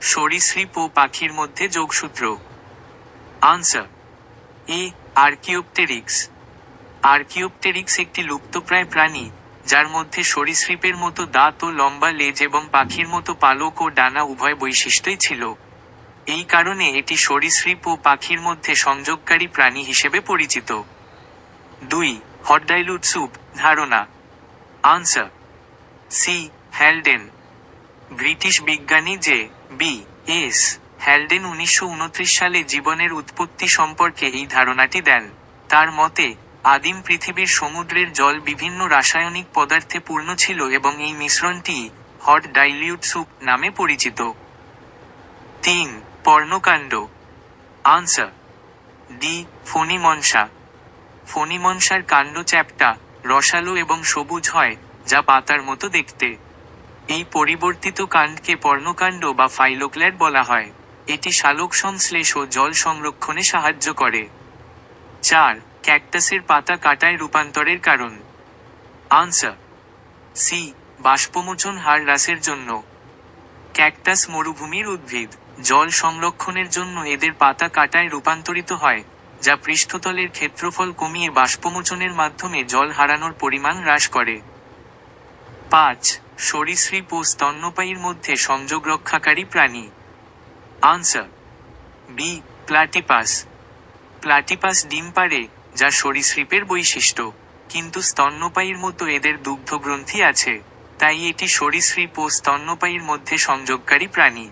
সরীসৃপ ও পাখির মধ্যে যোগসূত্র। আনসার এ আর্কিওপটেরিক্স। আর্কিওপটেরিক্স একটি লুপ্তপ্রায় প্রাণী, যার মধ্যে সরীসৃপের মতো দাঁত ও লম্বা লেজ এবং পাখির মতো পালক ও ডানা উভয় বৈশিষ্ট্যই ছিল। এই কারণে এটি সরীসৃপ ও পাখির মধ্যে সংযোগকারী প্রাণী হিসেবে পরিচিত। 2. হট ডাইলুট স্যুপ ধারণা। Answer C Haldane. ব্রিটিশ বিজ্ঞানী জে বি এস হ্যালডেন 1929 সালে জীবনের উৎপত্তি সম্পর্কে এই ধারণাটি দেন। তার মতে, আদিম পৃথিবীর সমুদ্রের জল বিভিন্ন রাসায়নিক পদার্থে পূর্ণ ছিল এবং এই মিশ্রণটি হট ডাইলিউট স্যুপ নামে পরিচিত। 3. পর্ণকাণ্ড। Answer D ফণিমনসা। ফণিমনসার কাণ্ড চ্যাপ্টা, রসালো এবং সবুজ হয়, যা পাতার মতো দেখতে। এই পরিবর্তিত কাণ্ডকে পর্ণকাণ্ড বা ফাইলোক্ল্যাড বলা হয়। এটি সালোক সংশ্লেষ ও জল সংরক্ষণে সাহায্য করে। 4. ক্যাকটাসের পাতা কাটায় রূপান্তরের কারণ। আনসার সি বাষ্পমোচন হার হ্রাসের জন্য। ক্যাকটাস মরুভূমির উদ্ভিদ। জল সংরক্ষণের জন্য এদের পাতা কাটায় রূপান্তরিত হয়, যা পৃষ্ঠতলের ক্ষেত্রফল কমিয়ে বাষ্পমোচনের মাধ্যমে জল হারানোর পরিমাণ হ্রাস করে। 5. সরীসৃপ ও স্তন্যপায়ীর মধ্যে সংযোগ রক্ষাকারী প্রাণী। Answer B platypus. প্লাটিপাস ডিম পাড়ে, যা সরীসৃপের বৈশিষ্ট্য, কিন্তু স্তন্যপায়ীর মতো এদের দুগ্ধগ্রন্থি আছে, তাই এটি সরীসৃপ ও স্তন্যপায়ীর মধ্যে সংযোগকারী প্রাণী।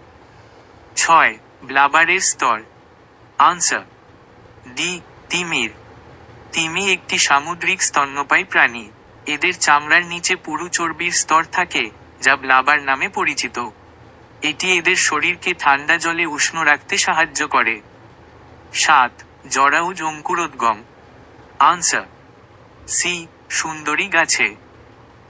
6. ব্লাবারের স্তর। আনসার ডি তিমির। তিমি একটি সামুদ্রিক স্তন্যপায়ী প্রাণী। এদের চামড়ার নিচে পুরু চর্বির স্তর থাকে, যা ব্লাবার নামে পরিচিত। এটি এদের শরীরকে ঠান্ডা জলে উষ্ণ রাখতে সাহায্য করে। 7. জরাউজ অঙ্কুরোদ্গম। আনসার সি সুন্দরী গাছে।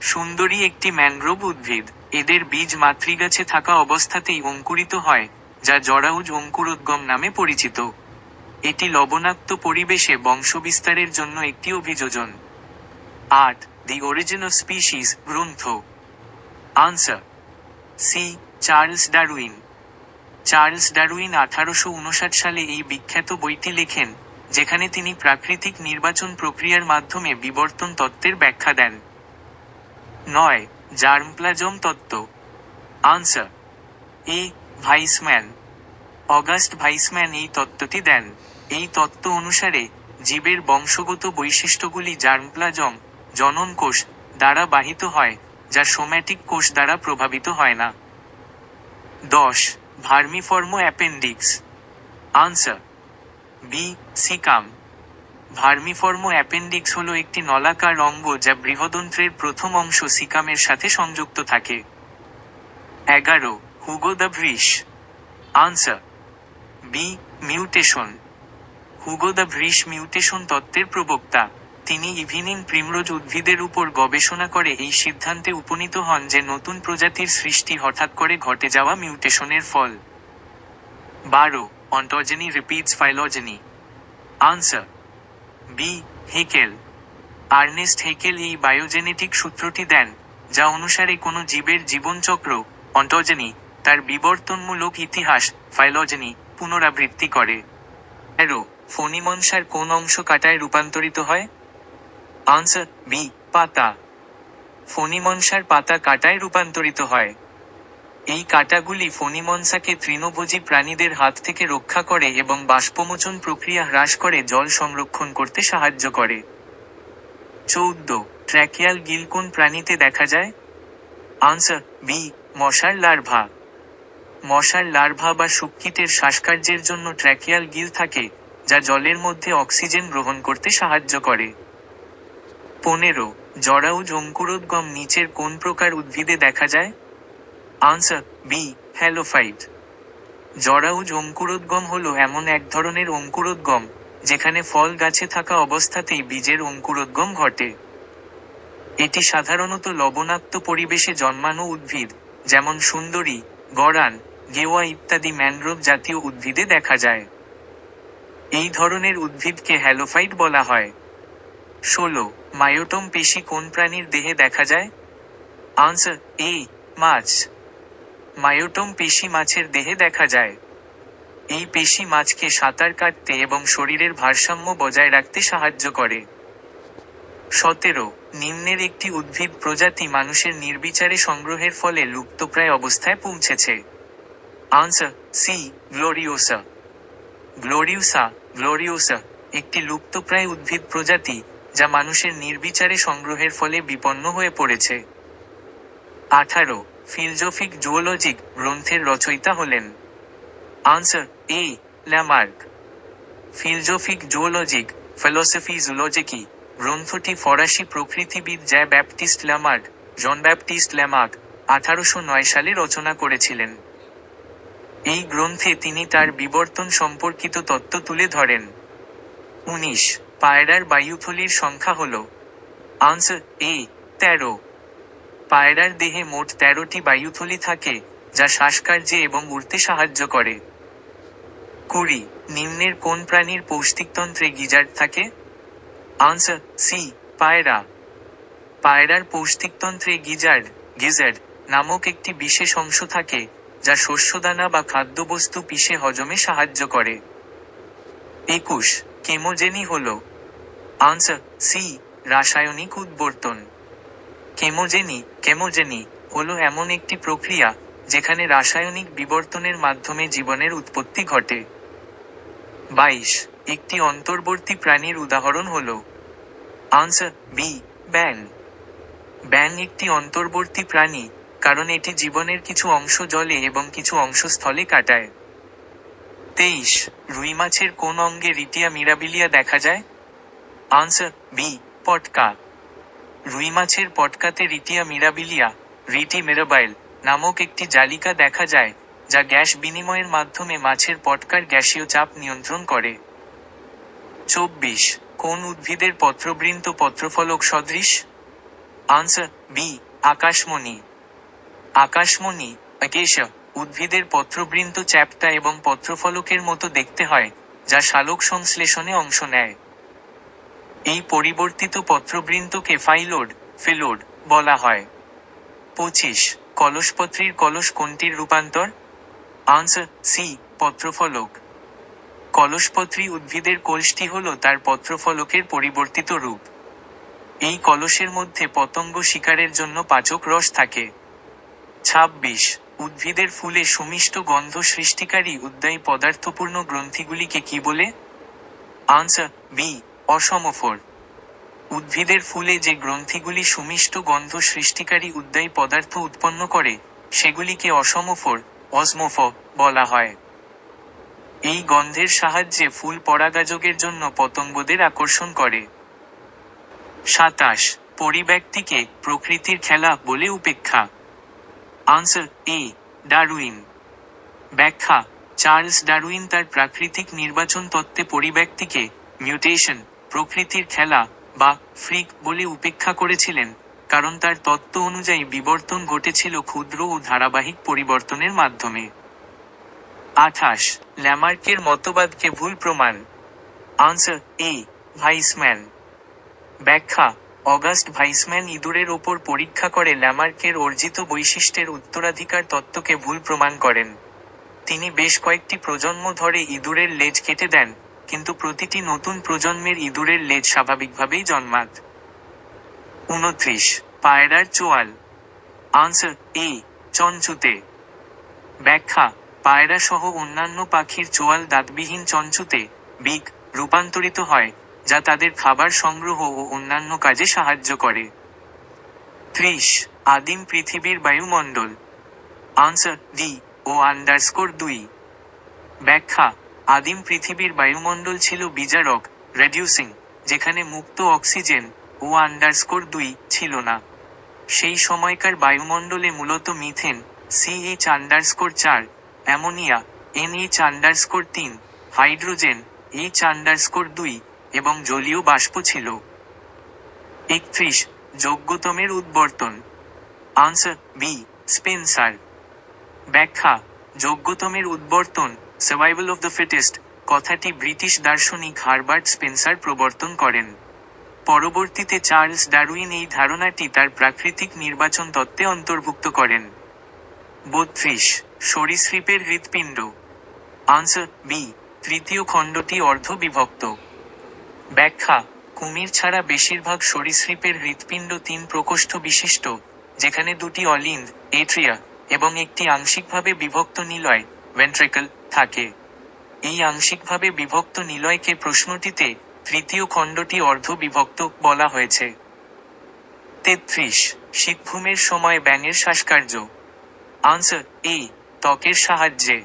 সুন্দরী একটি ম্যানগ্রোভ উদ্ভিদ। এদের বীজ মাতৃগাছে থাকা অবস্থাতেই অঙ্কুরিত হয়, যা জরাউজ অঙ্কুরোদ্গম নামে পরিচিত। এটি লবণাক্ত পরিবেশে বংশবিস্তারের জন্য একটি অভিযোজন। 8. দি অরিজিন অফ স্পিসিস গ্রন্থ। Answer C Charles Darwin. Charles Darwin 1859 সালে এই বিখ্যাত বইটি লেখেন, যেখানে তিনি প্রাকৃতিক নির্বাচন প্রক্রিয়ার মাধ্যমে বিবর্তন তত্ত্বের ব্যাখ্যা দেন। 9. জার্মপ্লাজম তত্ত্ব। আনসার এ ভাইসম্যান। অগাস্ট ভাইসম্যান এই তত্ত্বটি দেন। এই তত্ত্ব অনুসারে, জীবের বংশগত বৈশিষ্ট্যগুলি জার্মপ্লাজম, জনন কোষ, দ্বারা বাহিত হয়, যা সোম্যাটিক কোষ দ্বারা প্রভাবিত হয় না। 10. Vermiform appendix. Answer B caecum. Vermiform appendix হল একটি নলাকার অঙ্গ যা বৃহদন্ত্রের প্রথম অংশ সিকামের সাথে সংযুক্ত থাকে। 11. Hugo de Vries. Answer B mutation. Hugo de Vries mutation তত্ত্বের প্রবক্তা। তিনি ইভিনিং প্রিমরোজ উদ্ভিদের উপর গবেষণা করে এই সিদ্ধান্তে উপনীত হন যে নতুন প্রজাতির সৃষ্টি হঠাৎ করে ঘটে যাওয়া মিউটেশনের ফল। 12. Ontogeny repeats phylogeny. Answer B Haeckel. Ernest Haeckel এই বায়োজেনেটিক সূত্রটি দেন, যা অনুসারে কোনো জীবের জীবনচক্র, অন্টোজেনি, তার বিবর্তনমূলক ইতিহাস, ফাইলোজেনি, পুনরাবৃত্তি করে। 13. ফণিমনসার কোন অংশ কাটায় রূপান্তরিত হয়? আনসার বি পাতা। ফণিমনসার পাতা কাটায় রূপান্তরিত হয়। এই কাটাগুলি ফণিমনসাকে তৃণভোজী প্রাণীদের হাত থেকে রক্ষা করে এবং বাষ্পমোচন প্রক্রিয়া হ্রাস করে জল সংরক্ষণ করতে সাহায্য করে। 14. ট্র্যাকিয়াল গিল কোন প্রাণীতে দেখা যায়? আনসার বি মশার লার্ভা। মশার লার্ভা বা শুককিটের শ্বাসকার্যের জন্য ট্র্যাকিয়াল গিল থাকে, যা জলের মধ্যে অক্সিজেন গ্রহণ করতে সাহায্য করে। 15. জরাউজ অঙ্কুরোদ্গম নিচের কোন প্রকার উদ্ভিদে দেখা যায়? Answer B halophyte. জরাউজ অঙ্কুরোদ্গম হল এমন এক ধরনের অঙ্কুরোদ্গম, যেখানে ফল গাছে থাকা অবস্থাতেই বীজের অঙ্কুরোদ্গম ঘটে। এটি সাধারণত লবণাক্ত পরিবেশে জন্মানো উদ্ভিদ, যেমন সুন্দরী, গরান, গেওয়া ইত্যাদি ম্যানগ্রোভ জাতীয় উদ্ভিদে দেখা যায়। এই ধরনের উদ্ভিদকে হ্যালোফাইট বলা হয়। 16. মায়োটোম পেশি কোন প্রাণীর দেহে দেখা যায়? আনসার এ মাছ। মায়োটম পেশি মাছের দেহে দেখা যায়। এই পেশি মাছকে সাঁতার কাটতে এবং শরীরের ভারসাম্য বজায় রাখতে সাহায্য করে। 17 নিম্নের একটি উদ্ভিদ প্রজাতি মানুষের নির্বিচারে সংগ্রহের ফলে লুপ্তপ্রায় অবস্থায় পৌঁছেছে। Answer C, গ্লোরিওসা। গ্লোরিওসা একটি লুপ্তপ্রায় উদ্ভিদ প্রজাতি যা মানুষের নির্বিচারে সংগ্রহের ফলে বিপন্ন হয়ে পড়েছে। 18 ফিলজফিক জুওলজিক গ্রন্থের রচয়িতা হলেন। আনসার এ, ল্যামার্ক। ফিলজফিক জুওলজিক ফিলোসফি জুলজিকি গ্রন্থটি ফরাসি প্রকৃতিবিদ জন ব্যাপটিস্ট ল্যামার্ক 1809 সালে রচনা করেছিলেন। এই গ্রন্থে তিনি তার বিবর্তন সম্পর্কিত তত্ত্ব তুলে ধরেন। 19 পায়রার বায়ুথলির সংখ্যা হল। আনসার এ, 13। পায়রার দেহে মোট 13টি বায়ুথলি থাকে, যা শ্বাসকার্যে এবং উড়তে সাহায্য করে। 20 নিম্নের কোন প্রাণীর পৌষ্টিকতন্ত্রে গিজার্ড থাকে? আনসার সি, পায়রা। পায়রার পৌষ্টিকতন্ত্রে গিজার্ড নামক একটি বিশেষ অংশ থাকে, যা শস্যদানা বা খাদ্যবস্তু পিষে হজমে সাহায্য করে। 21 কেমোজেনি হল। আনসার সি, রাসায়নিক উদ্বর্তন। কেমোজেনি হল এমন একটি প্রক্রিয়া যেখানে রাসায়নিক বিবর্তনের মাধ্যমে জীবনের উৎপত্তি ঘটে। 22 একটি অন্তর্বর্তী প্রাণীর উদাহরণ হল। আনসার বি, ব্যাঙ। ব্যাঙ একটি অন্তর্বর্তী প্রাণী, কারণ এটি জীবনের কিছু অংশ জলে এবং কিছু অংশ স্থলে কাটায়। 23 রুই মাছের কোন অঙ্গে রিটিয়া মিরাবিলিয়া দেখা যায়? আনসার বি, পটকা। রুই মাছের পটকাতে রিটিয়া মিরাবিলিয়া রিটি মিরাবাইল নামক একটি জালিকা দেখা যায়, যা গ্যাস বিনিময়ের মাধ্যমে মাছের পটকার গ্যাসীয় চাপ নিয়ন্ত্রণ করে। 24 কোন উদ্ভিদের পত্রবৃন্ত পত্রফলক সদৃশ? আনসার বি, আকাশমণি। আকাশমণি আকেশা উদ্ভিদের পত্রবৃন্ত চ্যাপ্টা এবং পত্রফলকের মতো দেখতে হয়, যা সালোক সংশ্লেষণে অংশ নেয়। এই পরিবর্তিত পত্রবৃন্তকে ফিলোড বলা হয়। 25 কলসপত্রীর কলস কোনটির রূপান্তর? Answer C, পত্রফলক। কলসপত্রী উদ্ভিদের কলসটি হল তার পত্রফলকের পরিবর্তিত রূপ। এই কলসের মধ্যে পতঙ্গ শিকারের জন্য পাচক রস থাকে। 26 উদ্ভিদের ফুলে সুমিষ্ট গন্ধ সৃষ্টিকারী উদ্বায়ী পদার্থপূর্ণ গ্রন্থিগুলিকে কি বলে? Answer B, osmophore. উদ্ভিদের ফুলে যে গ্রন্থিগুলি সুমিষ্ট গন্ধ সৃষ্টিকারী উদ্বায়ী পদার্থ উৎপন্ন করে, সেগুলিকে অসমোফ বলা হয়। এই গন্ধের সাহায্যে ফুল পরাগাযোগের জন্য পতঙ্গদের আকর্ষণ করে। 27 পরিব্যক্তিকে প্রকৃতির খেলা বলে উপেক্ষা। আনসার এ, ডারউইন। ব্যাখ্যা চার্লস ডারউইন তার প্রাকৃতিক নির্বাচন তত্ত্বে পরিব্যক্তিকে মিউটেশন প্রকৃতির খেলা বা ফ্রিক বলে উপেক্ষা করেছিলেন, কারণ তার তত্ত্ব অনুযায়ী বিবর্তন ঘটেছিল ক্ষুদ্র ও ধারাবাহিক পরিবর্তনের মাধ্যমে। 28 ল্যামার্কের মতবাদকে ভুল প্রমাণ। আনসার এ, ভাইসম্যান। ব্যাখ্যা অগাস্ট ভাইসম্যান ইঁদুরের ওপর পরীক্ষা করে ল্যামার্কের অর্জিত বৈশিষ্ট্যের উত্তরাধিকার তত্ত্বকে ভুল প্রমাণ করেন। তিনি বেশ কয়েকটি প্রজন্ম ধরে ইঁদুরের লেজ কেটে দেন, কিন্তু প্রতিটি নতুন প্রজন্মের ইঁদুরের লেজ স্বাভাবিকভাবেই জন্মাত। 29 পায়রার চোয়াল। আনসার এ, চঞ্চুতে। ব্যাখ্যা পায়রা সহ অন্যান্য পাখির চোয়াল দাঁতবিহীন চঞ্চুতে বিক রূপান্তরিত হয়, যা তাদের খাবার সংগ্রহ ও অন্যান্য কাজে সাহায্য করে। 30 আদিম পৃথিবীর বায়ুমণ্ডল। আনসার ডি ও _2। ব্যাখ্যা আদিম পৃথিবীর বায়ুমণ্ডল ছিল বিজারক রেডিউসিং, যেখানে মুক্ত অক্সিজেন _2 ছিল না। সেই সময়কার বায়ুমণ্ডলে মূলত methane CH_4, ammonia NH_3, hydrogen H_2 এবং জলীয় বাষ্প ছিল। 31 যোগ্যতমের উদ্বর্তন। Answer B, Spencer. ব্যাখ্যা যোগ্যতমের উদ্বর্তন সার্ভাইভাল অফ দ্য ফিটেস্ট কথাটি ব্রিটিশ দার্শনিক হারবার্ট স্পেন্সার প্রবর্তন করেন। পরবর্তীতে চার্লস ডারউইন এই ধারণাটি তার প্রাকৃতিক নির্বাচন তত্ত্বে অন্তর্ভুক্ত করেন। 32 সরীসৃপের হৃৎপিণ্ড। আনসার বি, তৃতীয় খণ্ডটি অর্ধ বিভক্ত। ব্যাখ্যা, কুমির ছাড়া বেশিরভাগ সরীসৃপের হৃৎপিণ্ড 3 প্রকোষ্ঠ বিশিষ্ট, যেখানে 2টি অলিন্দ এট্রিয়া এবং একটি আংশিকভাবে বিভক্ত নিলয় ভেন্ট্রিকল থাকে। এই আংশিকভাবে বিভক্ত নিলয়কে প্রশ্নটিতে তৃতীয় খণ্ডটি অর্ধ বিভক্ত বলা হয়েছে। 33 শীতঘুমের সময় ব্যাঙের শ্বাসকার্য। আনসার এ, ত্বকের সাহায্যে।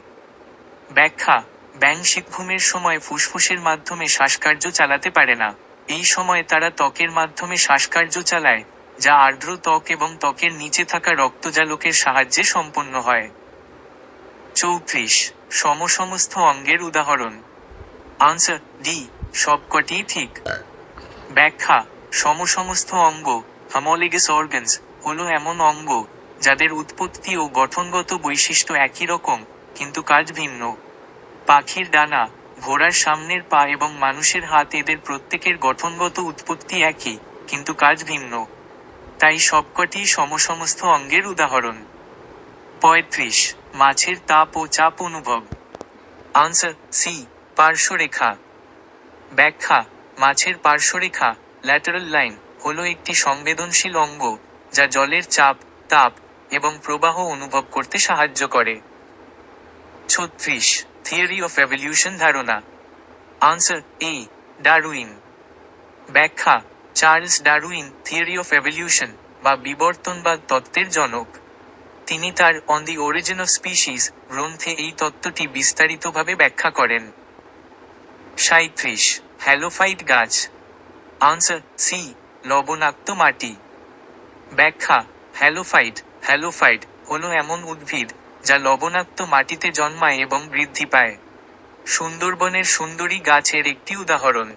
ব্যাখ্যা, ব্যাঙ শীতঘুমের সময় ফুসফুসের মাধ্যমে শ্বাসকার্য চালাতে পারে না। এই সময় তারা ত্বকের মাধ্যমে শ্বাসকার্য চালায়, যা আর্দ্র ত্বক এবং ত্বকের নিচে থাকা রক্তজালকের সাহায্যে সম্পন্ন হয়। 34 সমসমস্ত অঙ্গের উদাহরণ। আনসার ডি, সবকটিই ঠিক। ব্যাখ্যা, সমসমস্ত অঙ্গ হোমোলোগাস অর্গানস হলো এমন অঙ্গ যাদের উৎপত্তি ও গঠনগত বৈশিষ্ট্য একই রকম, কিন্তু কাজ ভিন্ন। পাখির ডানা, ঘোড়ার সামনের পা এবং মানুষের হাত, এদের প্রত্যেকের গঠনগত উৎপত্তি একই, কিন্তু কাজ ভিন্ন। তাই সবকটি সমসমস্ত অঙ্গের উদাহরণ। 35 মাছের তাপ ও চাপ অনুভব। আনসার সি, পার্শ্বরেখা। ব্যাখ্যা, মাছের পার্শ্বরেখা ল্যাটারাল লাইন হলো একটি সংবেদনশীল অঙ্গ যা জলের চাপ, তাপ এবং প্রবাহ অনুভব করতে সাহায্য করে। 36 থিওরি অফ এভলিউশন ধারণা। আনসার এ, ডারউইন। ব্যাখ্যা, Charles Darwin theory of evolution বা বিবর্তনবাদ তত্ত্বের জনক। তিনি তার on the origin of species গ্রন্থে এই তত্ত্বটি বিস্তারিতভাবে ব্যাখ্যা করেন। 37 হ্যালোফাইট গাছ। আনসার সি, লবণাক্ত মাটি। ব্যাখ্যা, হ্যালোফাইট হলো এমন উদ্ভিদ যা লবণাক্ত মাটিতে জন্মায় এবং বৃদ্ধি পায়। সুন্দরবনের সুন্দরী গাছের একটি উদাহরণ।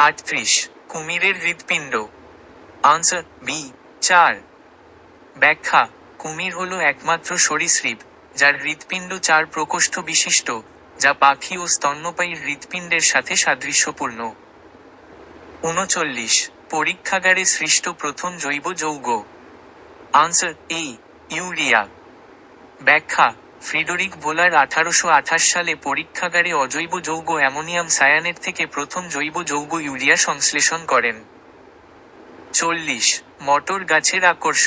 38 কুমিরের হৃৎপিণ্ড। Answer B, 4। ব্যাখ্যা, কুমির হলো একমাত্র সরীসৃপ যার হৃৎপিণ্ড 4 প্রকোষ্ঠ বিশিষ্ট, যা পাখি ও স্তন্যপায়ী হৃৎপিণ্ডের সাথে সাদৃশ্যপূর্ণ। 39 পরীক্ষাগারে সৃষ্ট প্রথম জৈব যৌগ। আনসার এ, ইউরিয়া। ব্যাখ্যা, ফ্রিডরিক ভোলার 1828 সালে পরীক্ষাগারে অজৈব যৌগ অ্যামোনিয়াম সায়ানেট থেকে প্রথম জৈব যৌগ ইউরিয়া সংশ্লেষণ করেন। 40 মটর গাছের আকর্ষ।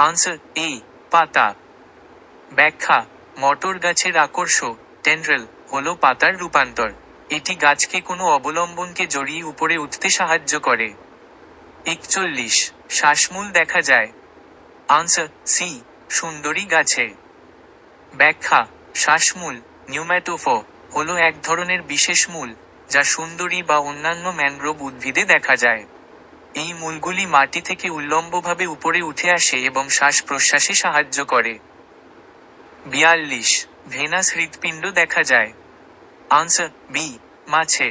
আনসার এ, পাতা। ব্যাখ্যা, মটর গাছের আকর্ষ টেন্ড্রেল হলো পাতার রূপান্তর। এটি গাছকে কোনো অবলম্বনকে জড়িয়ে উপরে উঠতে সাহায্য করে। 41 শ্বাসমূল দেখা যায়। আনসার সি, সুন্দরী গাছে। ব্যাখ্যা, শ্বাসমূল নিউম্যাটোফো হলো এক ধরনের বিশেষ মূল যা সুন্দরী বা অন্যান্য ম্যানগ্রোভ উদ্ভিদে দেখা যায়। এই মূলগুলি মাটি থেকে উল্লম্বভাবে উপরে উঠে আসে এবং শ্বাস প্রশ্বাসে সাহায্য করে। 42 ভেনাস হৃৎপিণ্ড দেখা যায়। আনসার বি, মাছে।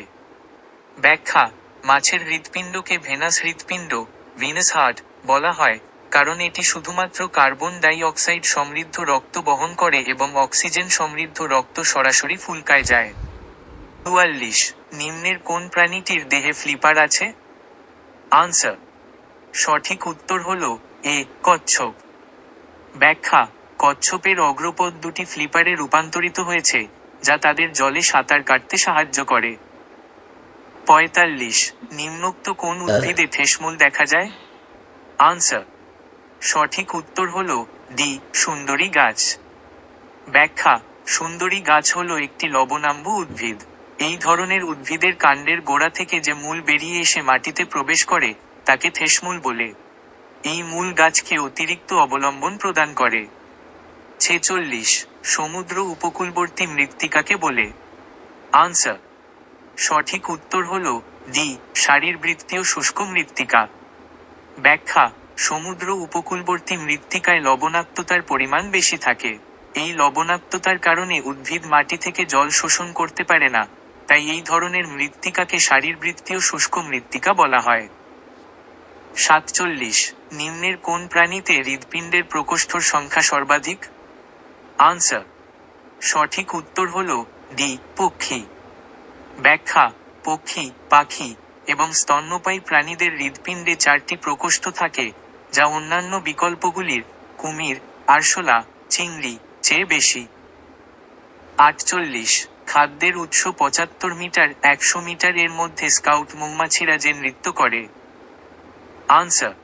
ব্যাখ্যা, মাছের হৃৎপিণ্ডকে ভেনাস হৃৎপিণ্ড ভিনাস হার্ট বলা হয়, কারণ এটি শুধুমাত্র কার্বন ডাই অক্সাইড সমৃদ্ধ রক্ত বহন করে এবং অক্সিজেন সমৃদ্ধ রক্ত সরাসরি ফুলকায় যায়। 44 নিম্নের কোন প্রাণীটির দেহে ফ্লিপার আছে? আনসার, সঠিক উত্তর হল এ, কচ্ছপ। ব্যাখ্যা, কচ্ছপের অগ্রপদ 2টি ফ্লিপারে রূপান্তরিত হয়েছে, যা তাদের জলে সাঁতার কাটতে সাহায্য করে। 45 নিম্নোক্ত কোন উদ্ভিদে ঠেসমূল দেখা যায়? আনসার, সঠিক উত্তর হল ডি, সুন্দরী গাছ। ব্যাখ্যা, সুন্দরী গাছ হলো একটি লবণাম্বু উদ্ভিদ। এই ধরনের উদ্ভিদের কাণ্ডের গোড়া থেকে যে মূল বেরিয়ে এসে মাটিতে প্রবেশ করে তাকে ঠেসমূল বলে। এই মূল গাছকে অতিরিক্ত অবলম্বন প্রদান করে। 46 সমুদ্র উপকূলবর্তী মৃত্তিকাকে বলে। আনসার, সঠিক উত্তর হল ডি, শারীরবৃত্তীয় শুষ্ক মৃত্তিকা। ব্যাখ্যা, সমুদ্র উপকূলবর্তী মৃত্তিকায় লবণাক্ততার পরিমাণ বেশি থাকে। এই লবণাক্ততার কারণে উদ্ভিদ মাটি থেকে জল শোষণ করতে পারে না, তাই এই ধরনের মৃত্তিকাকে শারীরবৃত্তীয় শুষ্ক মৃত্তিকা বলা হয়। 47 নিম্নের কোন প্রাণীতে হৃৎপিণ্ডের প্রকোষ্ঠর সংখ্যা সর্বাধিক? আনসার, সঠিক উত্তর হল ডি, পক্ষী। ব্যাখ্যা, পক্ষী, পাখি এবং স্তন্যপায়ী প্রাণীদের হৃৎপিণ্ডে 4টি প্রকোষ্ঠ থাকে, যা অন্যান্য বিকল্পগুলির কুমির, আরশোলা চিংড়ি চেয়ে বেশি। 48 খাদ্যের উৎস 75 মিটার 100 মিটার এর মধ্যে স্কাউট মৌমাছিরা যে নৃত্য করে। আনসার,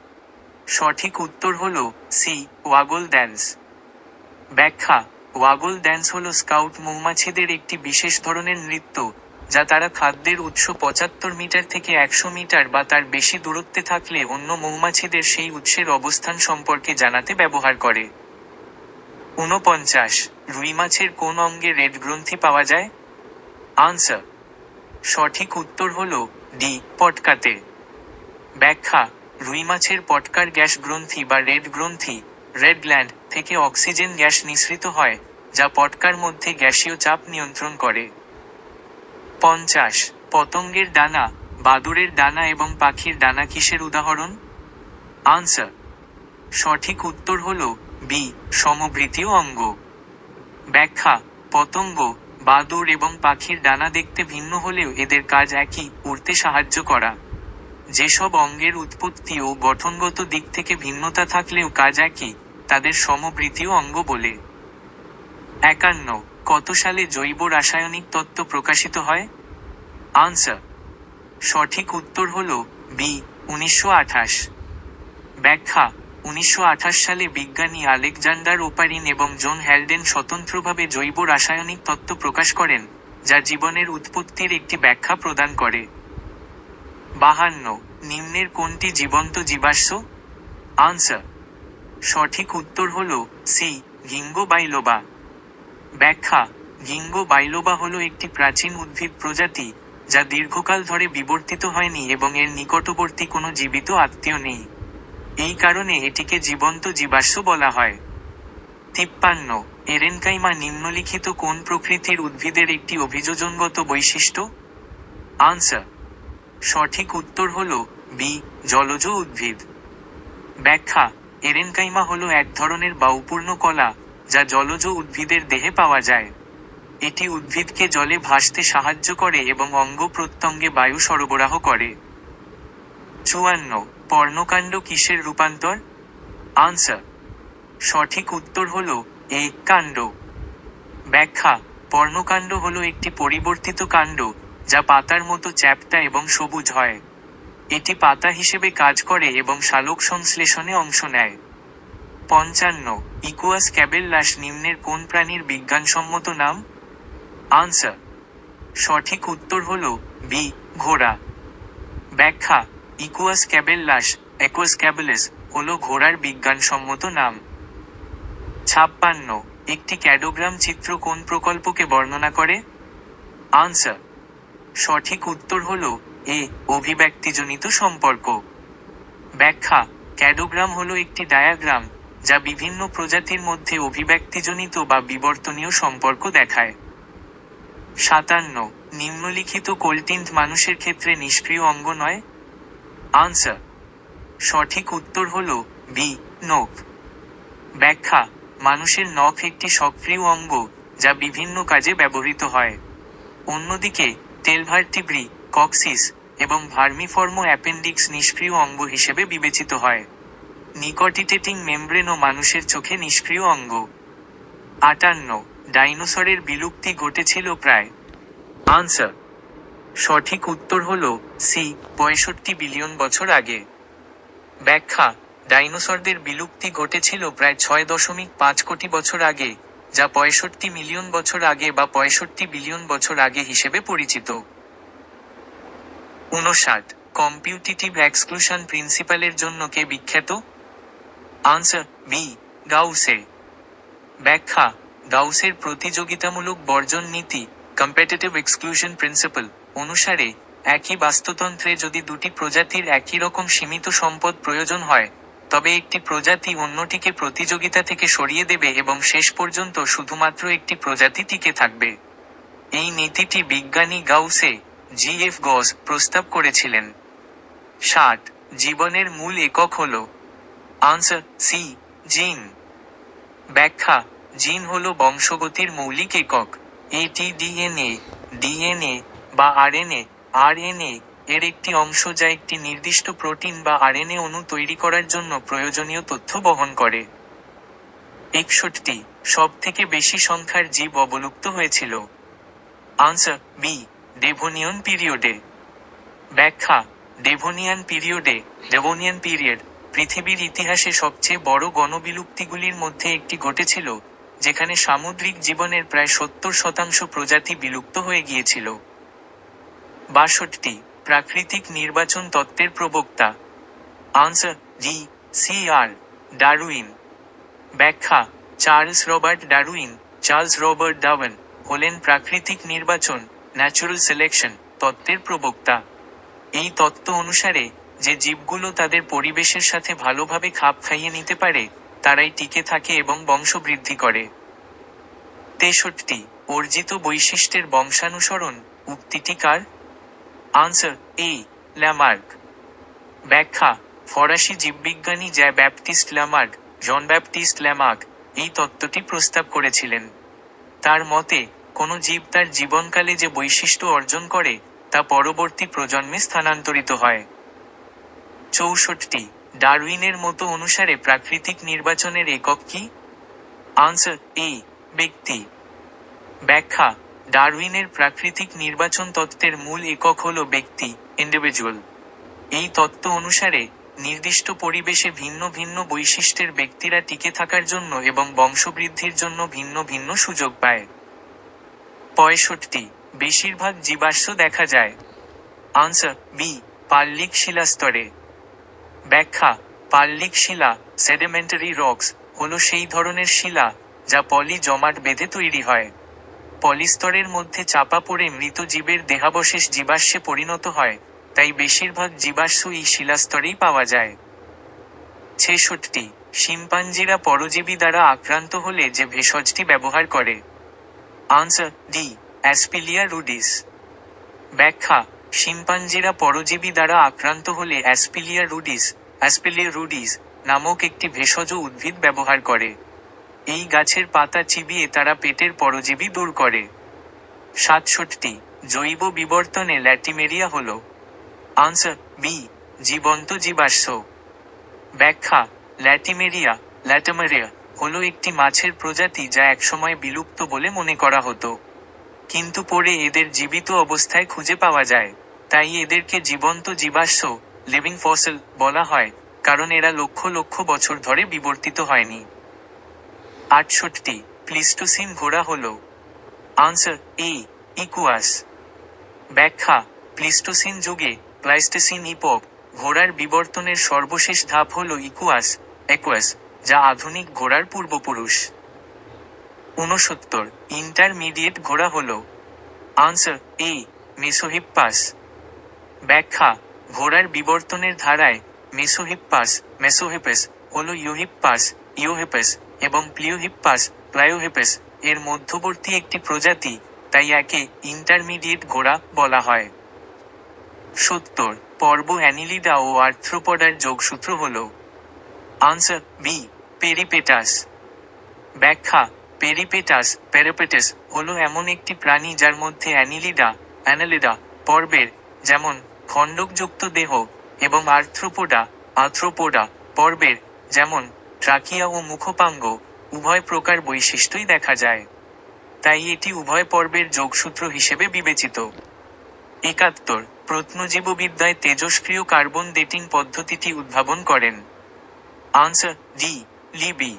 সঠিক উত্তর হলো সি, ওয়াগল ড্যান্স। ব্যাখ্যা, ওয়াগল ড্যান্স হলো স্কাউট মৌমাছিদের একটি বিশেষ ধরনের নৃত্য, যা তারা খাদ্যের উৎস 75 মিটার থেকে 100 মিটার বা তার বেশি দূরত্বে থাকলে অন্য মৌমাছিদের সেই উৎসের অবস্থান সম্পর্কে জানাতে ব্যবহার করে। 49 রুই মাছের কোন অঙ্গে রেড গ্রন্থি পাওয়া যায়? আনসার, সঠিক উত্তর হলো ডি, পটকাতে। ব্যাখ্যা, রুই মাছের পটকার গ্যাস গ্রন্থি বা রেড গ্রন্থি, রেড গ্ল্যান্ড থেকে অক্সিজেন গ্যাস নিঃসৃত হয়, যা পটকার মধ্যে গ্যাসীয় চাপ নিয়ন্ত্রণ করে। 50 পতঙ্গের ডানা, বাদুড়ের ডানা এবং পাখির ডানা কিসের উদাহরণ? আনসার, সঠিক উত্তর হলো বি, সমবৃতীয় অঙ্গ। ব্যাখ্যা, পতঙ্গ, বাদুড় এবং পাখির ডানা দেখতে ভিন্ন হলেও এদের কাজ একই, উড়তে সাহায্য করা। যেসব অঙ্গের উৎপত্তি ও গঠনগত দিক থেকে ভিন্নতা থাকলেও কাজ একই, তাদের সমবৃতীয় অঙ্গ বলে। 51 কত সালে জৈব রাসায়নিক তত্ত্ব প্রকাশিত হয়? আনসার, সঠিক উত্তর হলো বি, 1928। ব্যাখ্যা, 1928 সালে বিজ্ঞানী আলেকজান্ডার ওপারিন এবং জন হ্যালডেন স্বতন্ত্রভাবে জৈব রাসায়নিক তত্ত্ব প্রকাশ করেন, যা জীবনের উৎপত্তির একটি ব্যাখ্যা প্রদান করে। 52 নিম্নের কোনটি জীবন্ত জীবাশ্ম? আনসার, সঠিক উত্তর হলো সি, গিঙ্গো বাইলোবা। ব্যাখ্যা, গিঙ্গো বাইলোবা হলো একটি প্রাচীন উদ্ভিদ প্রজাতি, যা দীর্ঘকাল ধরে বিবর্তিত হয়নি এবং এর নিকটবর্তী কোনো জীবিত আত্মীয় নেই। এই কারণে এটিকে জীবন্ত জীবাশ্ম বলা হয়। 53 এরেনকাইমা নিম্নলিখিত কোন প্রকৃতির উদ্ভিদের একটি অভিযোজনগত বৈশিষ্ট্য? আনসার, সঠিক উত্তর হলো বি, জলজ উদ্ভিদ। ব্যাখ্যা, এরেনকাইমা হলো এক ধরনের বায়ুপূর্ণ কলা, যা জলজ উদ্ভিদের দেহে পাওয়া যায়। এটি উদ্ভিদকে জলে ভাসতে সাহায্য করে এবং অঙ্গ প্রত্যঙ্গে বায়ু সরবরাহ করে। 54 পর্ণকাণ্ড কিসের রূপান্তর? আনসার, সঠিক উত্তর হলো এ, কাণ্ড। ব্যাখ্যা, পর্ণকাণ্ড হলো একটি পরিবর্তিত কাণ্ড, যা পাতার মতো চ্যাপ্টা এবং সবুজ হয়। এটি পাতা হিসেবে কাজ করে এবং সালোক সংশ্লেষণে অংশ নেয়। 55 ইকুয়াস ক্যাবেল্লাস নিম্নের কোন প্রাণীর বিজ্ঞানসম্মত নাম? আনসার, সঠিক উত্তর হলো বি, ঘোড়া। ব্যাখ্যা, ইকুয়াস ক্যাবেল্লাস, একুয়াস ক্যাবেলেস হলো ঘোড়ার বিজ্ঞানসম্মত নাম। 56 একটি ক্যাডোগ্রাম চিত্র কোন প্রকল্পকে বর্ণনা করে? আনসার, সঠিক উত্তর হলো এ, অভিব্যক্তিজনিত সম্পর্ক। ব্যাখ্যা, ক্যাডোগ্রাম হলো একটি ডায়াগ্রাম, যা বিভিন্ন প্রজাতির মধ্যে অভিব্যক্তিজনিত বা বিবর্তনীয় সম্পর্ক দেখায়। 57 নিম্নলিখিত কোলটিন্ট মানুষের ক্ষেত্রে নিষ্ক্রিয় অঙ্গ নয়? আনসার, সঠিক উত্তর হলো বি, নখ। ব্যাখ্যা, মানুষের নখ একটি সক্রিয় অঙ্গ, যা বিভিন্ন কাজে ব্যবহৃত হয়। অন্যদিকে টেলভার্টিব্রি, কক্সিস এবং ভার্মিফর্মো অ্যাপেন্ডিক্স নিষ্ক্রিয় অঙ্গ হিসেবে বিবেচিত হয়। নিকটিটেটিং মেমব্রেনও মানুষের চোখে নিষ্ক্রিয় অঙ্গ। 58 ডাইনোসরের বিলুপ্তি ঘটেছিল প্রায়? আনসার, সঠিক উত্তর হলো সি, 65 বিলিয়ন বছর আগে। ব্যাখ্যা, ডাইনোসরদের বিলুপ্তি ঘটেছিল প্রায় 6.5 কোটি বছর আগে, যা 65 মিলিয়ন বছর আগে বা 65 বিলিয়ন বছর আগে হিসেবে পরিচিত। 59 কম্পিউটিটিভ এক্সক্লুশন প্রিন্সিপালের জন্য কে বিখ্যাত? আনসার, বি, গাউসে। ব্যাখ্যা, গাউসের প্রতিযোগিতামূলক বর্জন নীতি, কম্পিটিটিভ এক্সক্লুশন প্রিন্সিপাল অনুসারে, একই বাস্তুতন্ত্রে যদি দুটি প্রজাতির একই রকম সীমিত সম্পদ প্রয়োজন হয়, তবে একটি প্রজাতি অন্যটিকে প্রতিযোগিতা থেকে সরিয়ে দেবে এবং শেষ পর্যন্ত শুধুমাত্র একটি প্রজাতি টিকে থাকবে। এই নীতিটি বিজ্ঞানী গাউসে, জি এফ গস প্রস্তাব করেছিলেন। 60 জীবনের মূল একক হল? আনসার, সি, জিন। ব্যাখ্যা, জিন হল বংশগতির মৌলিক একক। এটি ডিএনএ, ডিএনএ বা আরএনএ এর একটি অংশ, যা একটি নির্দিষ্ট প্রোটিন বা আরএনএ অণু তৈরি করার জন্য প্রয়োজনীয় তথ্য বহন করে। 61 সব থেকে বেশি সংখ্যার জীব অবলুপ্ত হয়েছিল? আনসার বি, ডেভোনিয়ান পিরিয়ডে। ব্যাখ্যা: ডেভোনিয়ান পিরিয়ড পৃথিবীর ইতিহাসে সবচেয়ে বড় গণবিলুপ্তিগুলির মধ্যে একটি ঘটেছিল, যেখানে সামুদ্রিক জীবনের প্রায় 70% প্রজাতি বিলুপ্ত হয়ে গিয়েছিল। 62 প্রাকৃতিক নির্বাচন তত্ত্বের প্রবক্তা? আনসার ডি, সি আর ডারউইন। ব্যাখ্যা: চার্লস রবার্ট ডারউইন হলেন প্রাকৃতিক নির্বাচন ন্যাচুরাল সিলেকশন তত্ত্বের প্রবক্তা। এই তত্ত্ব অনুসারে যে জীবগুলো তাদের পরিবেশের সাথে ভালোভাবে খাপ খাইয়ে নিতে পারে তারাই টিকে থাকে এবং বংশবৃদ্ধি করে। 63 অর্জিত বৈশিষ্ট্যের বংশানুসরণ উক্তিটি কার? আনসার এ, ল্যামার্ক। ব্যাখ্যা: ফরাসি জীববিজ্ঞানী জন ব্যাপটিস্ট ল্যামার্ক এই তত্ত্বটি প্রস্তাব করেছিলেন। তার মতে, কোনো জীব তার জীবনকালে যে বৈশিষ্ট্য অর্জন করে তা পরবর্তী প্রজন্মে স্থানান্তরিত হয়। 64 ডারউইনের মতো অনুসারে প্রাকৃতিক নির্বাচনের একক কি? আনসার এ, ব্যক্তি। ব্যাখ্যা: ডারউইনের প্রাকৃতিক নির্বাচন তত্ত্বের মূল একক হল ব্যক্তি, ইন্ডিভিজুয়াল। এই তত্ত্ব অনুসারে নির্দিষ্ট পরিবেশে ভিন্ন ভিন্ন বৈশিষ্ট্যের ব্যক্তিরা টিকে থাকার জন্য এবং বংশবৃদ্ধির জন্য ভিন্ন ভিন্ন সুযোগ পায়। 65 বেশিরভাগ জীবাশ্ম দেখা যায়? আনসার বি, পাললিক শিলাস্তরে। ব্যাখ্যা: পাললিক শিলা সেডিমেন্টারি রকস হল সেই ধরনের শিলা যা পলি জমাট বেঁধে তৈরি হয়। পলিস্তরের মধ্যে চাপা পড়ে মৃত জীবের দেহাবশেষ জীবাশ্মে পরিণত হয়, তাই বেশিরভাগ জীবাশ্ম এই শিলাস্তরেই পাওয়া যায়। 66 শিম্পাঞ্জিরা পরজীবী দ্বারা আক্রান্ত হলে যে ভেষজটি ব্যবহার করে? Answer D, Aspilia rudis. ব্যাখ্যা: শিম্পাঞ্জিরা পরজীবী দ্বারা আক্রান্ত হলে অ্যাসপিলিয়া রুডিস নামক একটি ভেষজ উদ্ভিদ ব্যবহার করে। এই গাছের পাতা চিবিয়ে তারা পেটের পরজীবী দূর করে। 67 জৈব বিবর্তনে ল্যাটিমেরিয়া হল? আনসার বি, জীবন্ত জীবাশ্ম। ব্যাখ্যা: ল্যাটিমেরিয়া হলো একটি মাছের প্রজাতি যা একসময় বিলুপ্ত বলে মনে করা হতো, কিন্তু পরে এদের জীবিত অবস্থায় খুঁজে পাওয়া যায়। তাই এদেরকে জীবন্ত জীবাশ্ম লিভিং ফসিল বলা হয়, কারণ এরা লক্ষ লক্ষ বছর ধরে বিবর্তিত হয়নি। 68 প্লিস্টোসিন ঘোড়া হল? আনসার এ, ইকুয়াস। ব্যাখ্যা: প্লিস্টোসিন যুগে প্লাইস্টোসিন ইপক ঘোড়ার বিবর্তনের সর্বশেষ ধাপ হল একুয়াস, যা আধুনিক ঘোড়ার পূর্বপুরুষ। 69 ইন্টারমিডিয়েট ঘোড়া হল? আনসার এ, মেসোহিপ্পাস। ব্যাখ্যা: ঘোড়ার বিবর্তনের ধারায় মেসোহিপ্পাস হল ইওহিপ্পাস এবং প্লায়োহিপ্পাস এর মধ্যবর্তী একটি প্রজাতি, তাই একে ইন্টারমিডিয়েট ঘোড়া বলা হয়। 70 পর্ব অ্যানিলিডা ও আর্থ্রোপডার যোগসূত্র হল? Answer B, Peripatus. ব্যাখ্যা: পেরিপেটাস হল এমন একটি প্রাণী যার মধ্যে অ্যানালিডা পর্বের, যেমন খণ্ডকযুক্ত দেহ, এবং আর্থ্রোপোডা পর্বের, যেমন ট্রাকিয়া ও মুখপাঙ্গ উভয় প্রকার বৈশিষ্ট্যই দেখা যায়। তাই এটি উভয় পর্বের যোগসূত্র হিসেবে বিবেচিত। 71 প্রত্নজীববিদ্যায় তেজস্ক্রিয় কার্বন ডেটিং পদ্ধতিটি উদ্ভাবন করেন? Answer D, Libby.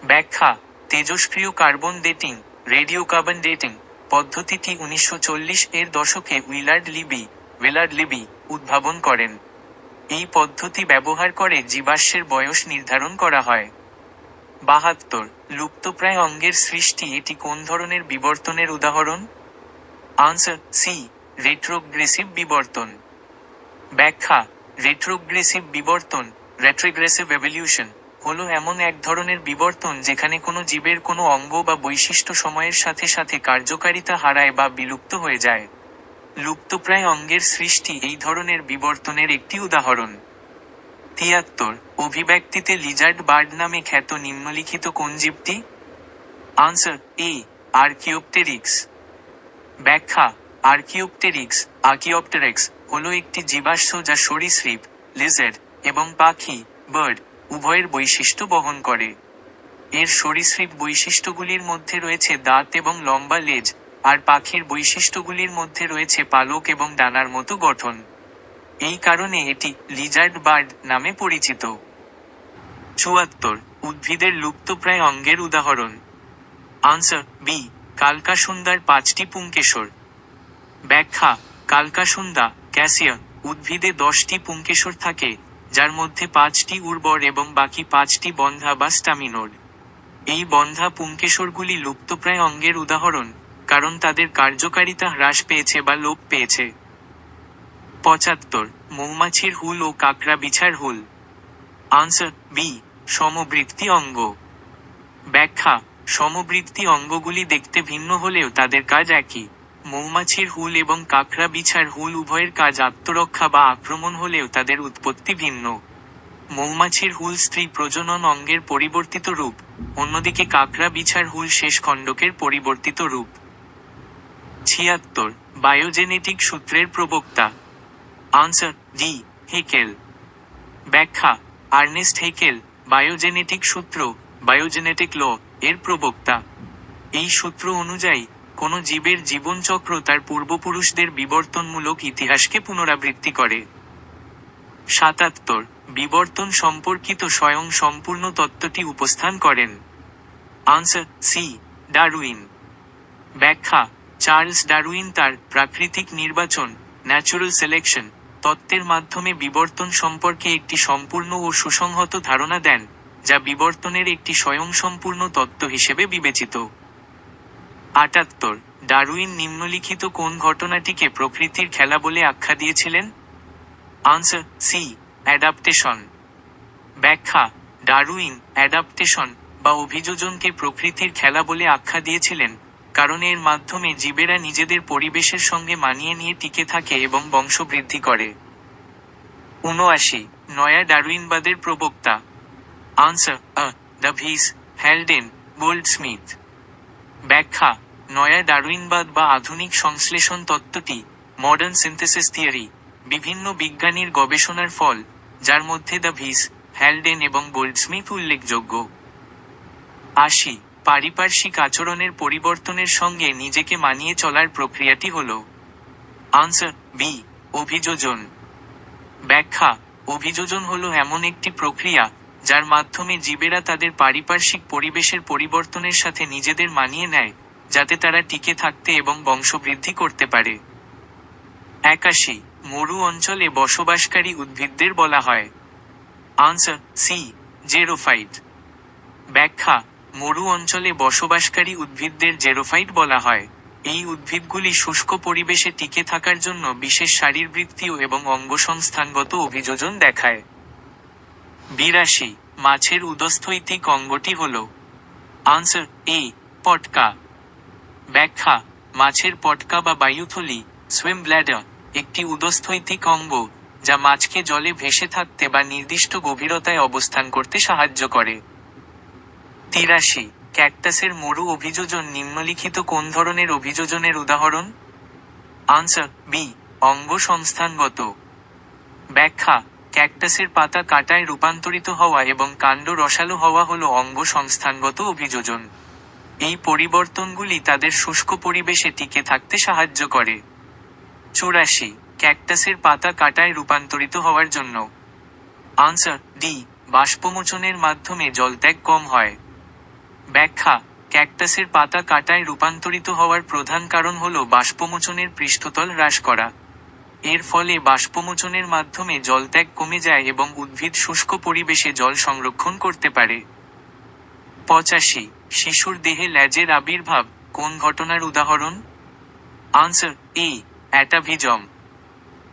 ব্যাখ্যা: তেজস্ক্রিয় কার্বন ডেটিং রেডিওকার্বন ডেটিং পদ্ধতিটি 1940 এর দশকে উইলার্ড লিবি উদ্ভাবন করেন। এই পদ্ধতি ব্যবহার করে জীবাশ্মের বয়স নির্ধারণ করা হয়। 72 লুপ্তপ্রায় অঙ্গের সৃষ্টি এটি কোন ধরনের বিবর্তনের উদাহরণ? আনসার সি, রেট্রোগ্রেসিভ বিবর্তন। ব্যাখ্যা: রেট্রোগ্রেসিভ বিবর্তন রেট্রোগ্রেসিভ এভলিউশন হলো এমন এক ধরনের বিবর্তন যেখানে কোনো জীবের কোনো অঙ্গ বা বৈশিষ্ট্য সময়ের সাথে সাথে কার্যকারিতা হারায় বা বিলুপ্ত হয়ে যায়। লুপ্তপ্রায় অঙ্গের সৃষ্টি এই ধরনের বিবর্তনের একটি উদাহরণ। 73 অভিব্যক্তিতে লিজার্ড বার্ড নামে খ্যাত নিম্নলিখিত কোন জীবটি? আনসার এ, আর্কিওপটেরিক্স। ব্যাখ্যা: আর্কিওপটেরিক্স হলো একটি জীবাশ্ম যা সরীসৃপ লিজার্ড এবং পাখি বার্ড উভয়ের বৈশিষ্ট্য বহন করে। এর সরীসৃপ বৈশিষ্ট্যগুলির মধ্যে রয়েছে দাঁত এবং লম্বা লেজ, আর পাখির বৈশিষ্ট্যগুলির মধ্যে রয়েছে পালক এবং ডানার মতো গঠন। এই কারণে এটি লিজার্ড বার্ড নামে পরিচিত। ৭৪. উদ্ভিদের লুপ্তপ্রায় অঙ্গের উদাহরণ। আনসার বি, কালকাসুন্দার 5টি পুংকেশর। ব্যাখ্যা: কালকাসুন্দা ক্যাসিয়া উদ্ভিদে 10টি পুংকেশর থাকে, যার মধ্যে 5টি উর্বর এবং বাকি 5টি বন্ধা বা স্টামিনোড। এই বন্ধা পুংকেশরগুলি লুপ্তপ্রায় অঙ্গের উদাহরণ, কারণ তাদের কার্যকারিতা হ্রাস পেয়েছে বা লোপ পেয়েছে। ৭৫. মৌমাছির হুল ও কাঁকড়া বিছার হুল। আনসার বি, সমবৃত্তি অঙ্গ। ব্যাখ্যা: সমবৃত্তি অঙ্গগুলি দেখতে ভিন্ন হলেও তাদের কাজ একই। মৌমাছির হুল এবং কাঁকড়া বিছার হুল উভয়ের কাজ আত্মরক্ষা বা আক্রমণ হলেও তাদের উৎপত্তি ভিন্ন। মৌমাছির হুল স্ত্রী প্রজনন অঙ্গের পরিবর্তিত রূপ, অন্যদিকে কাঁকড়া বিছার হুল শেষ খণ্ডকের পরিবর্তিত রূপ। ৭৬. বায়োজেনেটিক সূত্রের প্রবক্তা। Answer D, Haeckel. ব্যাখ্যা: আর্নেস্ট হেকেল বায়োজেনেটিক সূত্র, বায়োজেনেটিক ল এর প্রবক্তা। এই সূত্র অনুযায়ী কোনো জীবের জীবনচক্র তার পূর্বপুরুষদের বিবর্তনমূলক ইতিহাসকে পুনরাবৃত্তি করে। ৭৭. বিবর্তন সম্পর্কিত স্বয়ং সম্পূর্ণ তত্ত্বটি উপস্থান করেন। Answer C, Darwin. ব্যাখ্যা: চার্লস ডারউইন তার প্রাকৃতিক নির্বাচন, ন্যাচুরাল সিলেকশন তত্ত্বের মাধ্যমে বিবর্তন সম্পর্কে একটি সম্পূর্ণ ও সুসংহত ধারণা দেন, যা বিবর্তনের একটি স্বয়ংসম্পূর্ণ তত্ত্ব হিসেবে বিবেচিত। ৭৮. ডারউইন নিম্নলিখিত কোন ঘটনাটিকে প্রকৃতির খেলা বলে আখ্যা দিয়েছিলেন? Answer C, adaptation. ব্যাখ্যা: ডারউইন অ্যাডাপ্টেশন বা অভিযোজনকে প্রকৃতির খেলা বলে আখ্যা দিয়েছিলেন, কারণ এর মাধ্যমে জীবেরা নিজেদের পরিবেশের সঙ্গে মানিয়ে নিয়ে টিকে থাকে এবং বংশবৃদ্ধি করে। ৭৯. নয়া ডারউইনবাদের প্রবক্তা। আনসার আ, ডাভিস, হ্যালডেন, গোল্ডস্মিথ। ব্যাখ্যা: নয়া ডারউইনবাদ বা আধুনিক সংশ্লেষণ তত্ত্বটি মডার্ন সিনথেসিস থিওরি, বিভিন্ন বিজ্ঞানীর গবেষণার ফল, যার মধ্যে ডাভিস, হ্যালডেন এবং গোল্ডস্মিথ উল্লেখযোগ্য। ৮০. পারিপার্শ্বিক আচরণের পরিবর্তনের সঙ্গে নিজেকে মানিয়ে চলার প্রক্রিয়াটি হল। আনসার বি, অভিযোজন। ব্যাখ্যা: অভিযোজন হল এমন একটি প্রক্রিয়া যার মাধ্যমে জীবেরা তাদের পারিপার্শ্বিক পরিবেশের পরিবর্তনের সাথে নিজেদের মানিয়ে নেয়, যাতে তারা টিকে থাকতে এবং বংশবৃদ্ধি করতে পারে। ৮১. মরু অঞ্চলে বসবাসকারী উদ্ভিদদের বলা হয়। Answer C, xerophyte. ব্যাখ্যা: মরু অঞ্চলে বসবাসকারী উদ্ভিদদের জেরোফাইট বলা হয়। এই উদ্ভিদগুলি শুষ্ক পরিবেশে টিকে থাকার জন্য বিশেষ শারীরবৃত্তীয় এবং অঙ্গসংস্থানগত অভিযোজন দেখায়। ৮২. মাছের উদস্থৈতিক অঙ্গটি হল। আনসার এ, পটকা। ব্যাখ্যা: মাছের পটকা বা বায়ুথলি, সুইম ব্ল্যাডার, একটি উদস্থৈতিক অঙ্গ, যা মাছকে জলে ভেসে থাকতে বা নির্দিষ্ট গভীরতায় অবস্থান করতে সাহায্য করে। ৮৩. ক্যাকটাসের মরু অভিযোজন নিম্নলিখিত কোন ধরনের অভিযোজনের উদাহরণ? আনসার বি, অঙ্গ সংস্থানগত। ব্যাখ্যা: ক্যাকটাসের পাতা কাঁটায় রূপান্তরিত হওয়া এবং কাণ্ড রসালো হওয়া হল অঙ্গ সংস্থানগত অভিযোজন। এই পরিবর্তনগুলি তাদের শুষ্ক পরিবেশে টিকে থাকতে সাহায্য করে। ৮৪. ক্যাকটাসের পাতা কাঁটায় রূপান্তরিত হওয়ার জন্য। আনসার ডি, বাষ্পমোচনের মাধ্যমে জলত্যাগ কম হয়। ব্যাখ্যা: ক্যাকটাসের পাতা কাঁটায় রূপান্তরিত হওয়ার প্রধান কারণ হল বাষ্পমোচনের পৃষ্ঠতল হ্রাস করা। এর ফলে বাষ্পমোচনের মাধ্যমে জলত্যাগ কমে যায় এবং উদ্ভিদ শুষ্ক পরিবেশে জল সংরক্ষণ করতে পারে। ৮৫. শিশুর দেহে ল্যাজের আবির্ভাব কোন ঘটনার উদাহরণ? আনসার এ, অ্যাটাভিজম।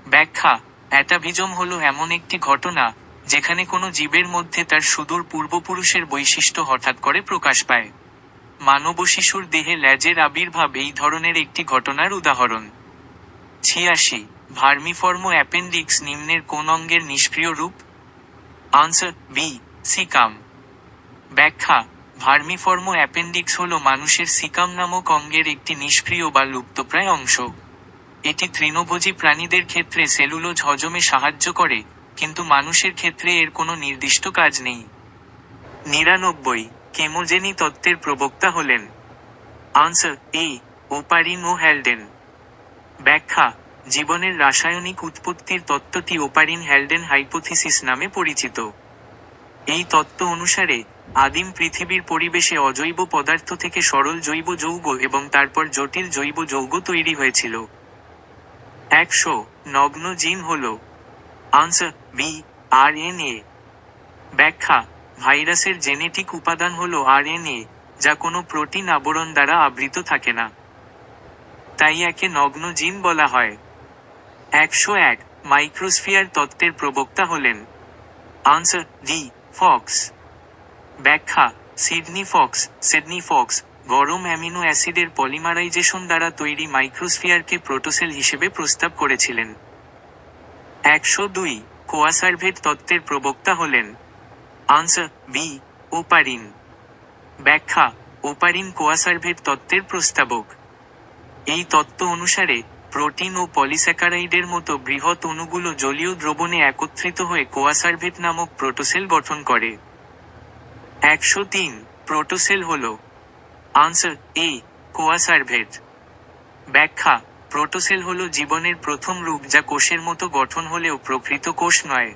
ব্যাখ্যা: অ্যাটাভিজম হল এমন একটি ঘটনা যেখানে কোনো জীবের মধ্যে তার সুদূর পূর্বপুরুষের বৈশিষ্ট্য হঠাৎ করে প্রকাশ পায়। মানব শিশুর দেহে ল্যাজের আবির্ভাব এই ধরনের একটি ঘটনার উদাহরণ। ৮৬. ভার্মিফর্ম অ্যাপেন্ডিক্স নিম্নের কোন অঙ্গের নিষ্ক্রিয় রূপ? Answer B, caecum. ব্যাখ্যা: ভার্মিফর্ম অ্যাপেন্ডিক্স হল মানুষের সিকাম নামক অঙ্গের একটি নিষ্ক্রিয় বা লুপ্তপ্রায় অংশ। এটি তৃণভোজী প্রাণীদের ক্ষেত্রে সেলুলোজ হজমে সাহায্য করে, কিন্তু মানুষের ক্ষেত্রে এর কোনো নির্দিষ্ট কাজ নেই। ৯৯. কেমোজেনি তত্ত্বের প্রবক্তা হলেন? আনসার এ, ওপারিন ও হ্যালডেন। ব্যাখ্যা, জীবনের রাসায়নিক উৎপত্তির তত্ত্বটি ওপারিন হ্যালডেন হাইপোথিসিস নামে পরিচিত। এই তত্ত্ব অনুসারে আদিম পৃথিবীর পরিবেশে অজৈব পদার্থ থেকে সরল জৈব যৌগ এবং তারপর জটিল জৈব যৌগ তৈরি হয়েছিল। 100 নগ্ন জিন হল? Answer B, RNA. ব্যাখ্যা, ভাইরাসের জেনেটিক উপাদান হল আরএনএ, যা কোনো প্রোটিন আবরণ দ্বারা আবৃত থাকে না, তাই একে নগ্ন জিন বলা হয়। 101 মাইক্রোস্ফিয়ার তত্ত্বের প্রবক্তা হলেন? Answer D, Fox. ব্যাখ্যা, সিডনি ফক্স গরম অ্যামিনো অ্যাসিডের পলিমারাইজেশন দ্বারা তৈরি মাইক্রোস্ফিয়ারকে প্রোটোসেল হিসেবে প্রস্তাব করেছিলেন। 102 কোয়াসার্ভেট তত্ত্বের প্রবক্তা হলেন? Answer B, Oparin. ব্যাখ্যা, ওপারিন কোয়াসার্ভেট তত্ত্বের প্রস্তাবক। এই তত্ত্ব অনুসারে প্রোটিন ও পলিস্যাকারাইডের মতো বৃহৎ অণুগুলো জলীয় দ্রবণে একত্রিত হয়ে কোয়াসার্ভেট নামক প্রোটোসেল গঠন করে। 103 প্রোটোসেল হল? আনসার এ, কোয়াসার্ভেট। ব্যাখ্যা, প্রোটোসেল হল জীবনের প্রথম রূপ যা কোষের মতো গঠন হলেও প্রকৃত কোষ নয়।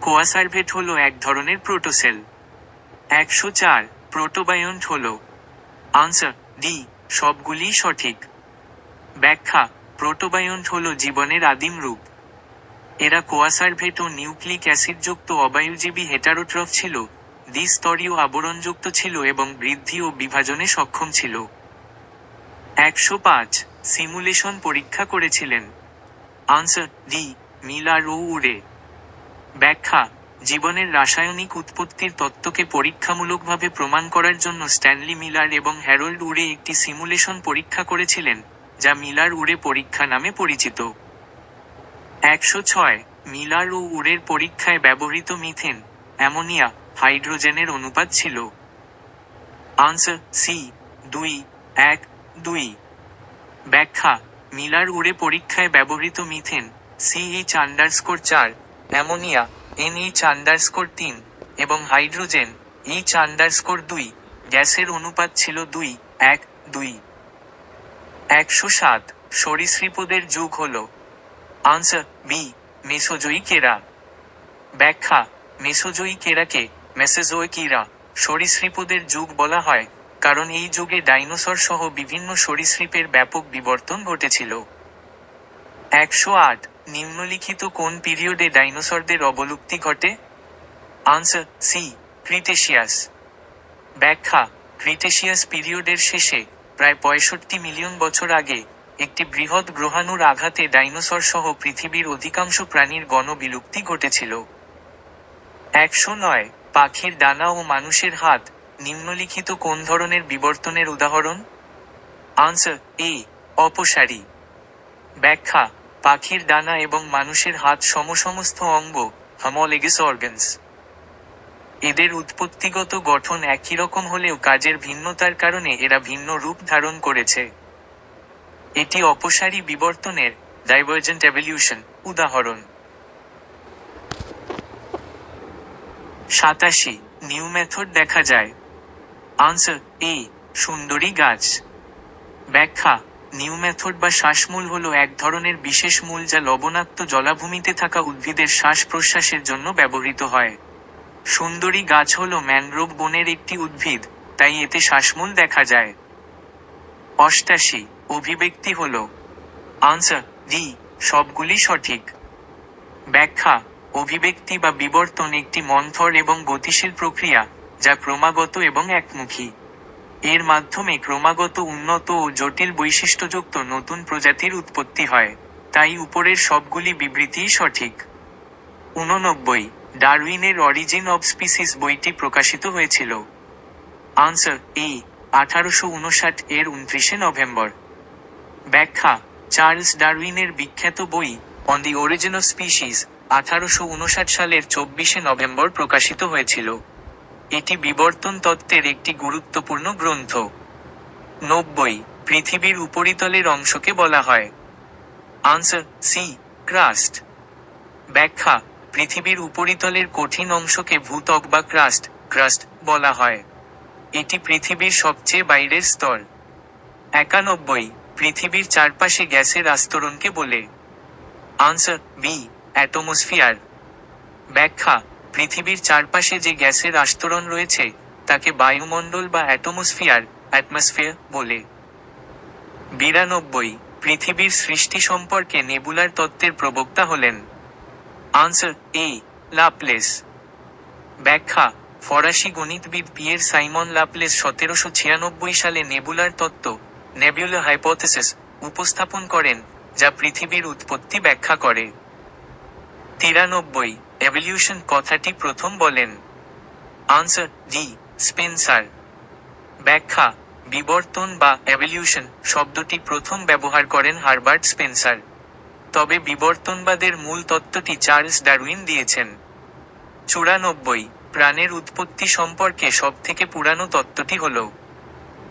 কোয়াসার্ভেট হল এক ধরনের প্রোটোসেল। 104 প্রোটোবায়ন্ট হল? আনসার ডি, সবগুলিই সঠিক। ব্যাখ্যা, প্রোটোবায়ন্ট হল জীবনের আদিম রূপ। এরা কোয়াসার্ভেট ও নিউক্লিক অ্যাসিডযুক্ত অবায়ুজীবী হেটারোট্রফ ছিল, দ্বিস্তরীয় আবরণযুক্ত ছিল এবং বৃদ্ধি ও বিভাজনে সক্ষম ছিল। 105 সিমুলেশন পরীক্ষা করেছিলেন? আনসার ডি, মিলার ও উরে। ব্যাখ্যা, জীবনের রাসায়নিক উৎপত্তির তত্ত্বকে পরীক্ষামূলকভাবে প্রমাণ করার জন্য স্ট্যানলি মিলার এবং হ্যারোল্ড উরে একটি সিমুলেশন পরীক্ষা করেছিলেন, যা মিলার উরে পরীক্ষা নামে পরিচিত। 106 মিলার ও উরের পরীক্ষায় ব্যবহৃত মিথেন, অ্যামোনিয়া, হাইড্রোজেনের অনুপাত ছিল? Answer C, 2:1:2। ব্যাখ্যা, মিলার উরে পরীক্ষায় ব্যবহৃত মিথেন CH_4, অ্যামোনিয়া NH_3 এবং হাইড্রোজেন H_2 গ্যাসের অনুপাত ছিল 2:1:2। 107 সরীসৃপদের যুগ হল? আনসার বি, মেসোজোয়িক এরা। ব্যাখ্যা, মেসোজোয়িক এরাকে মেসোজোয়িক ইরা সরীসৃপদের যুগ বলা হয়, কারণ এই যুগে ডাইনোসর সহ বিভিন্ন সরীসৃপের ব্যাপক বিবর্তন ঘটেছিল। 108 নিম্নলিখিত কোন পিরিয়ডে ডাইনোসরদের অবলুপ্তি ঘটে? Answer C, Cretaceous. ব্যাখ্যা, ক্রিটেশিয়াস পিরিয়ডের শেষে, প্রায় 65 মিলিয়ন বছর আগে, একটি বৃহৎ গ্রহাণুর আঘাতে ডাইনোসর সহ পৃথিবীর অধিকাংশ প্রাণীর গণ বিলুপ্তি ঘটেছিল। 109 পাখির ডানা ও মানুষের হাত নিম্নলিখিত কোন ধরনের বিবর্তনের উদাহরণ? আনসার এ, অপসারী। ব্যাখ্যা, পাখির ডানা এবং মানুষের হাত সমস্ত অঙ্গ, হোমোলোগাস অর্গানস। এদের উৎপত্তিগত গঠন একই রকম হলেও কাজের ভিন্নতার কারণে এরা ভিন্ন রূপ ধারণ করেছে। এটি অপসারী বিবর্তনের ডাইভার্জেন্ট এভলিউশন উদাহরণ। 87 নিউ মেথড দেখা যায়? আনসার এ, সুন্দরী গাছ। ব্যাখ্যা, নিউ মেথড বা শ্বাসমূল হল এক ধরনের বিশেষ মূল যা লবণাক্ত জলাভূমিতে থাকা উদ্ভিদের শ্বাস প্রশ্বাসের জন্য ব্যবহৃত হয়। সুন্দরী গাছ হল ম্যানগ্রোভ বনের একটি উদ্ভিদ, তাই এতে শ্বাসমূল দেখা যায়। 88 অভিব্যক্তি হল? আনসার ডি, সবগুলি সঠিক। ব্যাখ্যা, অভিব্যক্তি বা বিবর্তন একটি মন্থর এবং গতিশীল প্রক্রিয়া, যা ক্রমাগত এবং একমুখী। এর মাধ্যমে ক্রমাগত উন্নত ও জটিল বৈশিষ্ট্যযুক্ত নতুন প্রজাতির উৎপত্তি হয়, তাই উপরের সবগুলি বিবৃতিই সঠিক। 89 ডারউইনের অরিজিন অব স্পিসিস বইটি প্রকাশিত হয়েছিল? আনসার এ, 1859 এর 29 নভেম্বর। ব্যাখ্যা, চার্লস ডারউইনের বিখ্যাত বই on the origin of species 1859 সালের 24 নভেম্বর প্রকাশিত হয়েছিল। এটি বিবর্তন তত্ত্বের একটি গুরুত্বপূর্ণ গ্রন্থ। 90 পৃথিবীর উপরিতলের অংশকে বলা হয়? Answer C, crust. ব্যাখ্যা, পৃথিবীর উপরিতলের কঠিন অংশকে ভূত্বক বা ক্রাস্ট বলা হয়। এটি পৃথিবীর সবচেয়ে বাইরের স্তর। 91, পৃথিবীর চারপাশে গ্যাসের আস্তরণকে বলে। Answer B, atmosphere. ব্যাখ্যা, পৃথিবীর চারপাশে যে গ্যাসের আস্তরণ রয়েছে তাকে বায়ুমণ্ডল বা অ্যাটমোস্ফিয়ার, অ্যাটমসফিয়ার বলে। 92, পৃথিবীর সৃষ্টি সম্পর্কে নেবুলার তত্ত্বের প্রবক্তা হলেন। আনসার এ, লাপ্লেস। ব্যাখ্যা, ফরাসি গণিতবিদ পিয়ের সাইমন লাপ্লেস 1796 সালে নেবুলার তত্ত্ব, নেবুলা হাইপোথেসিস উপস্থাপন করেন, যা পৃথিবীর উৎপত্তি ব্যাখ্যা করে। 93, এভলিউশন কথাটি প্রথম বলেন। Answer D, Spencer. ব্যাখ্যা, বিবর্তন বা এভলিউশন শব্দটি প্রথম ব্যবহার করেন হারবার্ট স্পেন্সার। তবে বিবর্তনবাদের মূল তত্ত্বটি চার্লস ডারউইন দিয়েছেন। 94, প্রাণের উৎপত্তি সম্পর্কে সবথেকে পুরানো তত্ত্বটি হল।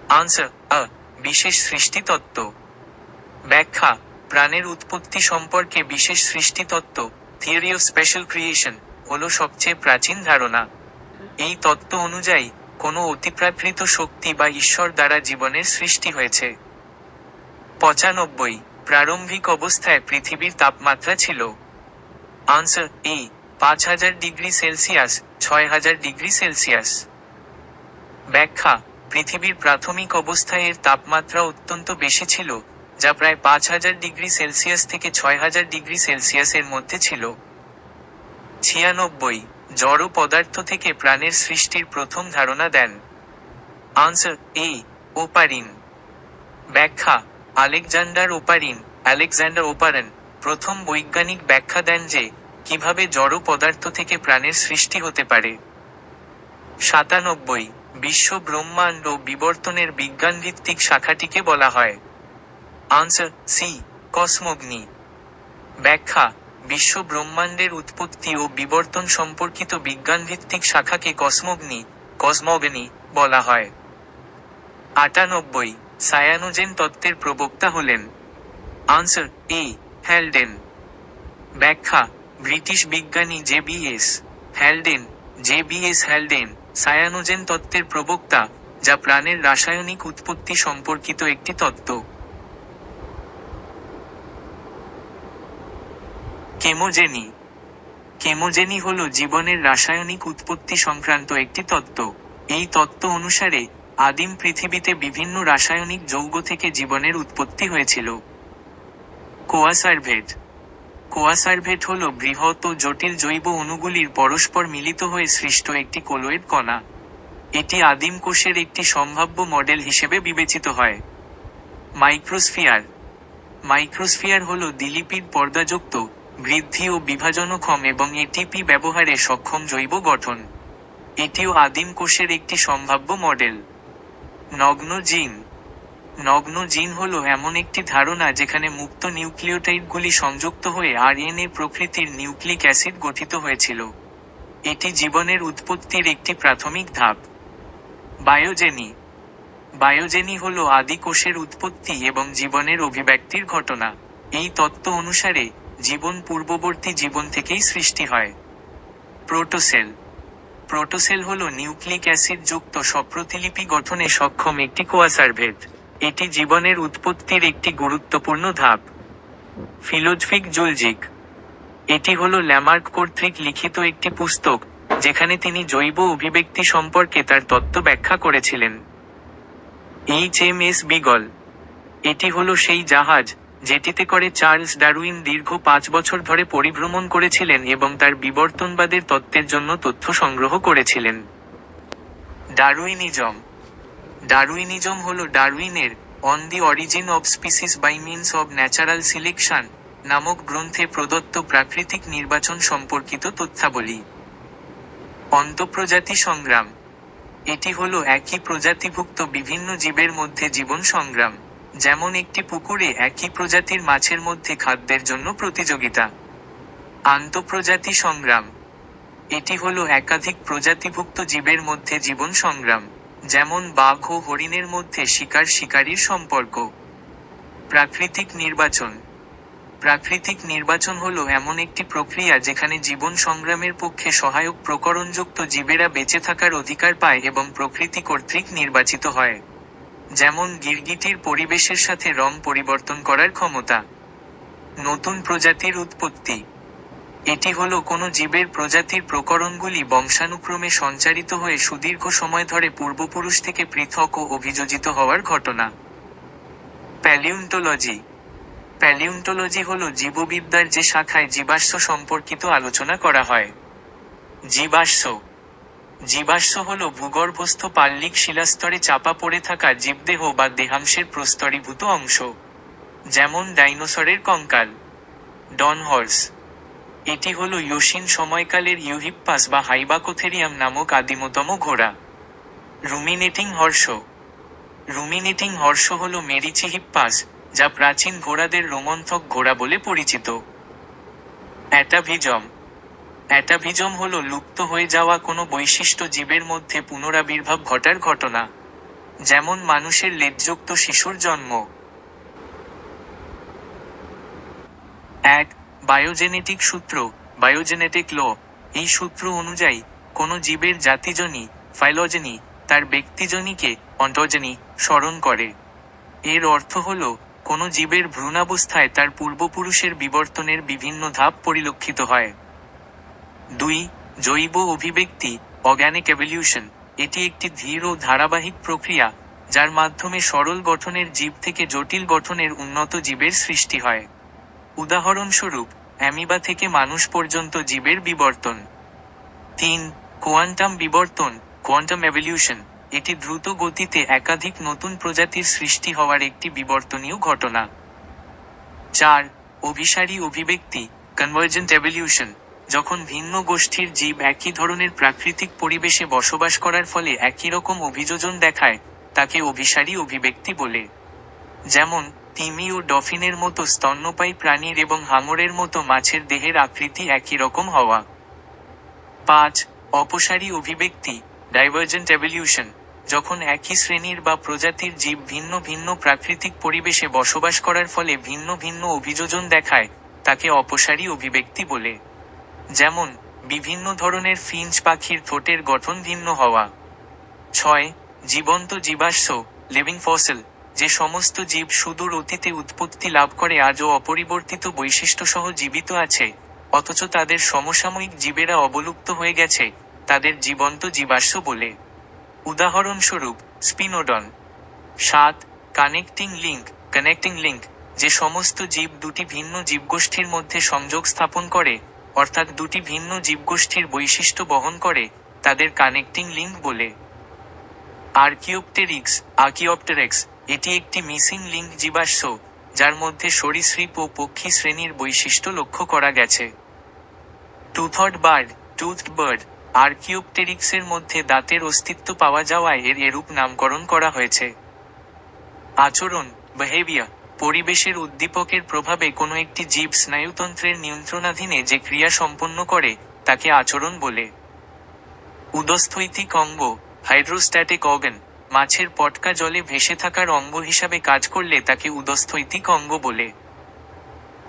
আনসার আ, বিশেষ সৃষ্টি তত্ত্ব। ব্যাখ্যা, প্রাণের উৎপত্তি সম্পর্কে বিশেষ সৃষ্টি তত্ত্ব, থিওরি অফ স্পেশাল ক্রিয়েশন, হল সবচেয়ে প্রাচীন ধারণা। এই তত্ত্ব অনুযায়ী কোনো অতিপ্রাকৃত শক্তি বা ঈশ্বর দ্বারা জীবনের সৃষ্টি হয়েছে। 95, প্রারম্ভিক অবস্থায় পৃথিবীর তাপমাত্রা ছিল। আনসার এ, 5000 ডিগ্রি সেলসিয়াস, 6000 ডিগ্রি সেলসিয়াস। ব্যাখ্যা, পৃথিবীর প্রাথমিক অবস্থায় এর তাপমাত্রা অত্যন্ত বেশি ছিল, যা প্রায় 5000 ডিগ্রি সেলসিয়াস থেকে 6000 ডিগ্রি সেলসিয়াসের মধ্যে ছিল। 96, জড় পদার্থ থেকে প্রাণের সৃষ্টির প্রথম ধারণা দেন। আনসার এ, ওপারিন। ব্যাখ্যা, আলেকজান্ডার ওপারেন প্রথম বৈজ্ঞানিক ব্যাখ্যা দেন যে কিভাবে জড় পদার্থ থেকে প্রাণের সৃষ্টি হতে পারে। 97, বিশ্ব ব্রহ্মাণ্ড ও বিবর্তনের বিজ্ঞানভিত্তিক শাখাটিকে বলা হয়। Answer C, cosmogony. ব্যাখ্যা, বিশ্ব ব্রহ্মাণ্ডের উৎপত্তি ও বিবর্তন সম্পর্কিত বিজ্ঞানভিত্তিক শাখাকে কসমগনি বলা হয়। 98, সায়ানোজেন তত্ত্বের প্রবক্তা হলেন। আনসার এ, হ্যালডেন। ব্যাখ্যা, ব্রিটিশ বিজ্ঞানী জেবিএস হ্যালডেন সায়ানোজেন তত্ত্বের প্রবক্তা, যা প্রাণের রাসায়নিক উৎপত্তি সম্পর্কিত একটি তত্ত্ব। কেমোজেনি হল জীবনের রাসায়নিক উৎপত্তি সংক্রান্ত একটি তত্ত্ব। এই তত্ত্ব অনুসারে আদিম পৃথিবীতে বিভিন্ন রাসায়নিক যৌগ থেকে জীবনের উৎপত্তি হয়েছিল। কোয়াসার্ভেট হল বৃহৎ ও জটিল জৈব অণুগুলির পরস্পর মিলিত হয়ে সৃষ্ট একটি কলোয়েড কণা। এটি আদিম কোষের একটি সম্ভাব্য মডেল হিসেবে বিবেচিত হয়। মাইক্রোস্ফিয়ার হল দিলিপিড পর্দাযুক্ত, বৃদ্ধি ও বিভাজনক্ষম এবং এটিপি ব্যবহারে সক্ষম জৈব গঠন। এটিও আদিম কোষের একটি সম্ভাব্য মডেল। নগ্ন জিন হল এমন একটি ধারণা যেখানে মুক্ত নিউক্লিওটাইডগুলি সংযুক্ত হয়ে আরএনএ প্রকৃতির নিউক্লিক অ্যাসিড গঠিত হয়েছিল। এটি জীবনের উৎপত্তির একটি প্রাথমিক ধাপ। বায়োজেনি হল আদি কোষের উৎপত্তি এবং জীবনের অভিব্যক্তির ঘটনা। এই তত্ত্ব অনুসারে জীবন পূর্ববর্তী জীবন থেকেই সৃষ্টি হয়। প্রোটোসেল হল নিউক্লিক অ্যাসিড যুক্ত স্বপ্রতিলিপি গঠনে সক্ষম একটি কোয়াসার্ভেট। এটি জীবনের উৎপত্তির একটি গুরুত্বপূর্ণ ধাপ। ফিলোজফিক জুলজিক, এটি হল ল্যামার্ক কর্তৃক লিখিত একটি পুস্তক, যেখানে তিনি জৈব অভিব্যক্তি সম্পর্কে তার তত্ত্ব ব্যাখ্যা করেছিলেন। HMS বিগল, এটি হল সেই জাহাজ যেটিতে করে চার্লস ডারউইন দীর্ঘ 5 বছর ধরে পরিভ্রমণ করেছিলেন এবং তার বিবর্তনবাদের তত্ত্বের জন্য তথ্য সংগ্রহ করেছিলেন। ডারউইনিজম হল ডারউইনের On the Origin of Species by Means of Natural Selection নামক গ্রন্থে প্রদত্ত প্রাকৃতিক নির্বাচন সম্পর্কিত তথ্যাবলী। অন্তঃপ্রজাতি সংগ্রাম, এটি হল একই প্রজাতিভুক্ত বিভিন্ন জীবের মধ্যে জীবন সংগ্রাম, যেমন একটি পুকুরে একই প্রজাতির মাছের মধ্যে খাদ্যের জন্য প্রতিযোগিতা। আন্তঃপ্রজাতি সংগ্রাম, এটি হল একাধিক প্রজাতিভুক্ত জীবের মধ্যে জীবন সংগ্রাম, যেমন বাঘ ও হরিণের মধ্যে শিকার-শিকারীর সম্পর্ক। প্রাকৃতিক নির্বাচন, প্রাকৃতিক নির্বাচন হলো এমন একটি প্রক্রিয়া যেখানে জীবন সংগ্রামের পক্ষে সহায়ক প্রকরণযুক্ত জীবেরা বেঁচে থাকার অধিকার পায় এবং প্রকৃতি কর্তৃক নির্বাচিত হয়। যেমন গিরগিটির পরিবেশের সাথে রং পরিবর্তন করার ক্ষমতা। নতুন প্রজাতির উৎপত্তি। এটি হলো কোনো জীবের প্রজাতির প্রকরণগুলি বংশানুক্রমে সঞ্চারিত হয়ে সুদীর্ঘ সময় ধরে পূর্বপুরুষ থেকে পৃথক ও অভিযোজিত হওয়ার ঘটনা। প্যালিওন্টোলজি। প্যালিওন্টোলজি হলো জীববিদ্যার যে শাখায় জীবাশ্ম সম্পর্কিত আলোচনা করা হয়। জীবাশ্ম। জীবাশ্ম হলো ভূগর্ভস্থ পাললিক শিলাস্তরে চাপা পড়ে থাকা জীবদেহ বা দেহাংশের প্রস্তরীভূত অংশ। যেমন ডাইনোসরের কঙ্কাল। ডনহর্স। এটি হলো ইওসিন সময়কালের ইউহিপ্পাস বা হাইবাকোথেরিয়াম নামক আদিমতম ঘোড়া। Ruminating horse. রুমিনেটিং হর্স হলো মেরিচিহিপ্পাস, যা প্রাচীন ঘোড়াদের রোমন্থক ঘোড়া বলে পরিচিত। অ্যাটাভিজম। অ্যাটাভিজম হলো লুপ্ত হয়ে যাওয়া কোনো বৈশিষ্ট্য জীবের মধ্যে পুনরাবির্ভাব ঘটার ঘটনা। যেমন মানুষের লেজযুক্ত শিশুর জন্ম। 1. বায়োজেনেটিক সূত্র, বায়োজেনেটিক ল। এই সূত্র অনুযায়ী কোনো জীবের জাতিজনী, ফাইলোজেনি, তার ব্যক্তিজনীকে, অন্টোজেনি, স্মরণ করে। এর অর্থ হল কোনো জীবের ভ্রূণাবস্থায় তার পূর্বপুরুষের বিবর্তনের বিভিন্ন ধাপ পরিলক্ষিত হয়। 2. জৈব অভিব্যক্তি, অর্গানিক এভলিউশন। এটি একটি ধীর ও ধারাবাহিক প্রক্রিয়া, যার মাধ্যমে সরল গঠনের জীব থেকে জটিল গঠনের উন্নত জীবের সৃষ্টি হয়। উদাহরণস্বরূপ, অ্যামিবা থেকে মানুষ পর্যন্ত জীবের বিবর্তন। 3. কোয়ান্টাম বিবর্তন, কোয়ান্টাম এভলিউশন। এটি দ্রুত গতিতে একাধিক নতুন প্রজাতির সৃষ্টি হওয়ার একটি বিবর্তনীয় ঘটনা। 4. অভিসারী অভিব্যক্তি, কনভার্জেন্ট এভলিউশন। যখন ভিন্ন গোষ্ঠীর জীব একই ধরনের প্রাকৃতিক পরিবেশে বসবাস করার ফলে একই রকম অভিযোজন দেখায়, তাকে অভিসারী অভিব্যক্তি বলে। যেমন তিমি ও ডফিনের মতো স্তন্যপায়ী প্রাণীর এবং হাঙরের মতো মাছের দেহের আকৃতি একই রকম হওয়া। 5. অপসারী অভিব্যক্তি, ডাইভার্জেন্ট এভলিউশন। যখন একই শ্রেণীর বা প্রজাতির জীব ভিন্ন ভিন্ন প্রাকৃতিক পরিবেশে বসবাস করার ফলে ভিন্ন ভিন্ন অভিযোজন দেখায়, তাকে অপসারী অভিব্যক্তি বলে। যেমন বিভিন্ন ধরনের ফিঞ্চ পাখির ঠোঁটের গঠন ভিন্ন হওয়া। 6. জীবন্ত জীবাশ্ম, লিভিং ফসিল। যে সমস্ত জীব সুদূর অতীতে উৎপত্তি লাভ করে আজও অপরিবর্তিত বৈশিষ্ট্যসহ জীবিত আছে, অথচ তাদের সমসাময়িক জীবেরা অবলুপ্ত হয়ে গেছে, তাদের জীবন্ত জীবাশ্ম বলে। উদাহরণস্বরূপ স্পিনোডন। 7. Connecting link, connecting link. যে সমস্ত জীব দুটি ভিন্ন জীবগোষ্ঠীর মধ্যে সংযোগ স্থাপন করে, অর্থাৎ দুটি ভিন্ন জীবগোষ্ঠীর বৈশিষ্ট্য বহন করে, তাদের কানেক্টিং লিঙ্ক বলে। Archaeopteryx, archaeopteryx. এটি একটি মিসিং লিঙ্ক জীবাশ্ম, যার মধ্যে সরীসৃপ ও পক্ষী শ্রেণীর বৈশিষ্ট্য লক্ষ্য করা গেছে। টুথড বার্ড, টুথড বার্ড। আর্কিওপটেরিক্সের মধ্যে দাঁতের অস্তিত্ব পাওয়া যাওয়ায় এর এরূপ নামকরণ করা হয়েছে। আচরণ, বিহেভিয়ার। পরিবেশের উদ্দীপকের প্রভাবে কোনো একটি জীব স্নায়ুতন্ত্রের নিয়ন্ত্রণাধীনে যে ক্রিয়া সম্পন্ন করে, তাকে আচরণ বলে। উদস্থৈতিক অঙ্গ, হাইড্রোস্ট্যাটিক অর্গান। মাছের পটকা জলে ভেসে থাকার অঙ্গ হিসাবে কাজ করলে তাকে উদস্থৈতিক অঙ্গ বলে।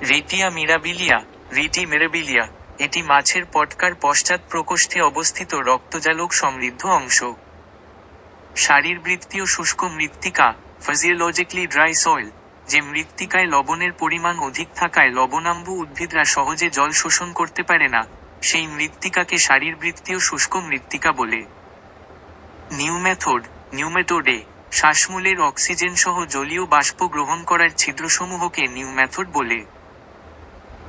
Retia mirabilia, rete mirabilia. এটি মাছের পটকার পশ্চাৎ প্রকোষ্ঠে অবস্থিত রক্তজালক সমৃদ্ধ অংশ। শারীরবৃত্তীয় শুষ্ক মৃত্তিকা, ফিজিওলজিক্যালি ড্রাই সয়েল। যে মৃত্তিকায় লবণের পরিমাণ অধিক থাকায় লবণাম্বু উদ্ভিদরা সহজে জল শোষণ করতে পারে না, সেই মৃত্তিকাকে শারীরবৃত্তীয় শুষ্ক মৃত্তিকা বলে। নিউম্যাথড, নিউম্যাটোডে। শ্বাসমূলের অক্সিজেন সহ জলীয় বাষ্প গ্রহণ করার ছিদ্রসমূহকে নিউম্যাথড বলে।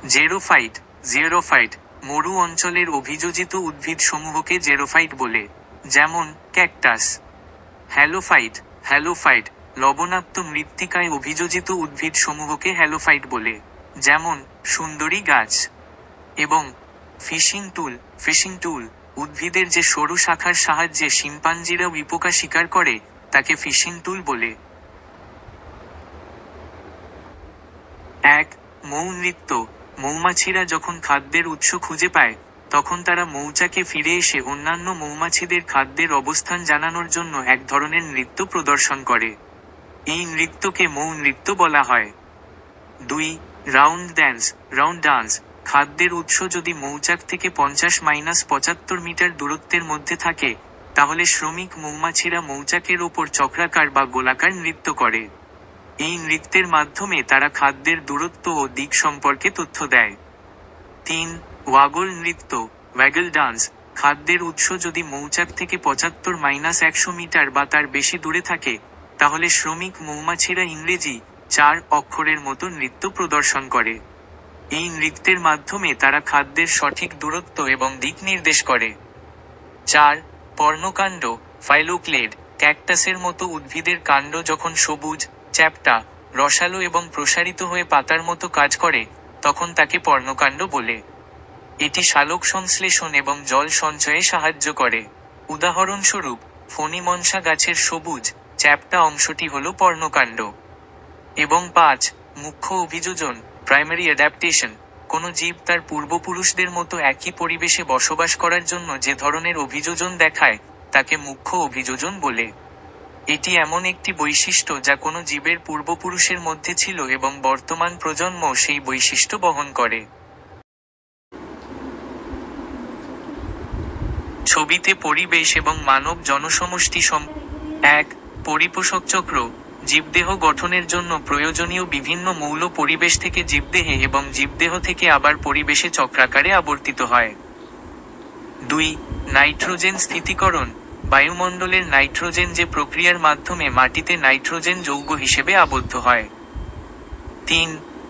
জেরোফাইট, জিওরোফাইট। মরু অঞ্চলের অভিযোজিত উদ্ভিদ সমূহকে জেরোফাইট বলে। যেমন ক্যাকটাস। Halophyte, halophyte. লবণাক্ত মৃত্তিকায় অভিযোজিত উদ্ভিদ সমূহকে হ্যালোফাইট বলে। যেমন সুন্দরী গাছ। এবং ফিশিং টুল, ফিশিং টুল। উদ্ভিদের যে সরু শাখার সাহায্যে শিম্পাঞ্জিরা উইপোকা শিকার করে, তাকে ফিশিং টুল বলে। 1. মৌ নৃত্য। মৌমাছিরা যখন খাদ্যের উৎস খুঁজে পায়, তখন তারা মৌচাকে ফিরে এসে অন্যান্য মৌমাছিদের খাদ্যের অবস্থান জানানোর জন্য এক ধরনের নৃত্য প্রদর্শন করে। এই নৃত্যকে মৌ নৃত্য বলা হয়। 2. রাউন্ড ডান্স খাদ্যের উৎস যদি মৌচাক থেকে 50-75 মিটার দূরত্বের মধ্যে থাকে, তাহলে শ্রমিক মৌমাছিরা মৌচাকের ওপর চক্রাকার বা গোলাকার নৃত্য করে। এই নৃত্যের মাধ্যমে তারা খাদ্যের দূরত্ব ও দিক সম্পর্কে তথ্য দেয়। 3. ওয়াগল নৃত্য ওয়াগল ডান্স খাদ্যের উৎস যদি মৌচাক থেকে 75-100 মিটার বা তার বেশি দূরে থাকে, তাহলে শ্রমিক মৌমাছিরা ইংরেজি 4 অক্ষরের মতো নৃত্য প্রদর্শন করে। এই নৃত্যের মাধ্যমে তারা খাদ্যের সঠিক দূরত্ব এবং দিক নির্দেশ করে। 4. পর্ণকাণ্ড ফাইলোক্লেড ক্যাকটাসের মতো উদ্ভিদের কাণ্ড যখন সবুজ, চ্যাপ্টা, রসালো এবং প্রসারিত হয়ে পাতার মতো কাজ করে, তখন তাকে পর্ণকাণ্ড বলে। এটি সালোক সংশ্লেষণ এবং জল সঞ্চয়ে সাহায্য করে। উদাহরণস্বরূপ, ফণিমনসা গাছের সবুজ, চ্যাপ্টা অংশটি হল পর্ণকাণ্ড। এবং 5. মুখ্য অভিযোজন প্রাইমারি অ্যাডাপ্টেশন কোনো জীব তার পূর্বপুরুষদের মতো একই পরিবেশে বসবাস করার জন্য যে ধরনের অভিযোজন দেখায়, তাকে মুখ্য অভিযোজন বলে। এটি এমন একটি বৈশিষ্ট্য যা কোনো জীবের পূর্বপুরুষের মধ্যে ছিল এবং বর্তমান প্রজন্ম সেই বৈশিষ্ট্য বহন করে। ছবিতে পরিবেশ এবং মানব জনসমষ্টি 1. পরিপোষক চক্র জীবদেহ গঠনের জন্য প্রয়োজনীয় বিভিন্ন মৌল পরিবেশ থেকে জীবদেহে এবং জীবদেহ থেকে আবার পরিবেশে চক্রাকারে আবর্তিত হয়। 2. নাইট্রোজেন স্থিতিকরণ বায়ুমণ্ডলের নাইট্রোজেন যে প্রক্রিয়ার মাধ্যমে মাটিতে নাইট্রোজেন যৌগ হিসেবে আবদ্ধ হয়। 3.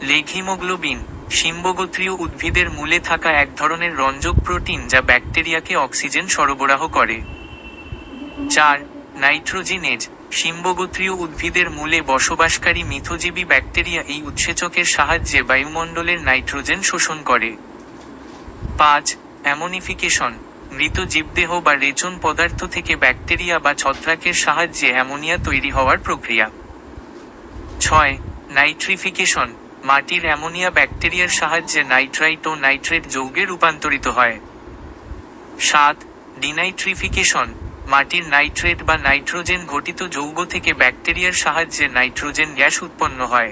লেগ হিমোগ্লোবিন শিম্বগোত্রীয় উদ্ভিদের মূলে থাকা এক ধরনের রঞ্জক প্রোটিন যা ব্যাকটেরিয়াকে অক্সিজেন সরবরাহ করে। 4. নাইট্রোজিনেজ শিম্বগোত্রীয় উদ্ভিদের মূলে বসবাসকারী মিথজীবী ব্যাকটেরিয়া এই উৎসেচকের সাহায্যে বায়ুমণ্ডলের নাইট্রোজেন শোষণ করে। 5. অ্যামোনিফিকেশন মৃত জীবদেহ বা রেচন পদার্থ থেকে ব্যাকটেরিয়া বা ছত্রাকের সাহায্যে অ্যামোনিয়া তৈরি হওয়ার প্রক্রিয়া। 6. নাইট্রিফিকেশন মাটির অ্যামোনিয়া ব্যাকটেরিয়ার সাহায্যে নাইট্রাইট ও নাইট্রেট যৌগে রূপান্তরিত হয়। 7. ডিনাইট্রিফিকেশন মাটির নাইট্রেট বা নাইট্রোজেন ঘটিত যৌগ থেকে ব্যাকটেরিয়ার সাহায্যে নাইট্রোজেন গ্যাস উৎপন্ন হয়।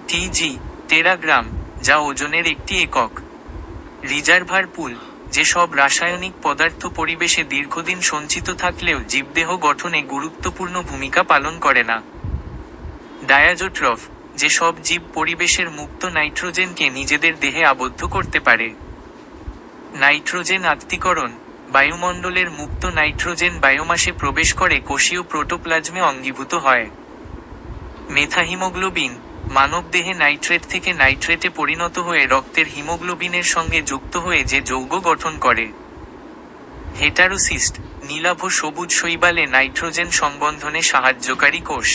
টিজি টেরাগ্রাম যা ওজনের একটি একক। রিজার্ভার পুল যে সব রাসায়নিক পদার্থ পরিবেশে দীর্ঘদিন সঞ্চিত থাকলেও জীবদেহ গঠনে গুরুত্বপূর্ণ ভূমিকা পালন করে না। ডায়াজোট্রফ যে সব জীব পরিবেশের মুক্ত নাইট্রোজেনকে নিজেদের দেহে আবদ্ধ করতে পারে। নাইট্রোজেন আত্তীকরণ বায়ুমণ্ডলের মুক্ত নাইট্রোজেন বায়োমাসে প্রবেশ করে কোষীয় প্রোটোপ্লাজমে অঙ্গীভূত হয়। মেথাহিমোগ্লোবিন মানবদেহে নাইট্রেট থেকে নাইট্রেটে পরিণত হয়ে রক্তের হিমোগ্লোবিনের সঙ্গে যুক্ত হয়ে যে যৌগ গঠন করে। হেটারোসিস্ট নীলাভ সবুজ শৈবালে নাইট্রোজেন সংবন্ধনে সাহায্যকারী কোষ।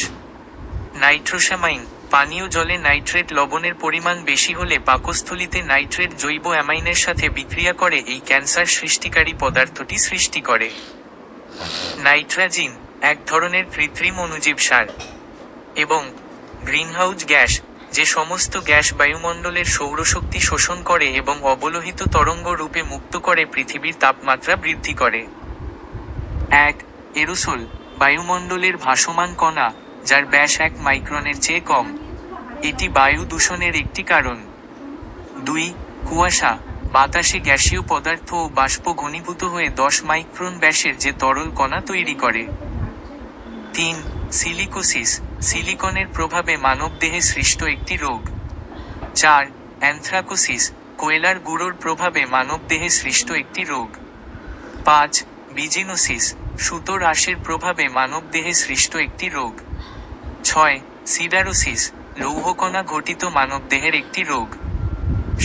নাইট্রোসামাইন পানীয় জলে নাইট্রেট লবণের পরিমাণ বেশি হলে পাকস্থলীতে নাইট্রেট জৈব অ্যামাইনের সাথে বিক্রিয়া করে এই ক্যান্সার সৃষ্টিকারী পদার্থটি সৃষ্টি করে। নাইট্রাজিন এক ধরনের কৃত্রিম অণুজীব সার। এবং গ্রিনহাউস গ্যাস যে সমস্ত গ্যাস বায়ুমণ্ডলের সৌরশক্তি শোষণ করে এবং অবলোহিত তরঙ্গ রূপে মুক্ত করে পৃথিবীর তাপমাত্রা বৃদ্ধি করে। 1. এরোসোল বায়ুমণ্ডলের ভাসমান কণা যার ব্যাস 1 মাইক্রনের চেয়ে কম। এটি বায়ু দূষণের একটি কারণ। 2. কুয়াশা বাতাসে গ্যাসীয় পদার্থ ও বাষ্প ঘনীভূত হয়ে 10 মাইক্রন ব্যাসের যে তরল কণা তৈরি করে। 3. সিলিকোসিস সিলিকনের প্রভাবে মানবদেহে সৃষ্ট একটি রোগ। 4. অ্যানথ্রাকোসিস কোয়েলার গুঁড়োর প্রভাবে মানবদেহে সৃষ্ট একটি রোগ। 5. বিজিনোসিস সুতোর আঁশের প্রভাবে মানবদেহে সৃষ্ট একটি রোগ। 6. সিডারোসিস লৌহকণা ঘটিত মানবদেহের একটি রোগ।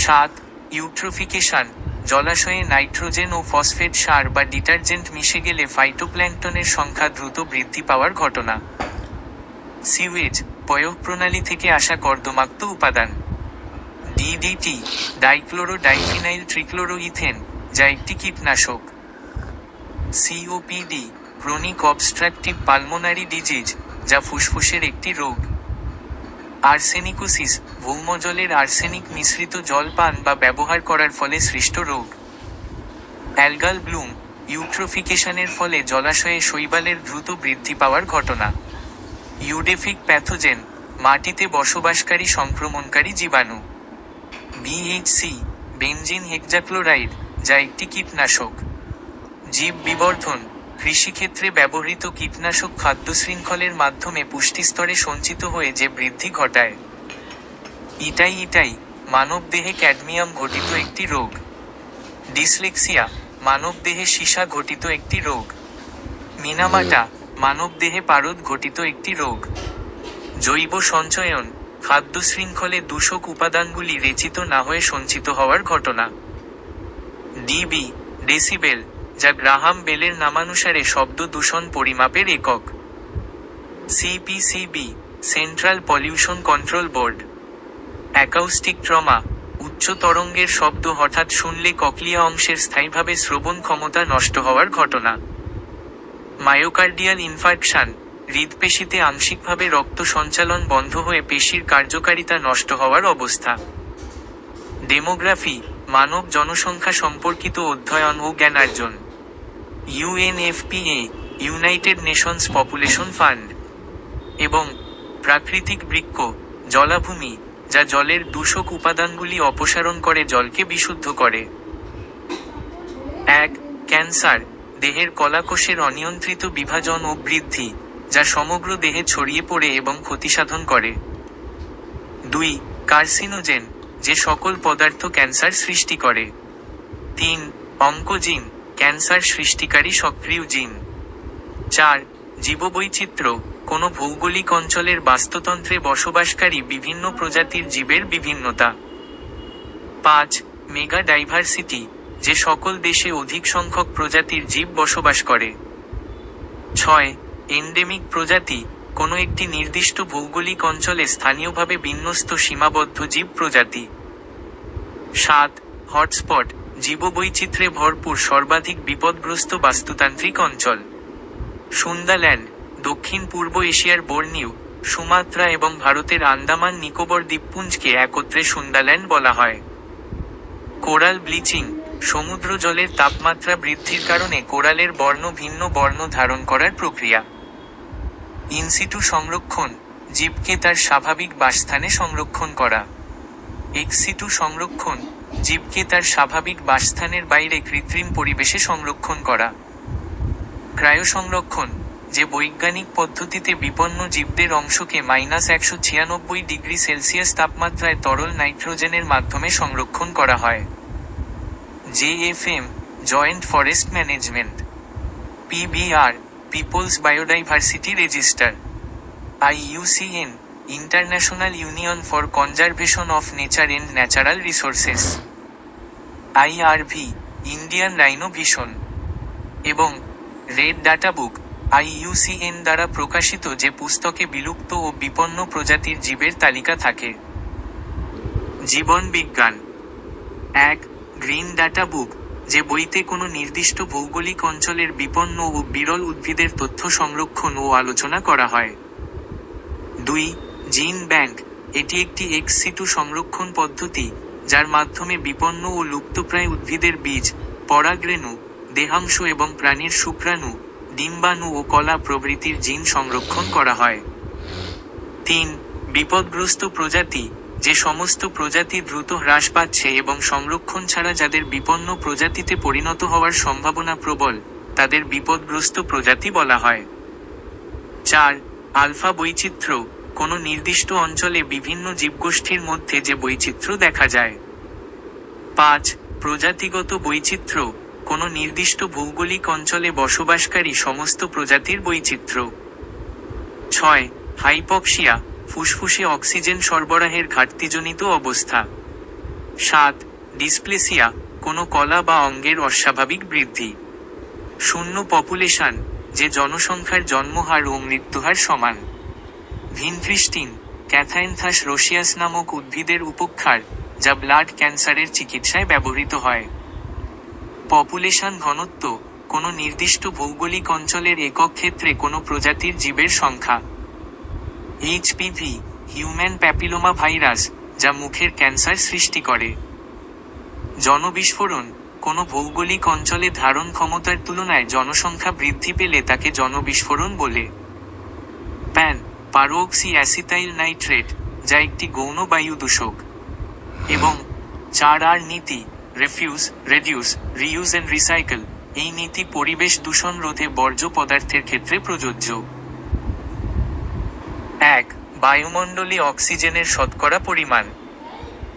7. ইউট্রোফিকেশন জলাশয়ে নাইট্রোজেন ও ফসফেট সার বা ডিটারজেন্ট মিশে গেলে ফাইটোপ্ল্যাঙ্কটনের সংখ্যা দ্রুত বৃদ্ধি পাওয়ার ঘটনা। সিওয়েজ পয়ঃপ্রণালী থেকে আসা কর্দমাক্ত উপাদান। ডিডিটি ডাইক্লোরো ডাইফিনাইল ট্রিক্লোরোইথেন যা একটি কীটনাশক। COPD chronic obstructive pulmonary disease যা ফুসফুসের একটি রোগ। আর্সেনিকোসিস ভৌমজলের আর্সেনিক মিশ্রিত জল পান বা ব্যবহার করার ফলে সৃষ্ট রোগ। অ্যালগাল ব্লুম ইউট্রোফিকেশনের ফলে জলাশয়ে শৈবালের দ্রুত বৃদ্ধি পাওয়ার ঘটনা। ইউডেফিক প্যাথোজেন মাটিতে বসবাসকারী সংক্রমণকারী জীবাণু। বিএইচসি, বেনজিন হেক্সাক্লোরাইড, যা একটি কীটনাশক। জীব বিবর্ধন, কৃষিক্ষেত্রে ব্যবহৃত কীটনাশক খাদ্য শৃঙ্খলের মাধ্যমে পুষ্টিস্তরে সঞ্চিত হয়ে যে বৃদ্ধি ঘটায়। ইটাই, মানবদেহে ক্যাডমিয়াম ঘটিত একটি রোগ। ডিসলেক্সিয়া, মানবদেহে সীসা ঘটিত একটি রোগ। মিনামাটা, মানবদেহে পারদ ঘটিত একটি রোগ। জৈব সঞ্চয়ন, খাদ্য শৃঙ্খলে দূষক উপাদানগুলি রেচিত না হয়ে সঞ্চিত হওয়ার ঘটনা। ডিবি, ডেসিবেল, যা গ্রাহাম বেলের নামানুসারে শব্দ দূষণ পরিমাপের একক। CPCB, central pollution control board. Acoustic trauma, উচ্চ তরঙ্গের শব্দ হঠাৎ শুনলে ককলিয়া অংশের স্থায়ীভাবে শ্রবণ ক্ষমতা নষ্ট হওয়ার ঘটনা। মায়োকার্ডিয়াল ইনফার্কশন, হৃদপেশিতে আংশিকভাবে রক্ত সঞ্চালন বন্ধ হয়ে পেশির কার্যকারিতা নষ্ট হওয়ার অবস্থা। ডেমোগ্রাফি, মানব জনসংখ্যা সম্পর্কিত অধ্যয়ন ও জ্ঞানার্জন। UNFPA, United Nations population fund. এবং প্রাকৃতিক বৃক্ষ, জলাভূমি, যা জলের দূষক উপাদানগুলি অপসারণ করে জলকে বিশুদ্ধ করে। 1. ক্যান্সার, দেহের কলাকোষের অনিয়ন্ত্রিত বিভাজন ও বৃদ্ধি, যা সমগ্র দেহে ছড়িয়ে পড়ে এবং ক্ষতিসাধন করে। 2. কার্সিনোজেন, যে সকল পদার্থ ক্যান্সার সৃষ্টি করে। 3. অঙ্কোজিন, ক্যান্সার সৃষ্টিকারী সক্রিয় জিন। 4. জীববৈচিত্র্য, কোনো ভৌগোলিক অঞ্চলের বাস্তুতন্ত্রে বসবাসকারী বিভিন্ন প্রজাতির জীবের বিভিন্নতা। 5. মেগা ডাইভার্সিটি, যে সকল দেশে অধিক সংখ্যক প্রজাতির জীব বসবাস করে। 6. এন্ডেমিক প্রজাতি, কোনো একটি নির্দিষ্ট ভৌগোলিক অঞ্চলে স্থানীয়ভাবে বিন্যস্ত সীমাবদ্ধ জীব প্রজাতি। 7. হটস্পট, জীববৈচিত্র্যে ভরপুর সর্বাধিক বিপদগ্রস্ত বাস্তুতান্ত্রিক অঞ্চল। সুন্দাল্যান্ড, দক্ষিণ পূর্ব এশিয়ার বর্নিও, সুমাত্রা এবং ভারতের আন্দামান নিকোবর দ্বীপপুঞ্জকে একত্রে সুন্দাল্যান্ড বলা হয়। কোরাল ব্লিচিং, সমুদ্র জলের তাপমাত্রা বৃদ্ধির কারণে কোরালের বর্ণ ভিন্ন বর্ণ ধারণ করার প্রক্রিয়া। ইনসিটু সংরক্ষণ, জীবকে তার স্বাভাবিক বাসস্থানে সংরক্ষণ করা। এক্সিটু সংরক্ষণ, জীবকে তার স্বাভাবিক বাসস্থানের বাইরে কৃত্রিম পরিবেশে সংরক্ষণ করা। ক্রায়ো সংরক্ষণ, যে বৈজ্ঞানিক পদ্ধতিতে বিপন্ন জীবদের অংশকে -196 ডিগ্রি সেলসিয়াস তাপমাত্রায় তরল নাইট্রোজেনের মাধ্যমে সংরক্ষণ করা হয়। JFM, joint forest management. PBR, people's biodiversity register. IUCN, International union for conservation of Nature and Natural Resources. IRV, Indian Rhino Vision. এবং রেড ডাটা বুক, আইইউসিএন দ্বারা প্রকাশিত, যে পুস্তকে বিলুপ্ত ও বিপন্ন প্রজাতির জীবের তালিকা থাকে। জীবন বিজ্ঞান। 1. গ্রিন ডাটা বুক, যে বইতে কোনো নির্দিষ্ট ভৌগোলিক অঞ্চলের বিপন্ন ও বিরল উদ্ভিদের তথ্য সংরক্ষণ ও আলোচনা করা হয়। 2. জিন ব্যাংক, এটি একটি এক্স সিটু সংরক্ষণ পদ্ধতি, যার মাধ্যমে বিপন্ন ও লুপ্তপ্রায় উদ্ভিদের বীজ, পরাগরেণু, দেহাংশ এবং প্রাণীর শুক্রাণু, ডিম্বাণু ও কলা প্রভৃতির জিন সংরক্ষণ করা হয়। 3. বিপদগ্রস্ত প্রজাতি, যে সমস্ত প্রজাতি দ্রুত হ্রাস পাচ্ছে এবং সংরক্ষণ ছাড়া যাদের বিপন্ন প্রজাতিতে পরিণত হওয়ার সম্ভাবনা প্রবল, তাদের বিপদগ্রস্ত প্রজাতি বলা হয়। 4. আলফা বৈচিত্র্য, কোনো নির্দিষ্ট অঞ্চলে বিভিন্ন জীবগোষ্ঠীর মধ্যে যে বৈচিত্র্য দেখা যায়। 5. প্রজাতিগত বৈচিত্র্য, কোনো নির্দিষ্ট ভৌগোলিক অঞ্চলে বসবাসকারী সমস্ত প্রজাতির বৈচিত্র্য। 6. হাইপক্সিয়া, ফুসফুসে অক্সিজেন সরবরাহের ঘাটতিজনিত অবস্থা। 7. ডিসপ্লেসিয়া, কোনো কলা বা অঙ্গের অস্বাভাবিক বৃদ্ধি। শূন্য পপুলেশন, যে জনসংখ্যার জন্মহার ও মৃত্যুহার সমান। ভিনক্রিস্টিন, ক্যাথাইনথাস রোসিয়াস নামক উদ্ভিদের উপক্ষার, যা ব্লাড ক্যান্সারের চিকিৎসায় ব্যবহৃত হয়। পপুলেশন ঘনত্ব, কোনো নির্দিষ্ট ভৌগোলিক অঞ্চলের একক ক্ষেত্রে কোনো প্রজাতির জীবের সংখ্যা। এইচপিভি, হিউম্যান প্যাপিলোমা ভাইরাস, যা মুখের ক্যান্সার সৃষ্টি করে। জনবিস্ফোরণ, কোনো ভৌগোলিক অঞ্চলে ধারণ ক্ষমতার তুলনায় জনসংখ্যা বৃদ্ধি পেলে তাকে জনবিস্ফোরণ বলে। প্যান, পারঅক্সি অ্যাসিটাইল নাইট্রেট, যা একটি গৌণ বায়ু দূষক। এবং 4R নীতি, refuge, reduce, reuse and recycle. এই নীতি পরিবেশ দূষণ রোধে বর্জ্য পদার্থের ক্ষেত্রে প্রযোজ্য। 1. বায়ুমণ্ডলে অক্সিজেনের শতকরা পরিমাণ।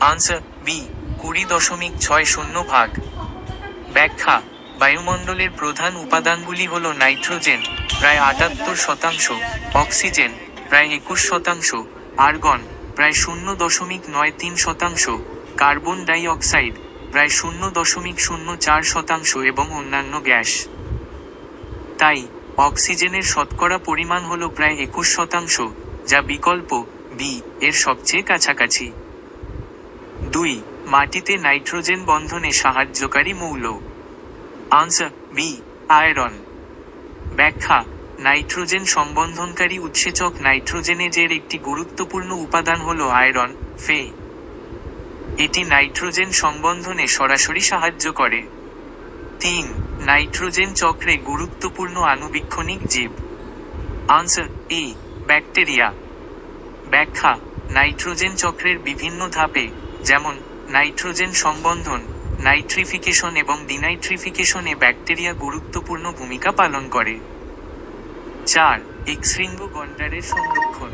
আনসার বি, 20.60 ভাগ। ব্যাখ্যা: বায়ুমণ্ডলের প্রধান উপাদানগুলি হল নাইট্রোজেন প্রায় 78%, অক্সিজেন প্রায় 21%, আর্গন প্রায় 0.93%, কার্বন ডাই অক্সাইড প্রায় 0.04% এবং অন্যান্য গ্যাস। তাই অক্সিজেনের শতকরা পরিমাণ হল প্রায় 21%, যা বিকল্প বি এর সবচেয়ে কাছাকাছি। 2. মাটিতে নাইট্রোজেন বন্ধনে সাহায্যকারী মৌল। Answer B, iron. ব্যাখ্যা: নাইট্রোজেন সম্বন্ধনকারী উৎসেচক নাইট্রোজেনেজের একটি গুরুত্বপূর্ণ উপাদান হল আয়রন, ফে। এটি নাইট্রোজেন সম্বন্ধনে সরাসরি সাহায্য করে। 3. নাইট্রোজেন চক্রে গুরুত্বপূর্ণ আণুবীক্ষণিক জীব। আনসার এ, ব্যাকটেরিয়া। ব্যাখ্যা: নাইট্রোজেন চক্রের বিভিন্ন ধাপে, যেমন নাইট্রোজেন সম্বন্ধন, নাইট্রিফিকেশন এবং ডিনাইট্রিফিকেশনে ব্যাকটেরিয়া গুরুত্বপূর্ণ ভূমিকা পালন করে। 4. এক্সশৃঙ্গ গন্ডারের সংরক্ষণ।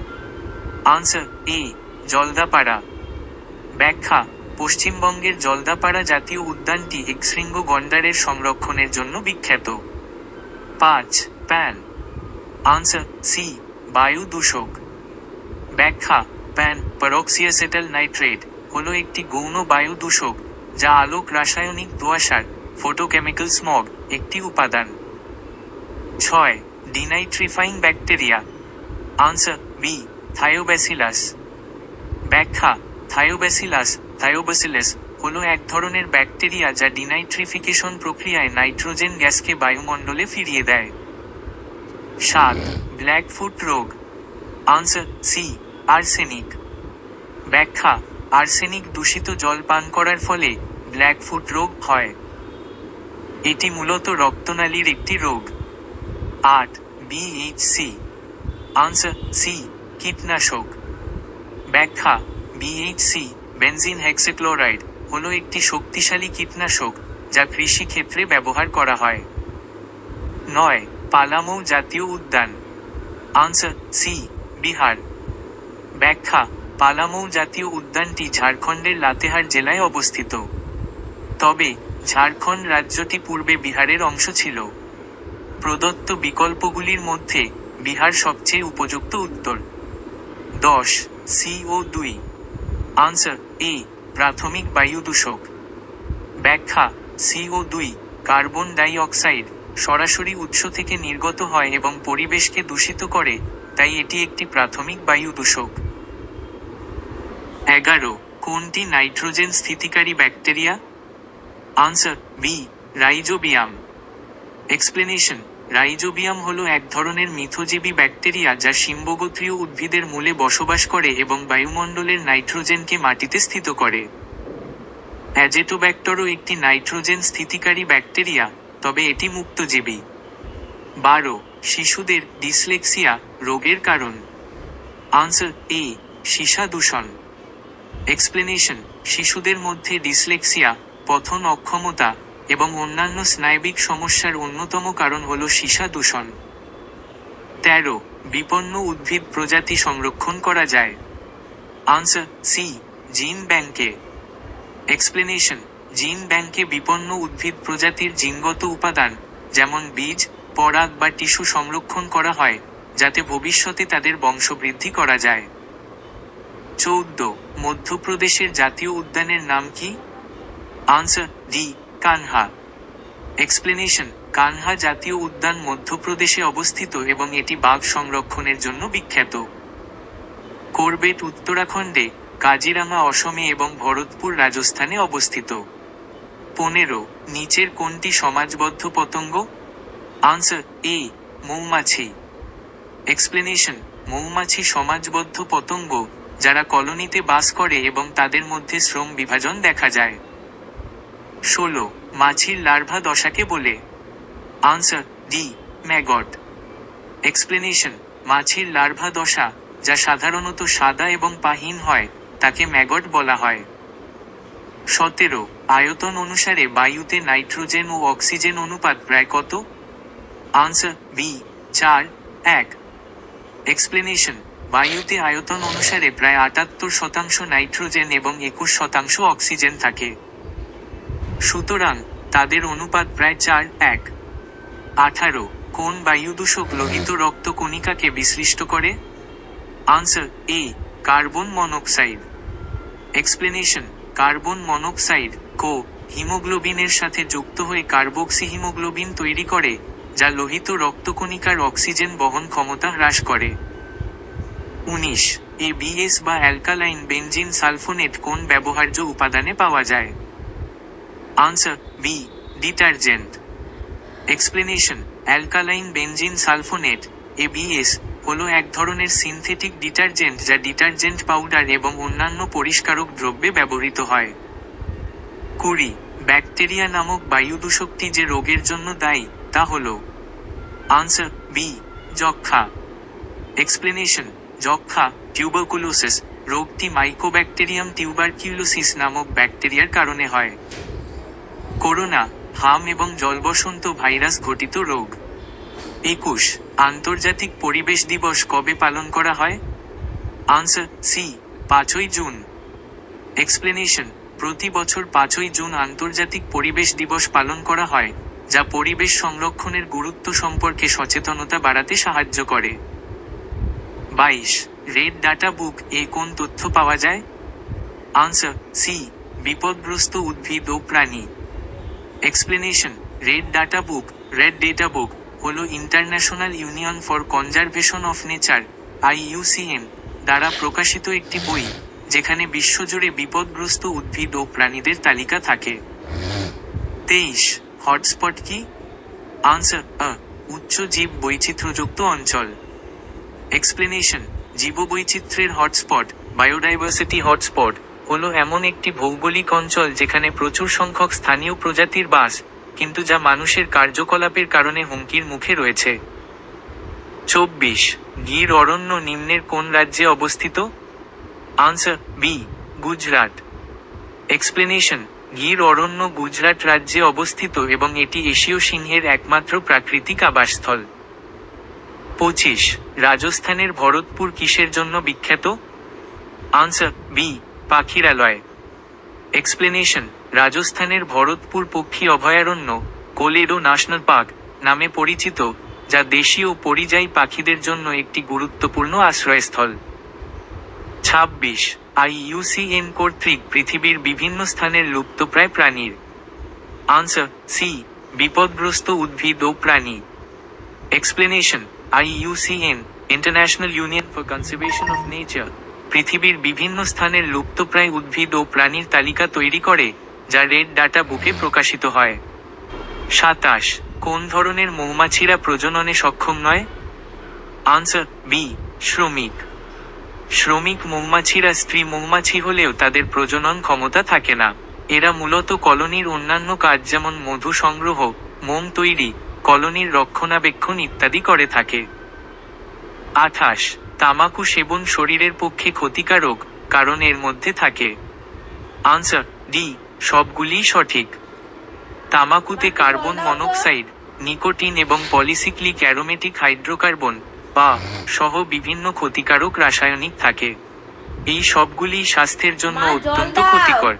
আনসার এ, জলদাপাড়া। ব্যাখ্যা: পশ্চিমবঙ্গের জলদাপাড়া জাতীয় উদ্যানটি এক্সশৃঙ্গ গন্ডারের সংরক্ষণের জন্য বিখ্যাত। 5. প্যান। আনসার সি, বায়ু দূষক। ব্যাখ্যা: প্যান, পারঅক্সিঅ্যাসেটাইল নাইট্রেট, হল একটি গৌণ বায়ু দূষক, যা আলোক রাসায়নিক ধোঁয়াশার, ফটোকেমিক্যাল স্মগ, একটি উপাদান। 6. Denitrifying bacteria. Answer B, thiobacillus. ব্যাখ্যা: থায়োব্যাসিলাস হল এক ধরনের ব্যাকটেরিয়া যা ডিনাইট্রিফিকেশন প্রক্রিয়ায় নাইট্রোজেন গ্যাসকে বায়ুমণ্ডলে ফিরিয়ে দেয়। 7. ব্ল্যাকফুট রোগ। Answer C, arsenic. ব্যাখ্যা: আর্সেনিক দূষিত জল পান করার ফলে ব্ল্যাকফুট রোগ হয়। এটি মূলত রক্তনালীর একটি রোগ। 8. বিএইচসি। আনসার সি, কীটনাশক। ব্যাখ্যা: বিএইচসি, বেনজিন হেক্সাক্লোরাইড, হল একটি শক্তিশালী কীটনাশক যা কৃষি ক্ষেত্রে ব্যবহার করা হয়। 9. পালামৌ জাতীয় উদ্যান। Answer C, Bihar. ব্যাখ্যা: পালামৌ জাতীয় উদ্যানটি ঝাড়খণ্ডের লাতেহার জেলায় অবস্থিত। তবে ঝাড়খণ্ড রাজ্যটি পূর্বে বিহারের অংশ ছিল। প্রদত্ত বিকল্পগুলির মধ্যে বিহার সবচেয়ে উপযুক্ত উত্তর। 10. CO2। আনসার এ, প্রাথমিক বায়ু দূষক। ব্যাখ্যা: CO2, কার্বন ডাই অক্সাইড, সরাসরি উৎস থেকে নির্গত হয় এবং পরিবেশকে দূষিত করে, তাই এটি একটি প্রাথমিক বায়ু দূষক। 11. কোনটি নাইট্রোজেন স্থিতিকারী bacteria? Answer B, Rhizobium. Explanation: Rhizobium হল এক ধরনের মিথজীবী ব্যাকটেরিয়া যা শিম্বগোত্রীয় উদ্ভিদের মূলে বসবাস করে এবং বায়ুমণ্ডলের নাইট্রোজেনকে মাটিতে স্থিত করে। অ্যাজেটোব্যাক্টরও একটি নাইট্রোজেন স্থিতিকারী ব্যাকটেরিয়া, তবে এটি মুক্তজীবী। 12. শিশুদের ডিসলেক্সিয়া রোগের কারণ। আনসার এ, সীসা দূষণ। এক্সপ্লেনেশন: শিশুদের মধ্যে ডিসলেক্সিয়া, পঠন অক্ষমতা এবং অন্যান্য স্নায়বিক সমস্যার অন্যতম কারণ হল সীসা দূষণ। 13. বিপন্ন উদ্ভিদ প্রজাতি সংরক্ষণ করা যায়। আনসার সি, জিন ব্যাংকে। এক্সপ্লেনেশন: জিন ব্যাংকে বিপন্ন উদ্ভিদ প্রজাতির জিনগত উপাদান, যেমন বীজ, পরাগ বা টিস্যু সংরক্ষণ করা হয়, যাতে ভবিষ্যতে তাদের বংশবৃদ্ধি করা যায়। 14. মধ্যপ্রদেশের জাতীয় উদ্যানের নাম কি? Answer D, Kanha. Explanation: Kanha জাতীয় উদ্যান মধ্যপ্রদেশে অবস্থিত এবং এটি বাঘ সংরক্ষণের জন্য বিখ্যাত। করবেট উত্তরাখণ্ডে, কাজিরাঙা অসমে এবং ভরতপুর রাজস্থানে অবস্থিত। 15. নিচের কোনটি সমাজবদ্ধ পতঙ্গ? আনসার এ, মৌমাছি। এক্সপ্লেনেশন: মৌমাছি সমাজবদ্ধ পতঙ্গ যারা কলোনিতে বাস করে এবং তাদের মধ্যে শ্রম বিভাজন দেখা যায়। 16. মাছির লার্ভা দশাকে বলে। Answer D, maggot. এক্সপ্লেনেশন: মাছির লার্ভা দশা যা সাধারণত সাদা এবং পাহীন হয়, তাকে ম্যাগট বলা হয়। 17 আয়তন অনুসারে বায়ুতে নাইট্রোজেন ও অক্সিজেন অনুপাত প্রায় কত? Answer B 4:1। এক্সপ্লেনেশন, বায়ুতে আয়তন অনুসারে প্রায় 78% নাইট্রোজেন এবং 21% অক্সিজেন থাকে। সুতরাং তাদের অনুপাত প্রায় 4:1। 18 কোন বায়ুদূষক লোহিত রক্ত কণিকাকে বিশ্লিষ্ট করে? Answer A carbon monoxide. Explanation, carbon monoxide হিমোগ্লোবিনের সাথে যুক্ত হয়ে কার্বক্সি হিমোগ্লোবিন তৈরি করে, যা লোহিত রক্তকণিকার অক্সিজেন বহন ক্ষমতা হ্রাস করে। 19 এবিএস বা অ্যালকালাইন বেনজিন সালফোনেট কোন ব্যবহার্য উপাদানে পাওয়া যায়? Answer B detergent. Explanation, alkaline benzene sulphonate ABS হলো এক ধরনের সিনথেটিক ডিটারজেন্ট যা ডিটারজেন্ট পাউডার এবং অন্যান্য পরিষ্কারক দ্রব্যে ব্যবহৃত হয়। 20 ব্যাকটেরিয়া নামক বায়ুদূষকটি যে রোগের জন্য দায়ী তা হল? আনসার বি যক্ষ্মা। এক্সপ্লেনেশন, যক্ষ্মা টিউবারকুলোসিস রোগটি মাইকোব্যাকটেরিয়াম টিউবারকিউলোসিস নামক ব্যাকটেরিয়ার কারণে হয়। করোনা হাম এবং জলবসন্ত ভাইরাস ঘটিত রোগ। 21 আন্তর্জাতিক পরিবেশ দিবস কবে পালন করা হয়? আনসার সি 5ই জুন। এক্সপ্লেনেশন, প্রতি বছর 5ই জুন আন্তর্জাতিক পরিবেশ দিবস পালন করা হয়, যা পরিবেশ সংরক্ষণের গুরুত্ব সম্পর্কে সচেতনতা বাড়াতে সাহায্য করে। 22 রেড ডাটা বুক এ কোন তথ্য পাওয়া যায়? আনসার সি বিপদগ্রস্ত উদ্ভিদ ও প্রাণী। এক্সপ্লেনেশন, রেড ডেটা বুক হলো international union for conservation of nature IUCN দ্বারা প্রকাশিত একটি বই, যেখানে বিশ্বজুড়ে বিপদগ্রস্ত উদ্ভিদ ও প্রাণীদের তালিকা থাকে। 23 হটস্পট কি? আনসার উচ্চ জীব বৈচিত্র্যযুক্ত অঞ্চল। এক্সপ্লেনেশন, জীববৈচিত্র্যের হটস্পট বায়োডাইভার্সিটি হটস্পট হলো এমন একটি ভৌগোলিক অঞ্চল যেখানে প্রচুর সংখ্যক স্থানীয় প্রজাতির বাস, কিন্তু যা মানুষের কার্যকলাপের কারণে হুমকির মুখে রয়েছে। 24 গির অরণ্য নিম্নের কোন রাজ্যে অবস্থিত? Answer B Gujarat. Explanation, Gir অরণ্য গুজরাট রাজ্যে অবস্থিত এবং এটি এশীয় সিংহের একমাত্র প্রাকৃতিক আবাসস্থল। 25 রাজস্থানের ভরতপুর কিসের জন্য বিখ্যাত? আনসার বি পাখিরালয়। এক্সপ্লেনেশন, রাজস্থানের ভরতপুর পক্ষী অভয়ারণ্য কোলেডো ন্যাশনাল পার্ক নামে পরিচিত, যা দেশীয় পরিযায়ী পাখিদের জন্য একটি গুরুত্বপূর্ণ আশ্রয়স্থল। 26 IUCN কর্তৃক পৃথিবীর বিভিন্ন স্থানের লুপ্তপ্রায় প্রাণীর। আনসার সি বিপদগ্রস্ত উদ্ভিদ ও প্রাণী। Explanation, IUCN international union for conservation of nature পৃথিবীর বিভিন্ন স্থানের লুপ্তপ্রায় উদ্ভিদ ও প্রাণীর তালিকা তৈরি করে, যা রেড ডাটা বুকে প্রকাশিত হয়। 27 কোন ধরনের মৌমাছিরা প্রজননে সক্ষম নয়? আনসার বি শ্রমিক। শ্রমিক মৌমাছিরা স্ত্রী মৌমাছি হলেও তাদের প্রজনন ক্ষমতা থাকে না। এরা মূলত কলোনির অন্যান্য কাজ যেমন মধু সংগ্রহ, মোম তৈরি, কলোনির রক্ষণাবেক্ষণ ইত্যাদি করে থাকে। 28 তামাকু সেবন শরীরের পক্ষে ক্ষতিকারক কারণ এর মধ্যে থাকে। আনসার ডি সবগুলিই সঠিক। তামাকুতে কার্বন মনোক্সাইড, নিকোটিন এবং পলিসাইক্লিক অ্যারোমেটিক হাইড্রোকার্বন বা সহ বিভিন্ন ক্ষতিকারক রাসায়নিক থাকে। এই সবগুলিই স্বাস্থ্যের জন্য অত্যন্ত ক্ষতিকর।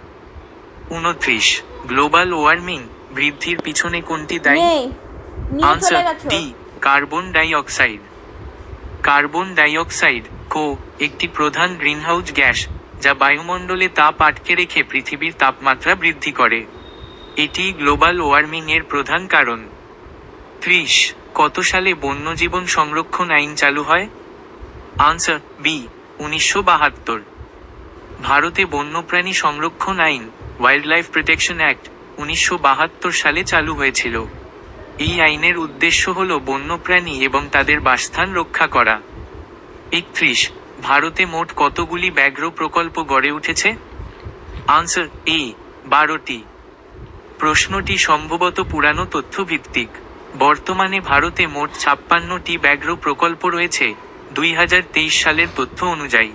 29 গ্লোবাল ওয়ার্মিং বৃদ্ধির পিছনে কোনটি দায়ী? Answer D carbon die oxide. Carbon die oxide একটি প্রধান গ্রিনহাউস গ্যাস, যা বায়ুমণ্ডলে তাপ আটকে রেখে পৃথিবীর তাপমাত্রা বৃদ্ধি করে। এটি গ্লোবাল ওয়ার্মিং এর প্রধান কারণ। 30 কত সালে বন্যজীবন সংরক্ষণ আইন চালু হয়? Answer B 1972। ভারতে বন্যপ্রাণী সংরক্ষণ আইন ওয়াইল্ডলাইফ প্রোটেকশন অ্যাক্ট 1972 সালে চালু হয়েছিল। এই আইনের উদ্দেশ্য হল বন্যপ্রাণী এবং তাদের বাসস্থান রক্ষা করা। 31 ভারতে মোট কতগুলি ব্যাঘ্র প্রকল্প গড়ে উঠেছে? আনসার এ 12টি। প্রশ্নটি সম্ভবত পুরানো তথ্য ভিত্তিক। বর্তমানে ভারতে মোট 56টি ব্যাঘ্র প্রকল্প রয়েছে, 2023 সালের তথ্য অনুযায়ী।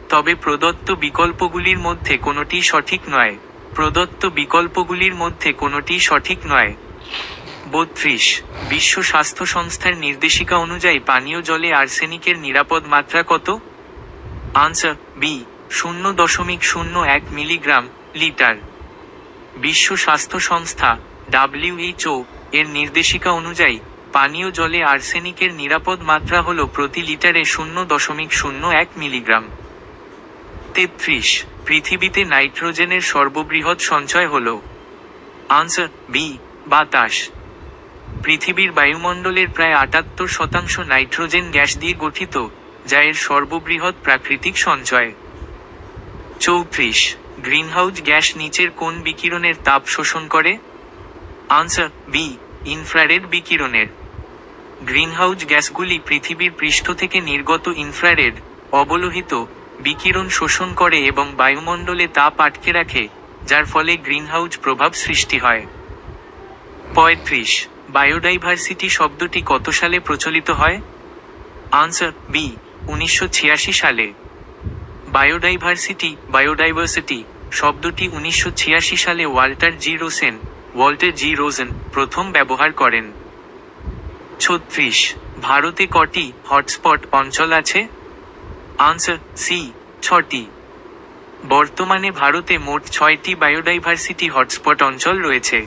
তবে প্রদত্ত বিকল্পগুলির মধ্যে কোনোটি সঠিক নয়। প্রদত্ত বিকল্পগুলির মধ্যে কোনোটি সঠিক নয়। 32 বিশ্ব স্বাস্থ্য সংস্থার নির্দেশিকা অনুযায়ী পানীয় জলে আর্সেনিকের নিরাপদ মাত্রা কত? Answer B 0.01 milligram litre. বিশ্ব স্বাস্থ্য সংস্থা WHO এর নির্দেশিকা অনুযায়ী পানীয় জলে আর্সেনিকের নিরাপদ মাত্রা হল প্রতি লিটারে 0.01 মিলিগ্রাম। 33 পৃথিবীতে নাইট্রোজেনের সর্ববৃহৎ সঞ্চয় হল? আনসার বি বাতাস। পৃথিবীর বায়ুমণ্ডলের প্রায় 78% নাইট্রোজেন গ্যাস দিয়ে গঠিত, যা এর সর্ববৃহৎ প্রাকৃতিক সঞ্চয়। 34 গ্রিনহাউস গ্যাস নিচের কোন বিকিরণের তাপ শোষণ করে? আনসার বি ইনফ্রারেড বিকিরণের। গ্রিনহাউস গ্যাসগুলি পৃথিবীর পৃষ্ঠ থেকে নির্গত ইনফ্রারেড অবলোহিত বিকিরণ শোষণ করে এবং বায়ুমণ্ডলে তাপ আটকে রাখে, যার ফলে গ্রিনহাউস প্রভাব সৃষ্টি হয়। 35 বায়োডাইভার্সিটি শব্দটি কত সালে প্রচলিত হয়? আনসার বি 1986 সালে। বায়োডাইভার্সিটি শব্দটি 1986 সালে ওয়াল্টার জি রোজেন প্রথম ব্যবহার করেন। 36 ভারতে কটি হটস্পট অঞ্চল আছে? আনসার সি 6টি। বর্তমানে ভারতে মোট 6টি বায়োডাইভার্সিটি হটস্পট অঞ্চল রয়েছে।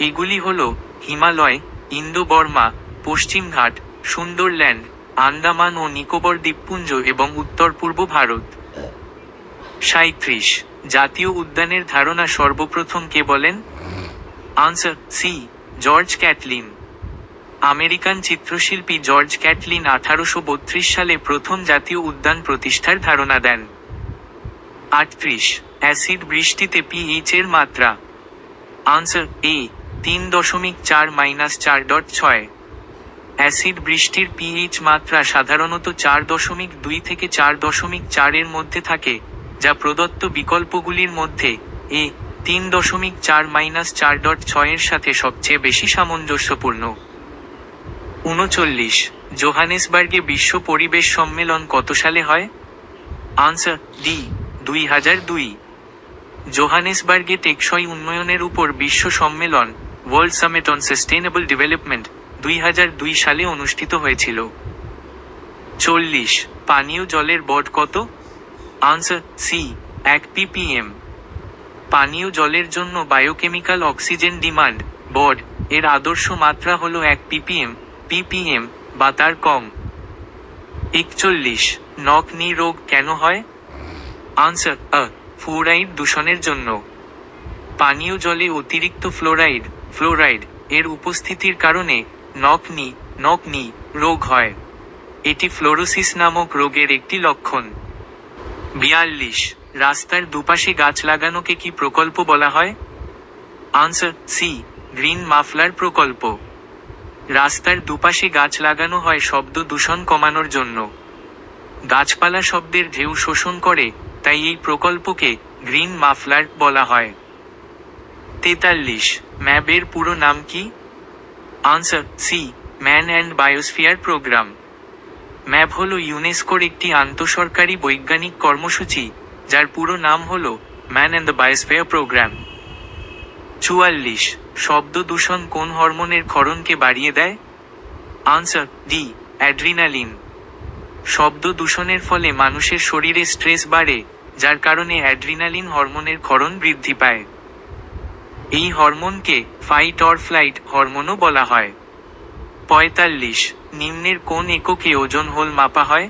এগুলি হল হিমালয়, ইন্দো বর্মা, পশ্চিমঘাট, সুন্দরল্যান্ড, আন্দামান ও নিকোবর দ্বীপপুঞ্জ এবং উত্তর পূর্ব ভারত। 37 জাতীয় উদ্যানের ধারণা সর্বপ্রথম কে বলেন? Answer C George Catlin. American চিত্রশিল্পী জর্জ ক্যাটলিন 1832 সালে প্রথম জাতীয় উদ্যান প্রতিষ্ঠার ধারণা দেন। 38 অ্যাসিড বৃষ্টিতে পিএইচ এর মাত্রা? আনসার এ 3.4-4.6। অ্যাসিড বৃষ্টির পিএইচ মাত্রা সাধারণত 4.2 থেকে 4.4 এর মধ্যে থাকে, যা প্রদত্ত বিকল্পগুলির মধ্যে এ 3.4-4.6 এর সাথে সবচেয়ে বেশি সামঞ্জস্যপূর্ণ। 39 জোহানেসবার্গে বিশ্ব পরিবেশ সম্মেলন কত সালে হয়? Answer D 2002। জোহানেসবার্গে টেকসই উন্নয়নের উপর বিশ্ব সম্মেলন world summit on sustainable development 2002 সালে অনুষ্ঠিত হয়েছিল। 40 পানীয় জলের বড কত? Answer C 1 ppm। পানীয় জলের জন্য বায়োকেমিক্যাল অক্সিজেন ডিমান্ড বড এর আদর্শ মাত্রা হল 1 ppm বা তার কম। 41 নক নি রোগ কেন হয়? আনসার ফ্লোরাইড দূষণের জন্য। পানীয় জলে অতিরিক্ত ফ্লোরাইড এর উপস্থিতির কারণে নক নি রোগ হয়। এটি ফ্লোরোসিস নামক রোগের একটি লক্ষণ। 42 রাস্তার দুপাশে গাছ লাগানোকে কি প্রকল্প বলা হয়? আনসার সি গ্রিন মাফলার প্রকল্প। রাস্তার দুপাশে গাছ লাগানো হয় শব্দ দূষণ কমানোর জন্য। গাছপালা শব্দের ঢেউ শোষণ করে, তাই এই প্রকল্পকে গ্রিন মাফলার বলা হয়। 43 ম্যাবের পুরো নাম কি? Answer C man and biosphere programme. MAB হল ইউনেস্কোর একটি আন্তঃসরকারি বৈজ্ঞানিক কর্মসূচি, যার পুরো নাম হল man and the biosphere programme. 44 শব্দ দূষণ কোন হরমোনের ক্ষরণকে বাড়িয়ে দেয়? Answer D adrenaline. শব্দ দূষণের ফলে মানুষের শরীরে স্ট্রেস বাড়ে, যার কারণে অ্যাড্রিনালিন হরমোনের ক্ষরণ বৃদ্ধি পায়। এই হরমোনকে ফাইট অর ফ্লাইট হরমোনও বলা হয়। 45 নিম্নের কোন এককে ওজন হোল মাপা হয়?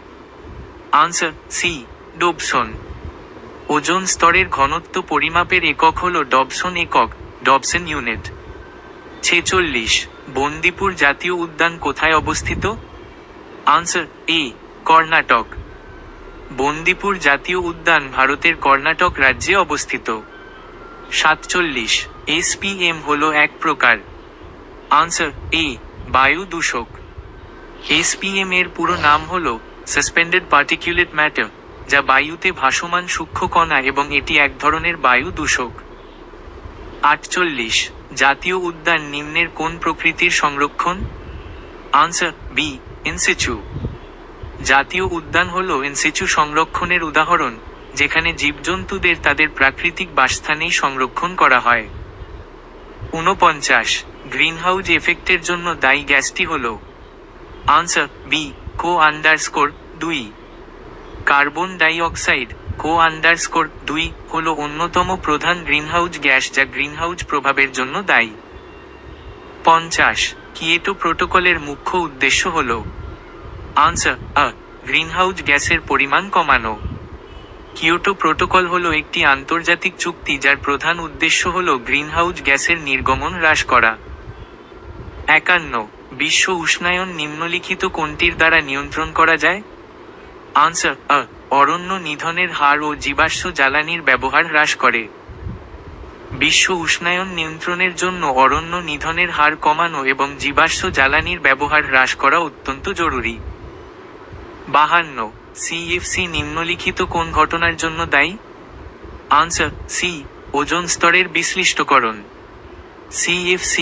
Answer C Dobson. ওজোন স্তরের ঘনত্ব পরিমাপের একক হল ডবসন একক, ডবসন ইউনিট। 46 বন্দিপুর জাতীয় উদ্যান কোথায় অবস্থিত? আনসার এ কর্ণাটক। বন্দিপুর জাতীয় উদ্যান ভারতের কর্ণাটক রাজ্যে অবস্থিত। 47 SPM হল এক প্রকার। আনসার এ বায়ু দূষক। SPM এর পুরো নাম হল সাসপেন্ডেড পার্টিকুলেট ম্যাটার, যা বায়ুতে ভাসমান সূক্ষ্ম কণা এবং এটি এক ধরনের বায়ু দূষক। 48 জাতীয় উদ্যান নিম্নের কোন প্রকৃতির সংরক্ষণ? Answer B in situ. জাতীয় উদ্যান হল ইনসিচু সংরক্ষণের উদাহরণ, যেখানে জীবজন্তুদের তাদের প্রাকৃতিক বাসস্থানেই সংরক্ষণ করা হয়। 49 গ্রিনহাউস এফেক্টের জন্য দায়ী গ্যাসটি হল। Answer B CO_2। Carbon die oxide CO_2 হল অন্যতম প্রধান গ্রিনহাউস গ্যাস যা গ্রিনহাউস প্রভাবের জন্য দায়ী। 50 কিয়োটো প্রোটোকলের মুখ্য উদ্দেশ্য হল। আনসার গ্রিনহাউস গ্যাসের পরিমাণ কমানো। কিয়োটো প্রোটোকল হল একটি আন্তর্জাতিক চুক্তি যার প্রধান উদ্দেশ্য হল গ্রিনহাউস গ্যাসের নির্গমন হ্রাস করা। 51 বিশ্ব উষ্ণায়ন নিম্নলিখিত কোনটির দ্বারা নিয়ন্ত্রণ করা যায়? আনসার অরণ্য নিধনের হার ও জীবাশ্ম জ্বালানির ব্যবহার হ্রাস করে। বিশ্ব উষ্ণায়ন নিয়ন্ত্রণের জন্য অরণ্য নিধনের হার কমানো এবং জীবাশ্ম জ্বালানির ব্যবহার হ্রাস করা অত্যন্ত জরুরি। 52 CFC নিম্নলিখিত কোন ঘটনার জন্য দায়ী? আনসার সি ওজোন স্তরের বিশ্লিষ্টকরণ। CFC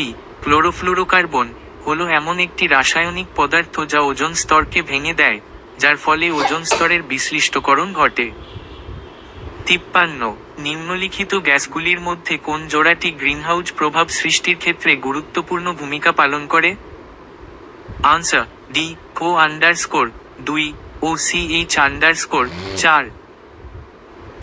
ক্লোরোফ্লুরোকার্বন হলো এমন একটি রাসায়নিক পদার্থ যা ওজোন স্তরকে ভেঙে দেয়, যার ফলে ওজোন স্তরের বিশ্লিষ্টকরণ ঘটে। 53 নিম্নলিখিত গ্যাসগুলির মধ্যে কোন জোড়াটি গ্রিনহাউস প্রভাব সৃষ্টির ক্ষেত্রে গুরুত্বপূর্ণ ভূমিকা পালন করে? আনসার ডি CO_2 ও CH_4।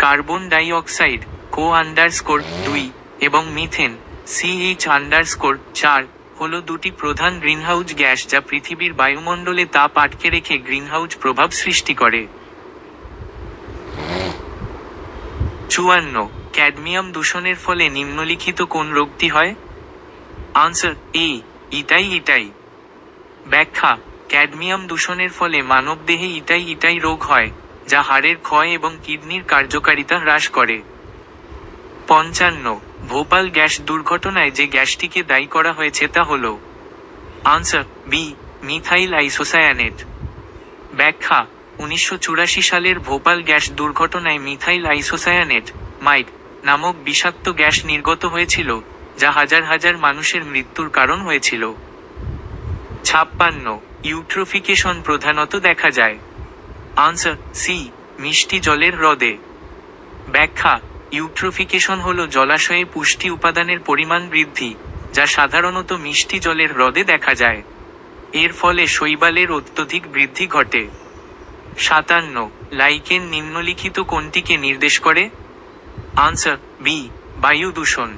Carbon die oxide CO_2 এবং মিথেন CH_4 হল দুটি প্রধান গ্রিনহাউস গ্যাস যা পৃথিবীর বায়ুমণ্ডলে তাপ আটকে রেখে গ্রিনহাউস প্রভাব সৃষ্টি করে। 54 ক্যাডমিয়াম দূষণের ফলে নিম্নলিখিত কোন রোগটি হয়? আনসার এ ইটাই। ব্যাখ্যা ক্যাডমিয়াম দূষণের ফলে মানবদেহে ইটাই রোগ হয়, যা হাড়ের ক্ষয় এবং কিডনির কার্যকারিতা হ্রাস করে। 55 ভোপাল গ্যাস দুর্ঘটনায় যে গ্যাসটিকে দায়ী করা হয়েছে তা হল। Answer B methyl isocyanate. ব্যাখ্যা 1984 সালের ভোপাল গ্যাস দুর্ঘটনায় মিথাইল আইসোসায়ানেট মাইট নামক বিষাক্ত গ্যাস নির্গত হয়েছিল, যা হাজার হাজার মানুষের মৃত্যুর কারণ হয়েছিল। 56 ইউট্রোফিকেশন প্রধানত দেখা যায়। আনসার সি মিষ্টি জলের হ্রদে। ব্যাখ্যা ইউট্রোফিকেশন হল জলাশয়ে পুষ্টি উপাদানের পরিমাণ বৃদ্ধি, যা সাধারণত মিষ্টি জলের হ্রদে দেখা যায়। এর ফলে শৈবালের অত্যধিক বৃদ্ধি ঘটে। 57 লাইকেন নিম্নলিখিত কোনটিকে নির্দেশ করে? আনসার বি বায়ু দূষণ।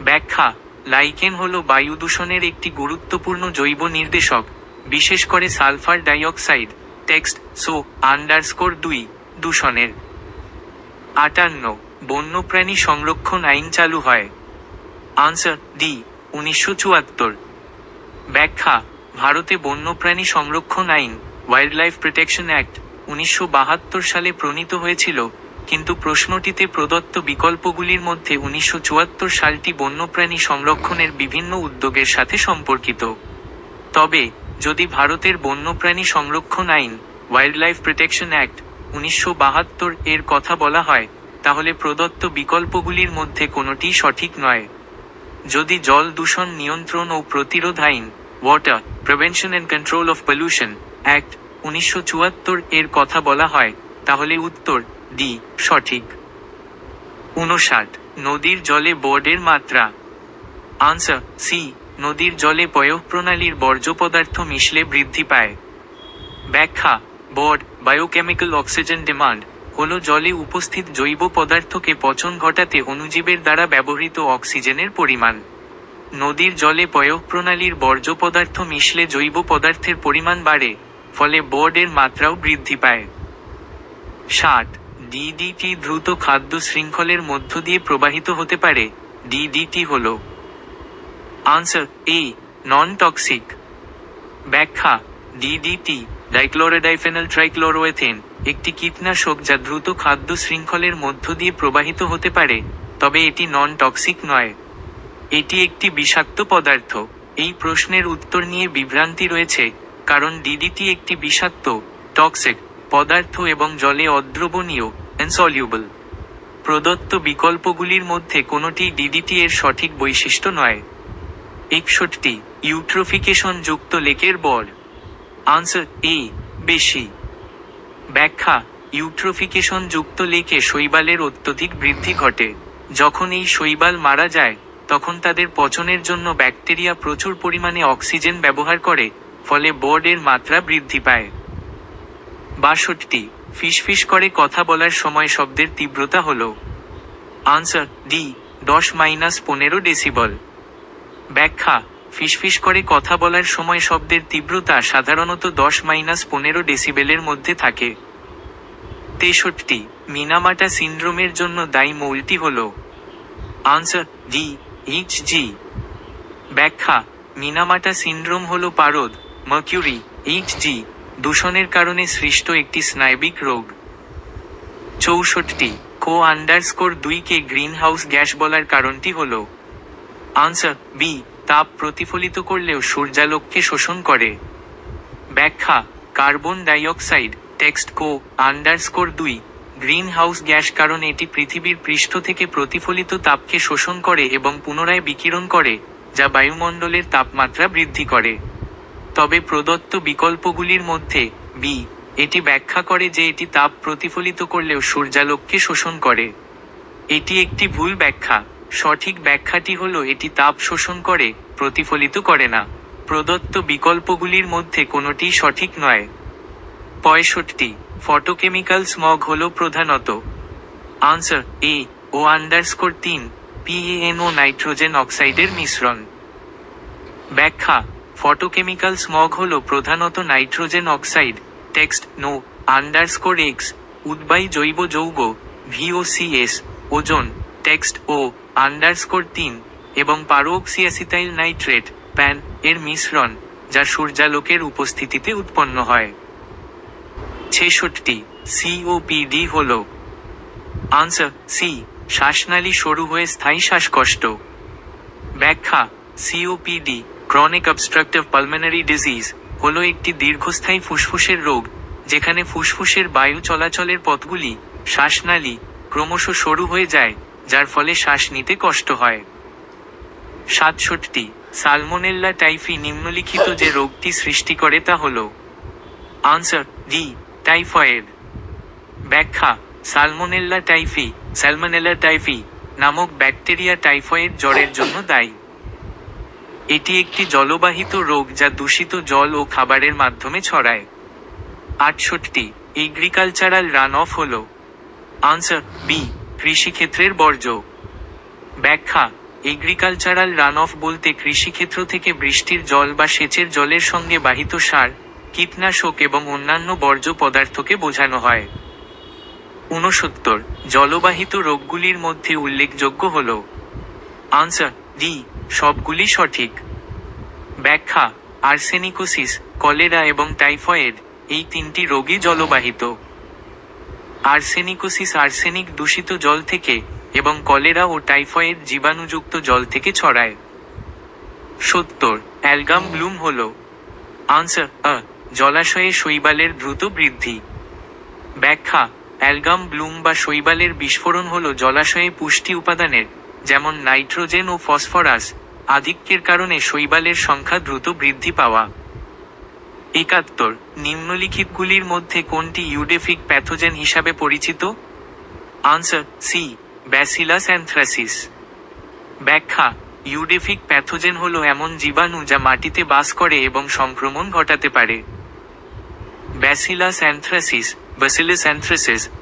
ব্যাখ্যা লাইকেন হল বায়ু দূষণের একটি গুরুত্বপূর্ণ জৈব নির্দেশক, বিশেষ করে সালফার ডাইঅক্সাইড টেক্সট SO_2 দূষণের। 58 বন্যপ্রাণী সংরক্ষণ আইন চালু হয়। Answer D 1974। ব্যাখ্যা ভারতে বন্যপ্রাণী সংরক্ষণ আইন ওয়াইল্ডলাইফ প্রোটেকশন অ্যাক্ট 1972 সালে প্রণীত হয়েছিল, কিন্তু প্রশ্নটিতে প্রদত্ত বিকল্পগুলির মধ্যে 1974 সালটি বন্যপ্রাণী সংরক্ষণের বিভিন্ন উদ্যোগের সাথে সম্পর্কিত। তবে যদি ভারতের বন্যপ্রাণী সংরক্ষণ আইন ওয়াইল্ডলাইফ প্রোটেকশন অ্যাক্ট 1972 এর কথা বলা হয়, তাহলে প্রদত্ত বিকল্পগুলির মধ্যে কোনোটিই সঠিক নয়। যদি জল দূষণ নিয়ন্ত্রণ ও প্রতিরোধ আইন water prevention and control of pollution act 1974 এর কথা বলা হয়, তাহলে উত্তর ডি সঠিক। 59 নদীর জলে বোর্ডের মাত্রা। আনসার সি নদীর জলে পয়ঃ প্রণালীর বর্জ্য পদার্থ মিশলে বৃদ্ধি পায়। ব্যাখ্যা বোর্ড বায়োকেমিক্যাল অক্সিজেন ডিমান্ড হল জলে উপস্থিত জৈব পদার্থকে পচন ঘটাতে অণুজীবের দ্বারা ব্যবহৃত অক্সিজেনের পরিমাণ। নদীর জলে পয়ঃ প্রণালীর বর্জ্য পদার্থ মিশলে জৈব পদার্থের পরিমাণ বাড়ে, ফলে বোর্ডের মাত্রাও বৃদ্ধি পায়। 60 DDT দ্রুত খাদ্য শৃঙ্খলের মধ্য দিয়ে প্রবাহিত হতে পারে। DDT হল। আনসার এ নন টক্সিক। ব্যাখ্যা DDT ডাইক্লোরোডাইফেনল ট্রাইক্লোরোএথেন একটি কীটনাশক যা দ্রুত খাদ্য শৃঙ্খলের মধ্য দিয়ে প্রবাহিত হতে পারে, তবে এটি নন টক্সিক নয়। এটি একটি বিষাক্ত পদার্থ। এই প্রশ্নের উত্তর নিয়ে বিভ্রান্তি রয়েছে, কারণ DDT একটি বিষাক্ত টক্সিক পদার্থ এবং জলে অদ্রবণীয় ইনসলিউবল। প্রদত্ত বিকল্পগুলির মধ্যে কোনোটি DDT এর সঠিক বৈশিষ্ট্য নয়। 61 ইউট্রোফিকেশন যুক্ত লেকের বর। আনসার এ বেশি। ব্যাখ্যা, ইউট্রোফিকেশন যুক্ত লেকে শৈবালের অত্যধিক বৃদ্ধি ঘটে। যখন এই শৈবাল মারা যায়, তখন তাদের পচনের জন্য ব্যাকটেরিয়া প্রচুর পরিমাণে অক্সিজেন ব্যবহার করে, ফলে বোর্ডের মাত্রা বৃদ্ধি পায়। 62, ফিসফিস করে কথা বলার সময় শব্দের তীব্রতা হল। Answer D, 10-15 decibel. ব্যাখ্যা, ফিসফিস করে কথা বলার সময় শব্দের তীব্রতা সাধারণত 10-15 ডেসিবেলের মধ্যে থাকে। 63, মিনামাটা সিন্ড্রোমের জন্য দায়ী মৌলটি হল। Answer D, Hg. ব্যাখ্যা, মিনামাটা সিন্ড্রোম হল পারদ, মার্কিউরি, এইচজি দূষণের কারণে সৃষ্ট একটি স্নায়বিক রোগ। 64, CO_2 কে গ্রিনহাউস গ্যাস বলার কারণটি হল। আনসার বি, তাপ প্রতিফলিত করলেও সূর্যালোককে শোষণ করে। ব্যাখ্যা, carbon dioxide, text CO_2 greenhouse gas কারণ এটি পৃথিবীর পৃষ্ঠ থেকে প্রতিফলিত তাপকে শোষণ করে এবং পুনরায় বিকিরণ করে, যা বায়ুমণ্ডলের তাপমাত্রা বৃদ্ধি করে। তবে প্রদত্ত বিকল্পগুলির মধ্যে বি, এটি ব্যাখ্যা করে যে এটি তাপ প্রতিফলিত করলেও সূর্যালোককে শোষণ করে। এটি একটি ভুল ব্যাখ্যা। সঠিক ব্যাখ্যাটি হল এটি তাপ শোষণ করে, প্রতিফলিত করে না। প্রদত্ত বিকল্পগুলির মধ্যে কোনোটিই সঠিক নয়। 65, ফটোকেমিক্যাল স্মগ হল প্রধানত। আনসার এ, O_3 PaNO নাইট্রোজেন অক্সাইডের মিশ্রণ। ব্যাখ্যা, ফটোকেমিক্যাল স্মগ হল প্রধানত নাইট্রোজেন অক্সাইড, টেক্সট NO_X উদ্বায়ী জৈব যৌগ VOCs, ওজোন, টেক্সট O_3 এবং পারঅক্সিঅ্যাসিটাইল নাইট্রেট PAN এর মিশ্রণ, যা সূর্যালোকের উপস্থিতিতে উৎপন্ন হয়। 66, COPD হল। আনসার সি, শ্বাসনালী সরু হয়ে স্থায়ী শ্বাসকষ্ট। ব্যাখ্যা, COPD chronic obstructive pulmonary disease হল একটি দীর্ঘস্থায়ী ফুসফুসের রোগ, যেখানে ফুসফুসের বায়ু চলাচলের পথগুলি, শ্বাসনালী, ক্রমশ সরু হয়ে যায়, যার ফলে শ্বাস নিতে কষ্ট হয়। 67, সালমোনেল্লা টাইফি নিম্নলিখিত যে রোগটি সৃষ্টি করে তা হল। Answer D, typhoid. ব্যাখ্যা, সালমোনেল্লা টাইফি নামক ব্যাকটেরিয়া টাইফয়েড জ্বরের জন্য দায়ী। এটি একটি জলবাহিত রোগ যা দূষিত জল ও খাবারের মাধ্যমে ছড়ায়। 68, এগ্রিকালচারাল রান অফ হল। আনসার বি, কৃষিক্ষেত্রের বর্জ্য। ব্যাখ্যা, এগ্রিকালচারাল রান অফ বলতে কৃষিক্ষেত্র থেকে বৃষ্টির জল বা সেচের জলের সঙ্গে বাহিত সার, কীটনাশক এবং অন্যান্য বর্জ্য পদার্থকে বোঝানো হয়। 69, জলবাহিত রোগগুলির মধ্যে উল্লেখযোগ্য হল। আনসার ডি, সবগুলি সঠিক। ব্যাখ্যা, আর্সেনিকোসিস, কলেরা এবং টাইফয়েড এই তিনটি রোগই জলবাহিত। আর্সেনিকোসিস আর্সেনিক দূষিত জল থেকে এবং কলেরা ও টাইফয়েড জীবাণুযুক্ত জল থেকে ছড়ায়। 70, অ্যালগাম ব্লুম হল। আনসার আ, জলাশয়ে শৈবালের দ্রুত বৃদ্ধি। ব্যাখ্যা, অ্যালগাম ব্লুম বা শৈবালের বিস্ফোরণ হল জলাশয়ে পুষ্টি উপাদানের, যেমন নাইট্রোজেন ও ফসফরাস আধিক্যের কারণে শৈবালের সংখ্যা দ্রুত বৃদ্ধি পাওয়া। 71, নিম্নলিখিতগুলির মধ্যে কোনটি ইউডেফিক প্যাথোজেন হিসাবে পরিচিত? Answer C, Bacillus anthracis. ব্যাখ্যা, ইউডেফিক প্যাথোজেন হল এমন জীবাণু যা মাটিতে বাস করে এবং সংক্রমণ ঘটাতে পারে। ব্যাসিলাস অ্যানথ্রাসিস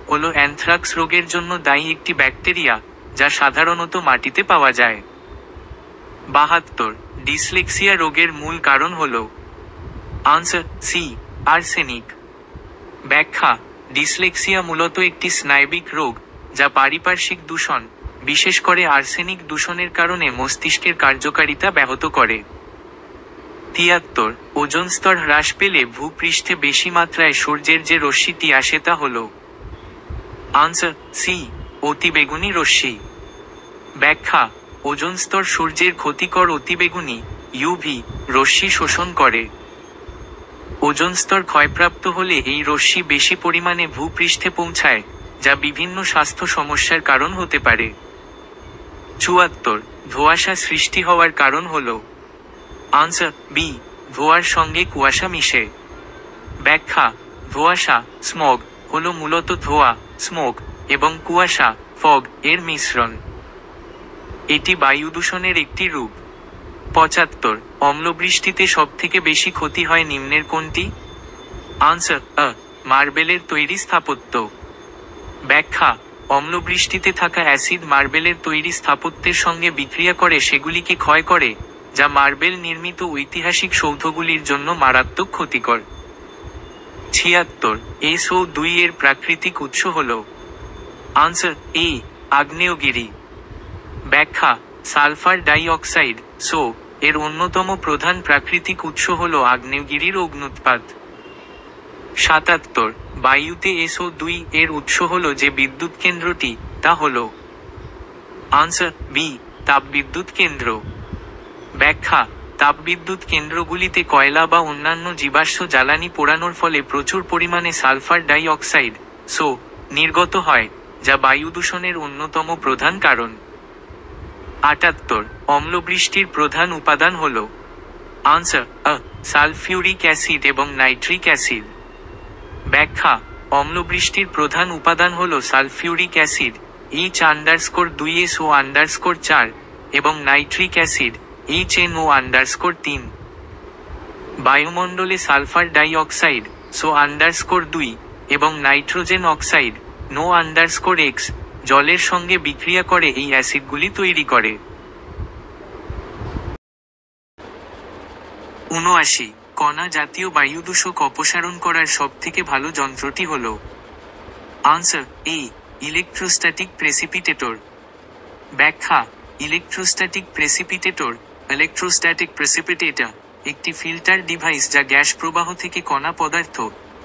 হল অ্যানথ্রাক্স রোগের জন্য দায়ী একটি ব্যাকটেরিয়া, যা সাধারণত মাটিতে পাওয়া যায়। 72, ডিসলেক্সিয়া রোগের মূল কারণ হল। Answer C, arsenic. ব্যাখ্যা, ডিসলেক্সিয়া মূলত একটি স্নায়বিক রোগ, যা পারিপার্শ্বিক দূষণ, বিশেষ করে আর্সেনিক দূষণের কারণে মস্তিষ্কের কার্যকারিতা ব্যাহত করে। 73, ওজোন স্তর হ্রাস পেলে ভূপৃষ্ঠে বেশি মাত্রায় সূর্যের যে রশ্মিটি আসে তা হল। আনসার সি, অতিবেগুনি রশ্মি। ব্যাখ্যা, ওজোন স্তর সূর্যের ক্ষতিকর অতিবেগুনি ইউভি রশ্মি শোষণ করে। ওজোন স্তর ক্ষয়প্রাপ্ত হলে এই রশ্মি বেশি পরিমাণে ভূপৃষ্ঠে পৌঁছায়, যা বিভিন্ন স্বাস্থ্য সমস্যার কারণ হতে পারে। 74, ধোঁয়াশা সৃষ্টি হওয়ার কারণ হল। আনসার বি, ধোঁয়ার সঙ্গে কুয়াশা মিশে। ব্যাখ্যা, ধোঁয়াশা স্মগ হলো মূলত ধোঁয়া, স্মোক এবং কুয়াশা, ফগ এর মিশ্রণ। এটি বায়ু দূষণের একটি রূপ। 75 অম্লবৃষ্টিতে সবথেকে বেশি ক্ষতি হয় নিম্নের কোনটি? আনসার মার্বেলের তৈরি স্থাপত্য। ব্যাখ্যা: অম্লবৃষ্টিতে থাকা অ্যাসিড মার্বেলের তৈরি স্থাপত্যের সঙ্গে বিক্রিয়া করে সেগুলিকে ক্ষয় করে, যা মার্বেল নির্মিত ঐতিহাসিক সৌধগুলির জন্য মারাত্মক ক্ষতিকর। 76 SO2 এর প্রাকৃতিক উৎস হল? আনসার আগ্নেয়গিরি। ব্যাখ্যা: সালফার ডাই অক্সাইড SO এর অন্যতম প্রধান প্রাকৃতিক উৎস হল আগ্নেয়গিরির অগ্ন্যুৎপাত। 77 বায়ুতে SO2 এর উৎস হল যে বিদ্যুৎ কেন্দ্রটি, তা হল? আনসার তাপবিদ্যুৎ কেন্দ্র। ব্যাখ্যা: তাপবিদ্যুৎ কেন্দ্রগুলিতে কয়লা বা অন্যান্য জীবাশ্ম জ্বালানি পোড়ানোর ফলে প্রচুর পরিমাণে সালফার ডাই অক্সাইড SO নির্গত হয়, যা বায়ু দূষণের অন্যতম প্রধান কারণ। 78 অম্লবৃষ্টির প্রধান উপাদান হল? আনসার সালফিউরিক অ্যাসিড এবং নাইট্রিক অ্যাসিড। ব্যাখ্যা: অম্লবৃষ্টির প্রধান উপাদান হল সালফিউরিক অ্যাসিড H2SO4 এবং নাইট্রিক অ্যাসিড HNO3। বায়ুমণ্ডলে সালফার ডাই অক্সাইড SO2 এবং নাইট্রোজেন অক্সাইড NO(X) জলের সঙ্গে বিক্রিয়া করে এই অ্যাসিডগুলি তৈরি করে। 79 কণা জাতীয় বায়ুদূষক অপসারণ করার সবথেকে ভালো যন্ত্রটি হল? Answer electrostatic precipitator. ব্যাখ্যা: ইলেকট্রোস্ট্যাটিক প্রেসিপিটেটর একটি ফিল্টার ডিভাইস যা গ্যাস প্রবাহ থেকে কণা পদার্থ,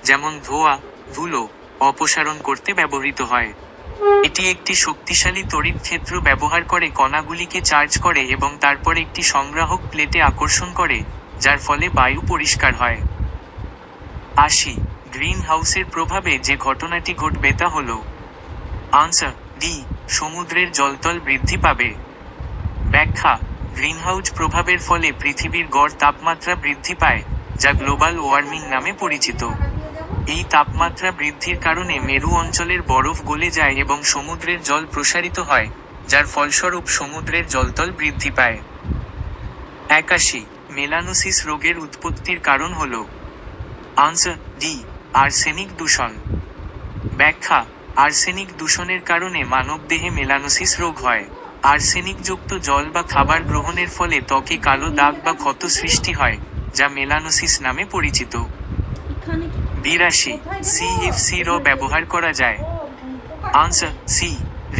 যেমন ধোঁয়া, ধুলো অপসারণ করতে ব্যবহৃত হয়। এটি একটি শক্তিশালী তড়িৎ ক্ষেত্র ব্যবহার করে কণাগুলিকে চার্জ করে এবং তারপর একটি সংগ্রাহক প্লেটে আকর্ষণ করে, যার ফলে বায়ু পরিষ্কার হয়। 80 গ্রিন হাউসের প্রভাবে যে ঘটনাটি ঘটবে তা হল? আনসার সমুদ্রের জলতল বৃদ্ধি পাবে। ব্যাখ্যা: গ্রিনহাউস প্রভাবের ফলে পৃথিবীর গড় তাপমাত্রা বৃদ্ধি পায়, যা গ্লোবাল ওয়ার্মিং নামে পরিচিত। এই তাপমাত্রা বৃদ্ধির কারণে মেরু অঞ্চলের বরফ গলে যায় এবং সমুদ্রের জল প্রসারিত হয়, যার ফলস্বরূপ সমুদ্রের জলতল বৃদ্ধি পায়। 81 মেলানোসিস রোগের উৎপত্তির কারণ হল? আনসার আর্সেনিক দূষণ। ব্যাখ্যা: আর্সেনিক দূষণের কারণে মানবদেহে মেলানোসিস রোগ হয়। আর্সেনিকযুক্ত জল বা খাবার গ্রহণের ফলে ত্বকে কালো দাগ বা ক্ষত সৃষ্টি হয়, যা মেলানোসিস নামে পরিচিত। 82 CFC ব্যবহার করা যায়? আনসার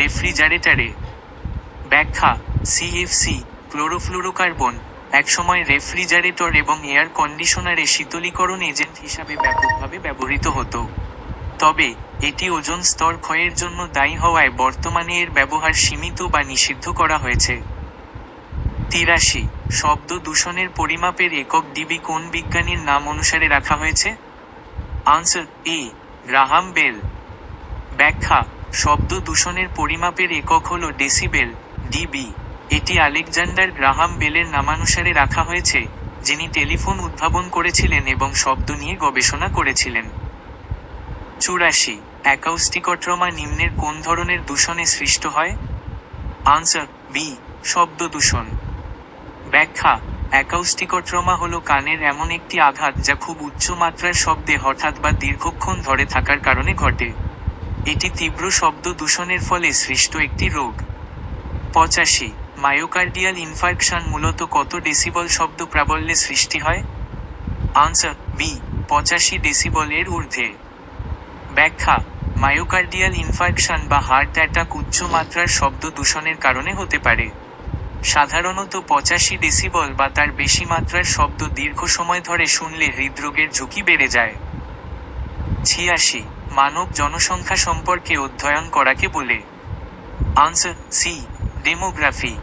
রেফ্রিজারেটরে। ব্যাখ্যা: CFC ক্লোরোফ্লুরোকার্বন একসময় রেফ্রিজারেটর এবং এয়ার কন্ডিশনারে শীতলীকরণ এজেন্ট হিসাবে ব্যাপকভাবে ব্যবহৃত হতো। তবে এটি ওজোন স্তর ক্ষয়ের জন্য দায়ী হওয়ায় বর্তমানে এর ব্যবহার সীমিত বা নিষিদ্ধ করা হয়েছে। 83 শব্দ দূষণের পরিমাপের একক ডিবি কোন বিজ্ঞানীর নাম অনুসারে রাখা হয়েছে? Answer Graham Bell. ব্যাখ্যা: শব্দ দূষণের পরিমাপের একক হল ডেসিবেল ডিবি। এটি আলেকজান্ডার গ্রাহাম বেলের নামানুসারে রাখা হয়েছে, যিনি টেলিফোন উদ্ভাবন করেছিলেন এবং শব্দ নিয়ে গবেষণা করেছিলেন। 84 অ্যাকাউস্টিকট্রমা নিম্নের কোন ধরনের দূষণে সৃষ্ট হয়? আনসার শব্দ দূষণ। ব্যাখ্যা: অ্যাকাউস্টিকট্রমা হল কানের এমন একটি আঘাত যা খুব উচ্চ মাত্রার শব্দে হঠাৎ বা দীর্ঘক্ষণ ধরে থাকার কারণে ঘটে। এটি তীব্র শব্দ দূষণের ফলে সৃষ্ট একটি রোগ। 85 মায়োকার্ডিয়াল ইনফার্কশন মূলত কত ডেসিবল শব্দ প্রাবল্যে সৃষ্টি হয়? আনসার 85 ডেসিবল এর ঊর্ধ্বে। ব্যাখ্যা: মায়োকার্ডিয়াল ইনফার্কশন বা হার্ট অ্যাটাক উচ্চ মাত্রার শব্দ দূষণের কারণে হতে পারে। সাধারণত 85 ডেসিবল বা তার বেশি মাত্রার শব্দ দীর্ঘ সময় ধরে শুনলে হৃদরোগের ঝুঁকি বেড়ে যায়। 86 মানব জনসংখ্যা সম্পর্কে অধ্যয়ন করাকে বলে? Answer demography.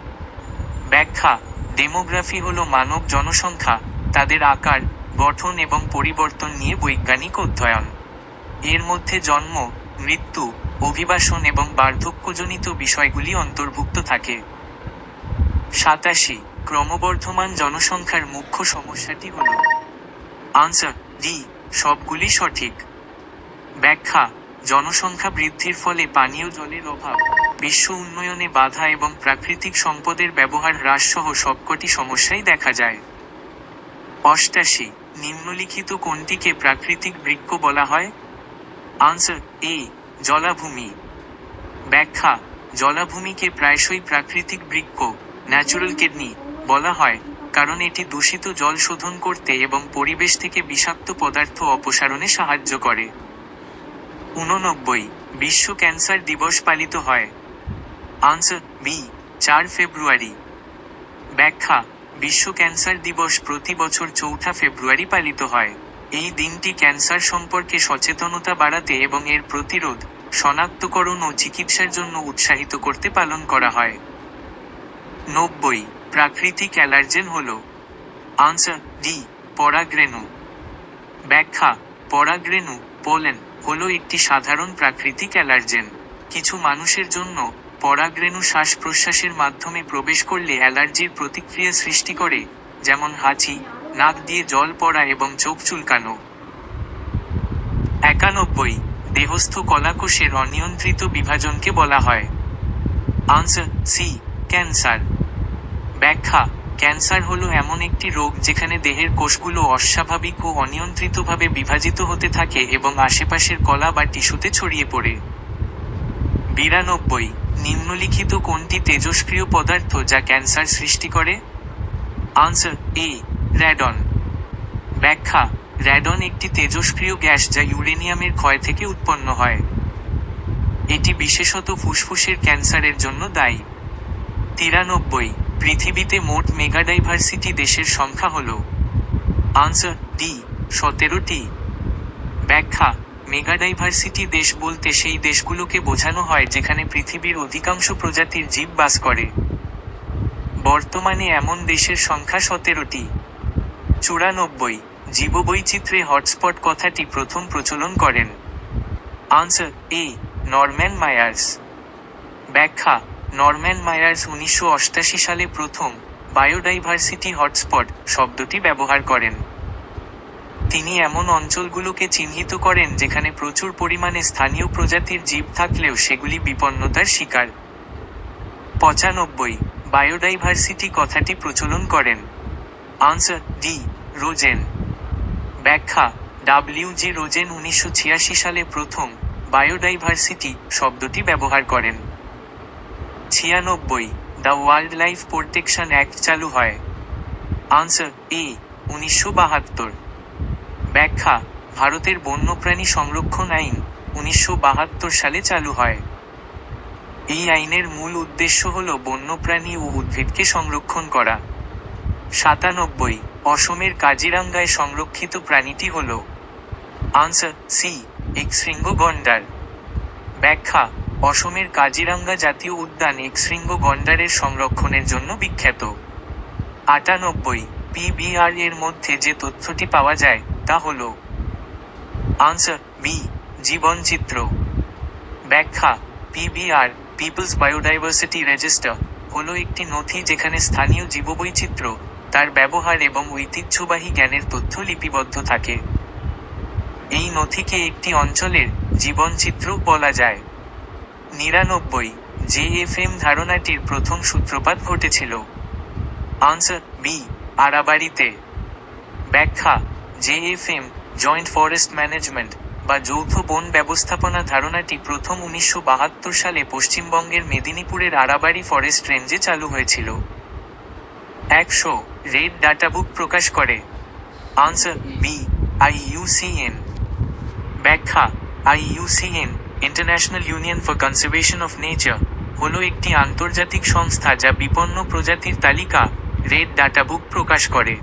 ব্যাখ্যা: ডেমোগ্রাফি হল মানব জনসংখ্যা, তাদের আকার, গঠন এবং পরিবর্তন নিয়ে বৈজ্ঞানিক অধ্যয়ন। এর মধ্যে জন্ম, মৃত্যু, অভিবাসন এবং বার্ধক্যজনিত বিষয়গুলি অন্তর্ভুক্ত থাকে। 87 ক্রমবর্ধমান জনসংখ্যার মুখ্য সমস্যাটি হল? আনসার সবগুলি সঠিক। ব্যাখ্যা: জনসংখ্যা বৃদ্ধির ফলে পানীয় জলের অভাব, বিশ্ব উন্নয়নে বাধা এবং প্রাকৃতিক সম্পদের ব্যবহার হ্রাস সহ সবকটি সমস্যাই দেখা যায়। 88 নিম্নলিখিত কোনটিকে প্রাকৃতিক বৃক্ষ বলা হয়? আনসার এ জলাভূমি। ব্যাখ্যা, জলাভূমিকে প্রায়শই প্রাকৃতিক বৃক্ষ ন্যাচুরাল কিডনি বলা হয়, কারণ এটি দূষিত জল শোধন করতে এবং পরিবেশ থেকে বিষাক্ত পদার্থ অপসারণে সাহায্য করে। 89 বিশ্ব ক্যান্সার দিবস পালিত হয়। আনসার বি 4 ফেব্রুয়ারি। ব্যাখ্যা, বিশ্ব ক্যান্সার দিবস প্রতি বছর 4 ফেব্রুয়ারি পালিত হয়। এই দিনটি ক্যান্সার সম্পর্কে সচেতনতা বাড়াতে এবং এর প্রতিরোধ, শনাক্তকরণ ও চিকিৎসার জন্য উৎসাহিত করতে পালন করা হয়। 90 প্রাকৃতিক অ্যালার্জেন হল। আনসার ডি পরাগরেণু। ব্যাখ্যা, পরাগরেণু পোলেন হলো একটি সাধারণ প্রাকৃতিক অ্যালার্জেন। কিছু মানুষের জন্য পরাগরেণু শ্বাস প্রশ্বাসের মাধ্যমে প্রবেশ করলে অ্যালার্জির প্রতিক্রিয়া সৃষ্টি করে, যেমন হাঁচি, নাক দিয়ে জল পড়া এবং চোখ চুলকানো। 91 দেহস্থ কলাকোষের অনিয়ন্ত্রিত বিভাজনকে বলা হয়। Answer C cancer. ব্যাখ্যা, ক্যান্সার হলো এমন একটি রোগ যেখানে দেহের কোষগুলো অস্বাভাবিক ও অনিয়ন্ত্রিতভাবে বিভাজিত হতে থাকে এবং আশেপাশের কলা বা টিস্যুতে ছড়িয়ে পড়ে। 92 নিম্নলিখিত কোনটি তেজস্ক্রিয় পদার্থ যা ক্যান্সার সৃষ্টি করে? আনসার এ র্যাডন। ব্যাখ্যা, র্যাডন একটি তেজস্ক্রিয় গ্যাস যা ইউরেনিয়ামের ক্ষয় থেকে উৎপন্ন হয়। এটি বিশেষত ফুসফুসের ক্যান্সারের জন্য দায়ী। 93 পৃথিবীতে মোট মেগাডাইভার্সিটি দেশের সংখ্যা হল। আনসার ডি 17টি। ব্যাখ্যা, মেগাডাইভার্সিটি দেশ বলতে সেই দেশগুলোকে বোঝানো হয় যেখানে পৃথিবীর অধিকাংশ প্রজাতির জীব বাস করে। বর্তমানে এমন দেশের সংখ্যা 17টি। 94 জীববৈচিত্র্যে হটস্পট কথাটি প্রথম প্রচলন করেন। আনসার এ নরম্যান মায়ার্স। ব্যাখ্যা, নরম্যান মায়ার্স 1988 সালে প্রথম বায়োডাইভার্সিটি হটস্পট শব্দটি ব্যবহার করেন। তিনি এমন অঞ্চলগুলোকে চিহ্নিত করেন যেখানে প্রচুর পরিমাণে স্থানীয় প্রজাতির জীব থাকলেও সেগুলি বিপন্নতার শিকার। 95 বায়োডাইভার্সিটি কথাটি প্রচলন করেন। Answer D Rosen. ব্যাখ্যা, ডব্লিউ.জি. রোজেন 1986 সালে প্রথম বায়োডাইভার্সিটি শব্দটি ব্যবহার করেন। 96 the wild life protection act চালু হয়। আনসার এ 1972। ব্যাখ্যা, ভারতের বন্যপ্রাণী সংরক্ষণ আইন 1972 সালে চালু হয়। এই আইনের মূল উদ্দেশ্য হল বন্যপ্রাণী ও উদ্ভিদকে সংরক্ষণ করা। 97 অসমের কাজিরাঙ্গায় সংরক্ষিত প্রাণীটি হল। আনসার সি এক্সশৃঙ্গ গন্ডার। ব্যাখ্যা, অসমের কাজিরাঙ্গা জাতীয় উদ্যান এক্সশৃঙ্গ গন্ডারের সংরক্ষণের জন্য বিখ্যাত। 98 পিবিআর এর মধ্যে যে তথ্যটি পাওয়া যায় তা হল। আনসার বি জীবনচিত্র। ব্যাখ্যা, পিবিআর পিপলস বায়োডাইভার্সিটি রেজিস্টার হলো একটি নথি যেখানে স্থানীয় জীববৈচিত্র্য, তার ব্যবহার এবং ঐতিহ্যবাহী জ্ঞানের তথ্য লিপিবদ্ধ থাকে। এই নথিকে একটি অঞ্চলের জীবনচিত্র বলা যায়। 99 জেএফএম ধারণাটির প্রথম সূত্রপাত ঘটেছিল। আনসার বি আরাবাড়িতে। ব্যাখ্যা, জেএফএম জয়েন্ট ফরেস্ট ম্যানেজমেন্ট বা যৌথ বন ব্যবস্থাপনা ধারণাটি প্রথম 1972 সালে পশ্চিমবঙ্গের মেদিনীপুরের আরাবাড়ি ফরেস্ট রেঞ্জে চালু হয়েছিল। 100 রেড ডাটাবুক প্রকাশ করে। Answer B IUCN. ব্যাখ্যা, IUCN International union for conservation of Nature হলো একটি আন্তর্জাতিক সংস্থা যা বিপন্ন প্রজাতির তালিকা রেড ডাটাবুক প্রকাশ করে।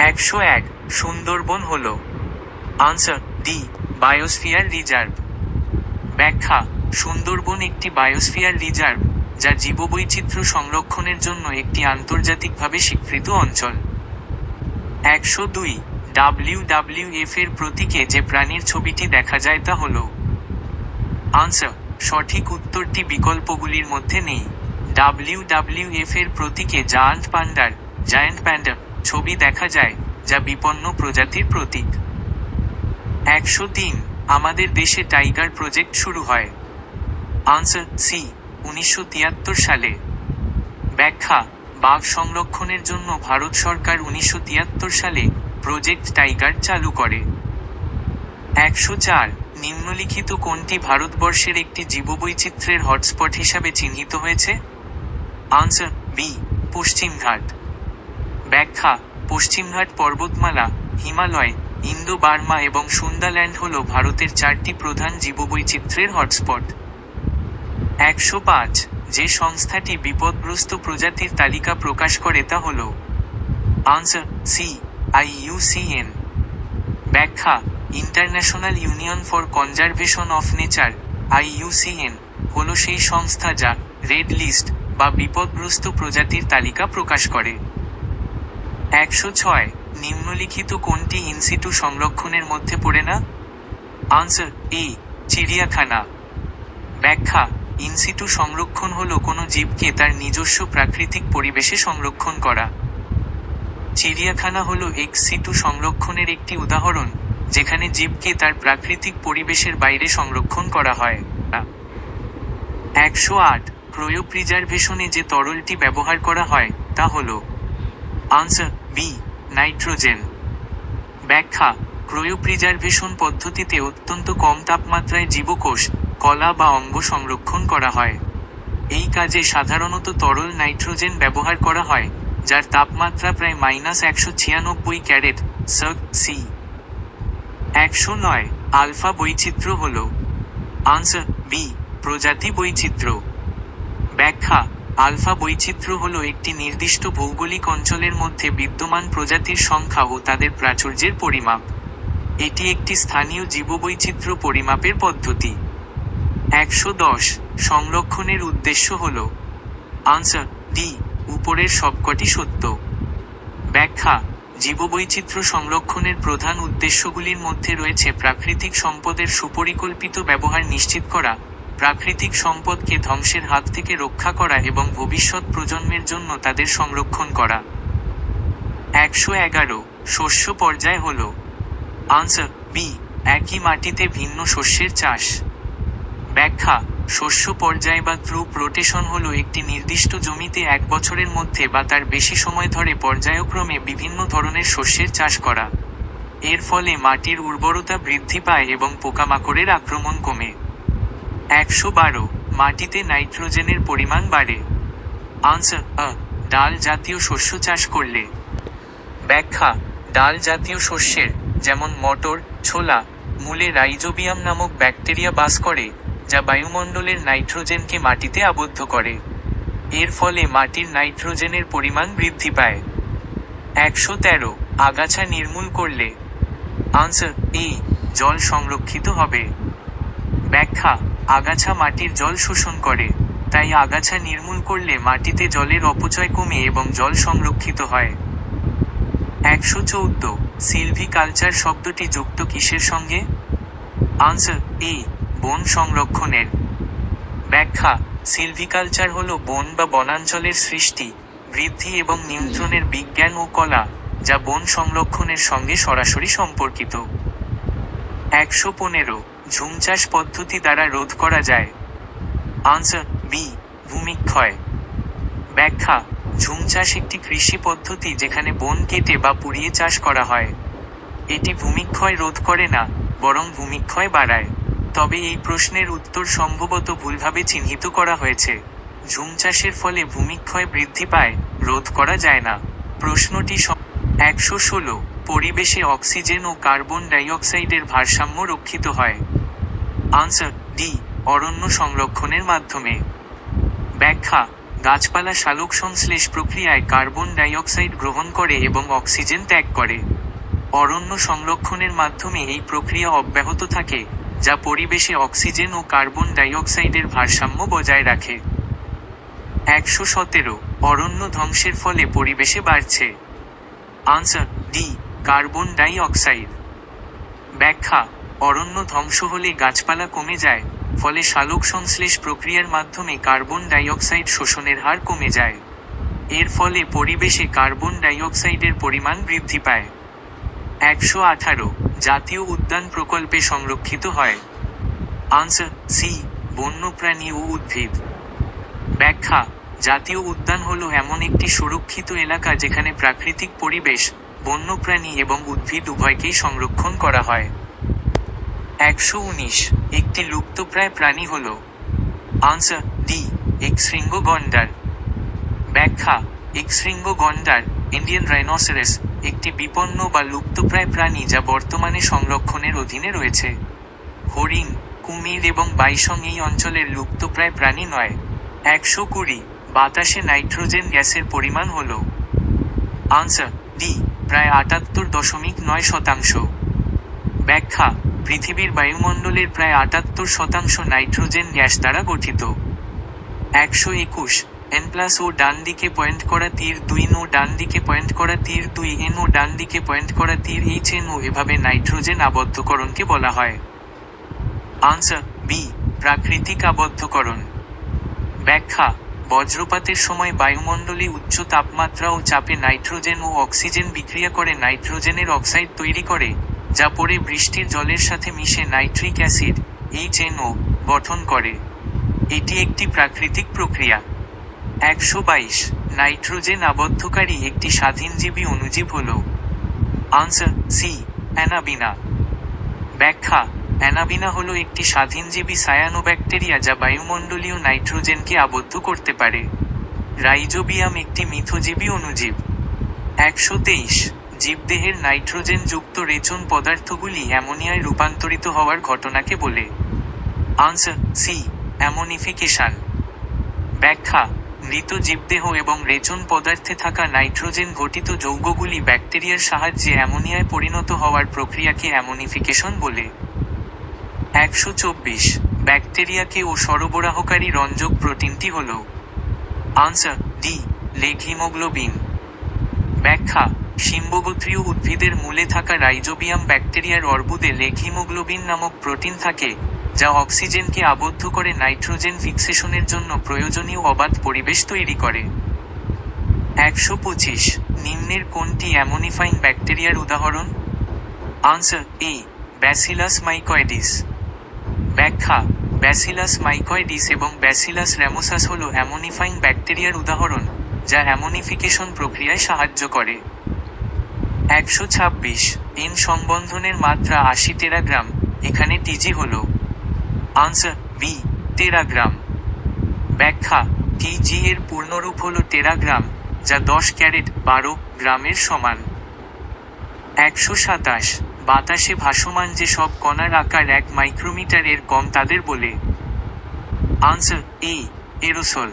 101 সুন্দরবন হল। Answer D biosphere reserve. ব্যাখ্যা, সুন্দরবন একটি বায়োস্ফিয়ার রিজার্ভ যা জীববৈচিত্র্য সংরক্ষণের জন্য একটি আন্তর্জাতিকভাবে স্বীকৃত অঞ্চল। 102 ডাব্লিউডাব্লিউএফ এর প্রতীকে যে প্রাণীর ছবিটি দেখা যায় তা হল। আনসার, সঠিক উত্তরটি বিকল্পগুলির মধ্যে নেই। ডাব্লিউডাব্লিউএফ এর প্রতীকে জায়ান্ট প্যান্ডা ছবি দেখা যায়, যা বিপন্ন প্রজাতির প্রতীক। 103 আমাদের দেশে টাইগার প্রজেক্ট শুরু হয়? আনসার সি, 1973 সালে। ব্যাখ্যা, বাঘ সংরক্ষণের জন্য ভারত সরকার 1973 সালে প্রজেক্ট টাইগার চালু করে। 104, নিম্নলিখিত কোনটি ভারতবর্ষের একটি জীববৈচিত্র্যের হটস্পট হিসাবে চিহ্নিত হয়েছে? Answer B, Paschimghat. ব্যাখ্যা, পশ্চিমঘাট পর্বতমালা, হিমালয়, ইন্দো বার্মা এবং সুন্দাল্যান্ড হল ভারতের 4টি প্রধান জীববৈচিত্র্যের হটস্পট। 105, যে সংস্থাটি বিপদগ্রস্ত প্রজাতির তালিকা প্রকাশ করে তা হল? Answer C, IUCN। ব্যাখ্যা, international union for conservation of nature, IUCN, হল সেই সংস্থা যা রেড লিস্ট বা বিপদগ্রস্ত প্রজাতির তালিকা প্রকাশ করে। 106, নিম্নলিখিত কোনটি ইনসিটু সংরক্ষণের মধ্যে পড়ে না? আনসার এ, চিড়িয়াখানা। ব্যাখ্যা, ইনসিটু সংরক্ষণ হল কোনো জীবকে তার নিজস্ব প্রাকৃতিক পরিবেশে সংরক্ষণ করা। চিড়িয়াখানা হল এক্স সিটু সংরক্ষণের একটি উদাহরণ, যেখানে জীবকে তার প্রাকৃতিক পরিবেশের বাইরে সংরক্ষণ করা হয়। 108, ক্রায়োপ্রিজারভেশনে যে তরলটি ব্যবহার করা হয় তা হল? Answer B, nitrogen. ব্যাখ্যা, ক্রায়োপ্রিজারভেশন পদ্ধতিতে অত্যন্ত কম তাপমাত্রায় জীবকোষ, কলা বা অঙ্গ সংরক্ষণ করা হয়। এই কাজে সাধারণত তরল নাইট্রোজেন ব্যবহার করা হয়, যার তাপমাত্রা প্রায় -196 ক্যারেট সি। 109, আলফা বৈচিত্র্য হল? আনসার বি, প্রজাতি বৈচিত্র্য। ব্যাখ্যা, আলফা বৈচিত্র্য হল একটি নির্দিষ্ট ভৌগোলিক অঞ্চলের মধ্যে বিদ্যমান প্রজাতির সংখ্যা ও তাদের প্রাচুর্যের পরিমাপ। এটি একটি স্থানীয় জীববৈচিত্র্য পরিমাপের পদ্ধতি। 110, সংরক্ষণের উদ্দেশ্য হল? আনসার ডি, উপরের সবকটি সত্য। ব্যাখ্যা, জীববৈচিত্র্য সংরক্ষণের প্রধান উদ্দেশ্যগুলির মধ্যে রয়েছে প্রাকৃতিক সম্পদের সুপরিকল্পিত ব্যবহার নিশ্চিত করা, প্রাকৃতিক সম্পদকে ধ্বংসের হাত থেকে রক্ষা করা এবং ভবিষ্যৎ প্রজন্মের জন্য তাদের সংরক্ষণ করা। 111, শস্য পর্যায় হল? আনসার বি, একই মাটিতে ভিন্ন শস্যের চাষ। ব্যাখ্যা, শস্য পর্যায় বা ক্রপ রোটেশন হল একটি নির্দিষ্ট জমিতে এক বছরের মধ্যে বা তার বেশি সময় ধরে পর্যায়ক্রমে বিভিন্ন ধরনের শস্যের চাষ করা। এর ফলে মাটির উর্বরতা বৃদ্ধি পায় এবং পোকামাকড়ের আক্রমণ কমে। 112, মাটিতে নাইট্রোজেনের পরিমাণ বাড়ে। আনসার আ, ডাল জাতীয় শস্য চাষ করলে। ব্যাখ্যা, ডাল জাতীয় শস্যের, যেমন মটর, ছোলা, মূলে রাইজোবিয়াম নামক ব্যাকটেরিয়া বাস করে, যা বায়ুমণ্ডলের নাইট্রোজেনকে মাটিতে আবদ্ধ করে। এর ফলে মাটির নাইট্রোজেনের পরিমাণ বৃদ্ধি পায়। 113, আগাছা নির্মূল করলে? আনসার এ, জল সংরক্ষিত হবে। ব্যাখ্যা, আগাছা মাটির জল শোষণ করে, তাই আগাছা নির্মূল করলে মাটিতে জলের অপচয় কমে এবং জল সংরক্ষিত হয়। 114, সিলভিকালচার শব্দটি যুক্ত কিসের সঙ্গে? আনসার এ, বন সংরক্ষণের। ব্যাখ্যা, সিলভিকালচার হল বন বা বনাঞ্চলের সৃষ্টি, বৃদ্ধি এবং নিয়ন্ত্রণের বিজ্ঞান ও কলা, যা বন সংরক্ষণের সঙ্গে সরাসরি সম্পর্কিত। 115, ঝুম চাষ পদ্ধতি দ্বারা রোধ করা যায়? আনসার বি, ভূমিক্ষয়। ব্যাখ্যা, ঝুম চাষ একটি কৃষি পদ্ধতি যেখানে বন কেটে বা পুড়িয়ে চাষ করা হয়। এটি ভূমিক্ষয় রোধ করে না, বরং ভূমিক্ষয় বাড়ায়। তবে এই প্রশ্নের উত্তর সম্ভবত ভুলভাবে চিহ্নিত করা হয়েছে। ঝুম চাষের ফলে ভূমিক্ষয় বৃদ্ধি পায়, রোধ করা যায় না। প্রশ্নটি 116, পরিবেশে অক্সিজেন ও কার্বন ডাইঅক্সাইডের ভারসাম্য রক্ষিত হয়? আনসার ডি, অরণ্য সংরক্ষণের মাধ্যমে। ব্যাখ্যা, গাছপালা সালোকসংশ্লেষ প্রক্রিয়ায় কার্বন ডাইঅক্সাইড গ্রহণ করে এবং অক্সিজেন ত্যাগ করে। অরণ্য সংরক্ষণের মাধ্যমে এই প্রক্রিয়া অব্যাহত থাকে, যা পরিবেশে অক্সিজেন ও কার্বন ডাইঅক্সাইডের ভারসাম্য বজায় রাখে। 117, অরণ্য ধ্বংসের ফলে পরিবেশে বাড়ছে? আনসার ডি, কার্বন ডাই অক্সাইড। ব্যাখ্যা, অরণ্য ধ্বংস হলে গাছপালা কমে যায়, ফলে সালোকসংশ্লেষ প্রক্রিয়ার মাধ্যমে কার্বন ডাইঅক্সাইড শোষণের হার কমে যায়। এর ফলে পরিবেশে কার্বন ডাইঅক্সাইডের পরিমাণ বৃদ্ধি পায়। 118 জাতীয় উদ্যান প্রকল্পে সংরক্ষিত হয়। আনসার সি বন্যপ্রাণী ও উদ্ভিদ। ব্যাখ্যা জাতীয় উদ্যান হলো এমন একটি সুরক্ষিত এলাকা যেখানে প্রাকৃতিক পরিবেশ, বন্যপ্রাণী এবং উদ্ভিদ উভয়কেই সংরক্ষণ করা হয়। 119 একটি লুপ্তপ্রায় প্রাণী হল। আনসার ডি এক্সশৃঙ্গ গন্ডার। ব্যাখ্যা এক্সশৃঙ্গ গন্ডার, ইন্ডিয়ান রাইনোসেরাস, একটি বিপন্ন বা লুপ্তপ্রায় প্রাণী যা বর্তমানে সংরক্ষণের অধীনে রয়েছে। হরিণ, কুমির এবং বাইসং এই অঞ্চলের লুপ্তপ্রায় প্রাণী নয়। 120 বাতাসে নাইট্রোজেন গ্যাসের পরিমাণ হল। আনসার ডি প্রায় 78.9%। ব্যাখ্যা পৃথিবীর বায়ুমণ্ডলের প্রায় 78% নাইট্রোজেন গ্যাস দ্বারা গঠিত। 121 N+ ও ডান দিকে পয়েন্ট করা তীর 2 নো ডান দিকে পয়েন্ট করা তীর 2 N ও ডান দিকে পয়েন্ট করা তীর HN ও এভাবে নাইট্রোজেন আবদ্ধকরণকে বলা হয়। আনসার বি প্রাকৃতিক আবদ্ধকরণ। ব্যাখ্যা বজ্রপাতের সময় বায়ুমণ্ডলে উচ্চ তাপমাত্রা ও চাপে নাইট্রোজেন ও অক্সিজেন বিক্রিয়া করে নাইট্রোজেনের অক্সাইড তৈরি করে, যা পরে বৃষ্টির জলের সাথে মিশে নাইট্রিক অ্যাসিড HNO গঠন করে। এটি একটি প্রাকৃতিক প্রক্রিয়া। 122 নাইট্রোজেন আবদ্ধকারী একটি স্বাধীনজীবী অণুজীব হল। Answer C anabaena. ব্যাখ্যা অ্যানাবিনা হল একটি স্বাধীনজীবী সায়ানোব্যাকটেরিয়া যা বায়ুমণ্ডলীয় নাইট্রোজেনকে আবদ্ধ করতে পারে। রাইজোবিয়াম একটি মিথজীবী অণুজীব। 123 জীবদেহের নাইট্রোজেন যুক্ত রেচন পদার্থগুলি অ্যামোনিয়ায় রূপান্তরিত হওয়ার ঘটনাকে বলে। Answer C ammonification. ব্যাখ্যা মৃত জীবদেহ এবং রেচন পদার্থে থাকা নাইট্রোজেন ঘটিত যৌগগুলি ব্যাকটেরিয়ার সাহায্যে অ্যামোনিয়ায় পরিণত হওয়ার প্রক্রিয়াকে অ্যামোনিফিকেশন বলে। 124 ব্যাকটেরিয়াকে ও সরবরাহকারী রঞ্জক প্রোটিনটি হল। Answer D leg haemoglobin. ব্যাখ্যা শিম্বগোত্রীয় উদ্ভিদের মূলে থাকা রাইজোবিয়াম ব্যাকটেরিয়ার অর্বুদে লেগ হিমোগ্লোবিন নামক প্রোটিন থাকে, যা অক্সিজেনকে আবদ্ধ করে নাইট্রোজেন ফিক্সেশনের জন্য প্রয়োজনীয় অবাধ পরিবেশ তৈরি করে। 125 নিম্নের কোনটি অ্যামোনিফাইং ব্যাকটেরিয়ার উদাহরণ? আনসার এ ব্যাসিলাস মাইকয়েডিস। ব্যাখ্যা ব্যাসিলাস মাইকয়েডিস এবং ব্যাসিলাস র্যামোসাস হল অ্যামোনিফাইং ব্যাকটেরিয়ার উদাহরণ, যা অ্যামোনিফিকেশন প্রক্রিয়ায় সাহায্য করে। 126 এন সংবন্ধনের মাত্রা 80 টেরাগ্রাম, এখানে টিজি হল। Answer B teragram. ব্যাখ্যা টিজি এর পূর্ণরূপ হল টেরাগ্রাম, যা 10 ক্যারেট 12 গ্রামের সমান। 127 বাতাসে ভাসমান যে সব কণার আকার 1 মাইক্রোমিটার এর কম তাদের বলে। আনসার এ এরোসল।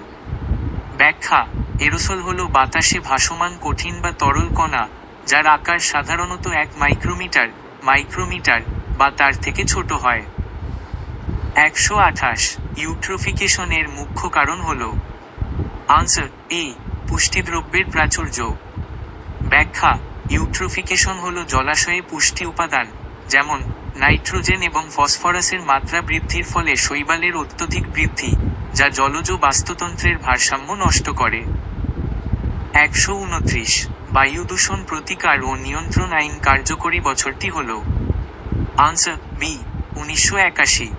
ব্যাখ্যা এরোসল হল বাতাসে ভাসমান কঠিন বা তরল কণা, যার আকার সাধারণত 1 মাইক্রোমিটার বা তার থেকে ছোট হয়। 128 ইউট্রোফিকেশনের মুখ্য কারণ হল। আনসার এ পুষ্টিদ্রব্যের প্রাচুর্য। ব্যাখ্যা ইউট্রোফিকেশন হল জলাশয়ে পুষ্টি উপাদান, যেমন নাইট্রোজেন এবং ফসফরাসের মাত্রা বৃদ্ধির ফলে শৈবালের অত্যধিক বৃদ্ধি, যা জলজ বাস্তুতন্ত্রের ভারসাম্য নষ্ট করে। 129 বায়ু দূষণ প্রতিকার ও নিয়ন্ত্রণ আইন কার্যকরী বছরটি হল। Answer B 1981।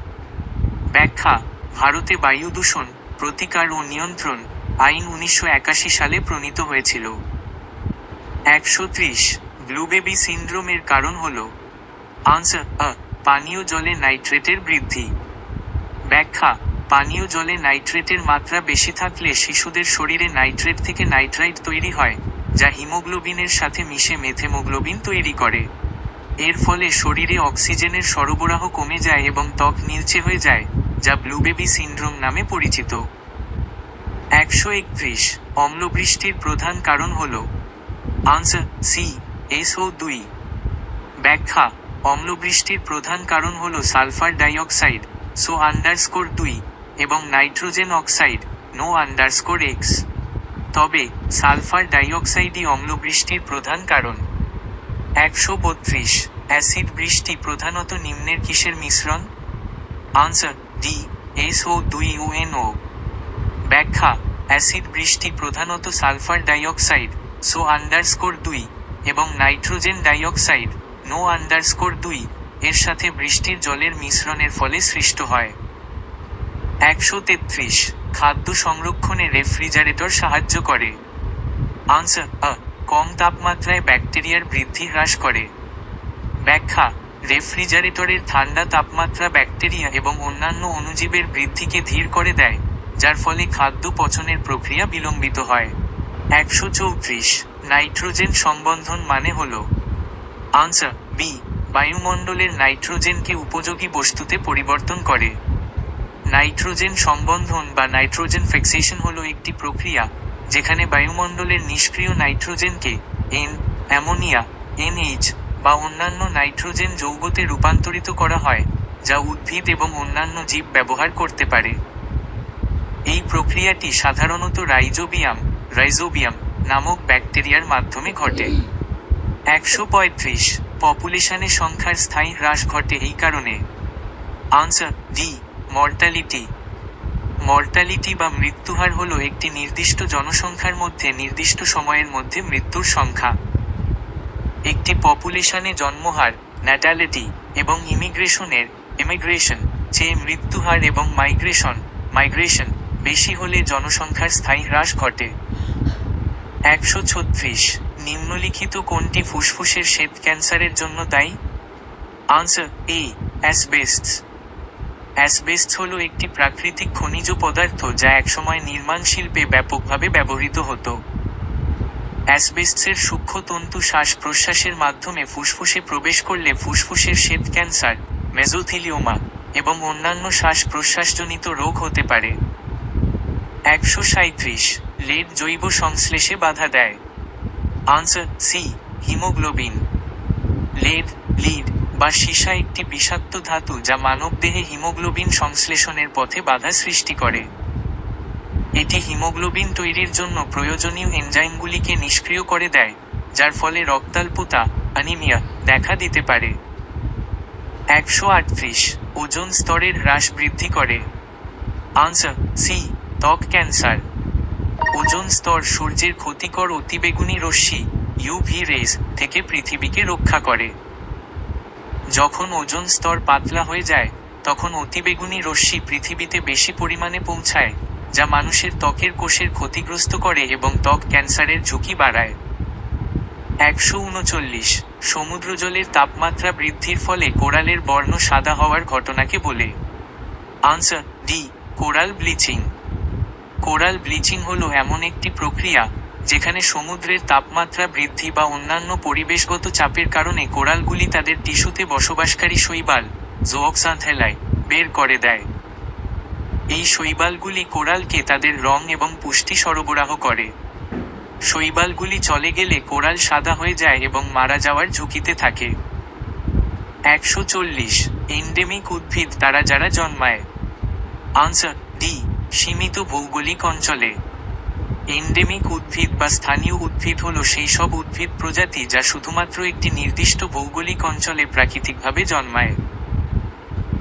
ব্যাখ্যা ভারতে বায়ু দূষণ প্রতিকার ও নিয়ন্ত্রণ আইন 1981 সালে প্রণীত হয়েছিল। 130 ব্লু বেবি সিন্ড্রোমের কারণ হল। আনসার আ পানীয় জলে নাইট্রেটের বৃদ্ধি। ব্যাখ্যা পানীয় জলে নাইট্রেটের মাত্রা বেশি থাকলে শিশুদের শরীরে নাইট্রেট থেকে নাইট্রাইট তৈরি হয়, যা হিমোগ্লোবিনের সাথে মিশে মেথেমোগ্লোবিন তৈরি করে। এর ফলে শরীরে অক্সিজেনের সরবরাহ কমে যায় এবং ত্বক নীলচে হয়ে যায়, যা ব্লু বেবি সিন্ড্রোম নামে পরিচিত। 131 অম্লবৃষ্টির প্রধান কারণ হল। Answer C SO2। ব্যাখ্যা অম্লবৃষ্টির প্রধান কারণ হল সালফার ডাইঅক্সাইড SO2 এবং নাইট্রোজেন অক্সাইড NO_X। তবে সালফার ডাইঅক্সাইডই অম্লবৃষ্টির প্রধান কারণ। 132 অ্যাসিড বৃষ্টি প্রধানত নিম্নের কিসের মিশ্রণ? Answer D SO2NO। ব্যাখ্যা অ্যাসিড বৃষ্টি প্রধানত সালফার ডাইঅক্সাইড SO_2 এবং নাইট্রোজেন ডাইঅক্সাইড 2 এর সাথে বৃষ্টির জলের মিশ্রণের ফলে সৃষ্ট হয়। 133 খাদ্য সংরক্ষণে রেফ্রিজারেটর সাহায্য করে। আনসার আ কম তাপমাত্রায় ব্যাকটেরিয়ার বৃদ্ধি হ্রাস করে। ব্যাখ্যা রেফ্রিজারেটরের ঠান্ডা তাপমাত্রা ব্যাকটেরিয়া এবং অন্যান্য অণুজীবের বৃদ্ধিকে ধীর করে দেয়, যার ফলে খাদ্য পচনের প্রক্রিয়া বিলম্বিত হয়। 134 নাইট্রোজেন সংবন্ধন মানে হল। আনসার বি বায়ুমণ্ডলের নাইট্রোজেনকে উপযোগী বস্তুতে পরিবর্তন করে। নাইট্রোজেন সংবন্ধন বা নাইট্রোজেন ফিক্সেশন হলো একটি প্রক্রিয়া যেখানে বায়ুমণ্ডলের নিষ্ক্রিয় নাইট্রোজেনকে অ্যামোনিয়া, NH বা অন্যান্য নাইট্রোজেন যৌগতে রূপান্তরিত করা হয়, যা উদ্ভিদ এবং অন্যান্য জীব ব্যবহার করতে পারে। এই প্রক্রিয়াটি সাধারণত রাইজোবিয়াম নামক ব্যাকটেরিয়ার মাধ্যমে ঘটে। 135 পপুলেশনে সংখ্যার স্থায়ী হ্রাস ঘটে এই কারণে। আনসার ডি মর্টালিটি বা মৃত্যুহার হলো একটি নির্দিষ্ট জনসংখ্যার মধ্যে নির্দিষ্ট সময়ের মধ্যে মৃত্যুর সংখ্যা। একটি পপুলেশনে জন্মহার ন্যাটালিটি এবং ইমিগ্রেশন চেয়ে মৃত্যুহার এবং মাইগ্রেশন বেশি হলে জনসংখ্যার স্থায়ী হ্রাস ঘটে। 136 নিম্নলিখিত কোনটি ফুসফুসের শ্বেত ক্যান্সারের জন্য দায়ী? আনসার এ অ্যাসবেস্টস হলো একটি প্রাকৃতিক খনিজ পদার্থ যা একসময় নির্মাণ শিল্পে ব্যাপকভাবে ব্যবহৃত হতো। অ্যাসবেস্টসের সূক্ষ্ম তন্তু শ্বাস প্রশ্বাসের মাধ্যমে ফুসফুসে প্রবেশ করলে ফুসফুসের শ্বেত ক্যান্সার, মেজোথেলিওমা এবং অন্যান্য শ্বাস প্রশ্বাসজনিত রোগ হতে পারে। 137 লেড জৈব সংশ্লেষে বাধা দেয়। Answer C haemoglobin. লিড বা সীসা একটি বিষাক্ত ধাতু যা মানবদেহে হিমোগ্লোবিন সংশ্লেষণের পথে বাধা সৃষ্টি করে। এটি হিমোগ্লোবিন তৈরির জন্য প্রয়োজনীয় এনজাইমগুলিকে নিষ্ক্রিয় করে দেয়, যার ফলে রক্তাল্পতা অ্যানিমিয়া দেখা দিতে পারে। 138 ওজোন স্তরের হ্রাস বৃদ্ধি করে। আনসার সি ত্বক ক্যান্সার। ওজোন স্তর সূর্যের ক্ষতিকর অতিবেগুনি রশ্মি ইউভি রেজ থেকে পৃথিবীকে রক্ষা করে। যখন ওজোন স্তর পাতলা হয়ে যায়, তখন অতিবেগুনি রশ্মি পৃথিবীতে বেশি পরিমাণে পৌঁছায়, যা মানুষের ত্বকের কোষের ক্ষতিগ্রস্ত করে এবং ত্বক ক্যান্সারের ঝুঁকি বাড়ায়। 139 সমুদ্রজলের তাপমাত্রা বৃদ্ধির ফলে কোরালের বর্ণ সাদা হওয়ার ঘটনাকে বলে। আনসার ডি কোরাল ব্লিচিং হলো এমন একটি প্রক্রিয়া যেখানে সমুদ্রের তাপমাত্রা বৃদ্ধি বা অন্যান্য পরিবেশগত চাপের কারণে কোরালগুলি তাদের টিস্যুতে বসবাসকারী শৈবাল জোঅক্সান্থেলাই বের করে দেয়। এই শৈবালগুলি কোরালকে তাদের রং এবং পুষ্টি সরবরাহ করে। শৈবালগুলি চলে গেলে কোরাল সাদা হয়ে যায় এবং মারা যাওয়ার ঝুঁকিতে থাকে। 140 এন্ডেমিক উদ্ভিদ তারা যারা জন্মায়। আনসার ডি সীমিত ভৌগোলিক অঞ্চলে। এন্ডেমিক উদ্ভিদ বা স্থানীয় উদ্ভিদ হলো সেই সব উদ্ভিদ প্রজাতি যা শুধুমাত্র একটি নির্দিষ্ট ভৌগোলিক অঞ্চলে প্রাকৃতিকভাবে জন্মায়।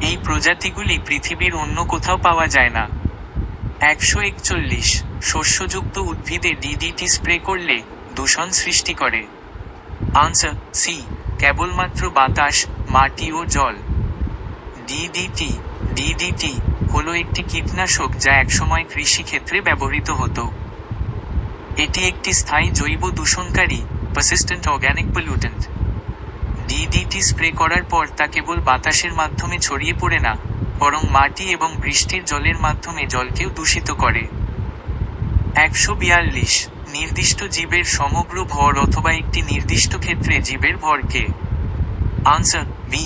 এই প্রজাতিগুলি পৃথিবীর অন্য কোথাও পাওয়া যায় না। 141 শস্যযুক্ত উদ্ভিদে ডিডিটি স্প্রে করলে দূষণ সৃষ্টি করে। আনসার সি কেবলমাত্র বাতাস, মাটি ও জল। ডিডিটি হলো একটি কীটনাশক যা একসময় কৃষি ক্ষেত্রে ব্যবহৃত হতো। এটি একটি স্থায়ী জৈব দূষণকারী persistent organic pollutant. DDT spray করার পর তা কেবল বাতাসের মাধ্যমে ছড়িয়ে পড়ে না, বরং মাটি এবং বৃষ্টির জলের মাধ্যমে জলকেও দূষিত করে। 142 নির্দিষ্ট জীবের সমগ্র ভর অথবা একটি নির্দিষ্ট ক্ষেত্রে জীবের ভরকে। আনসার বি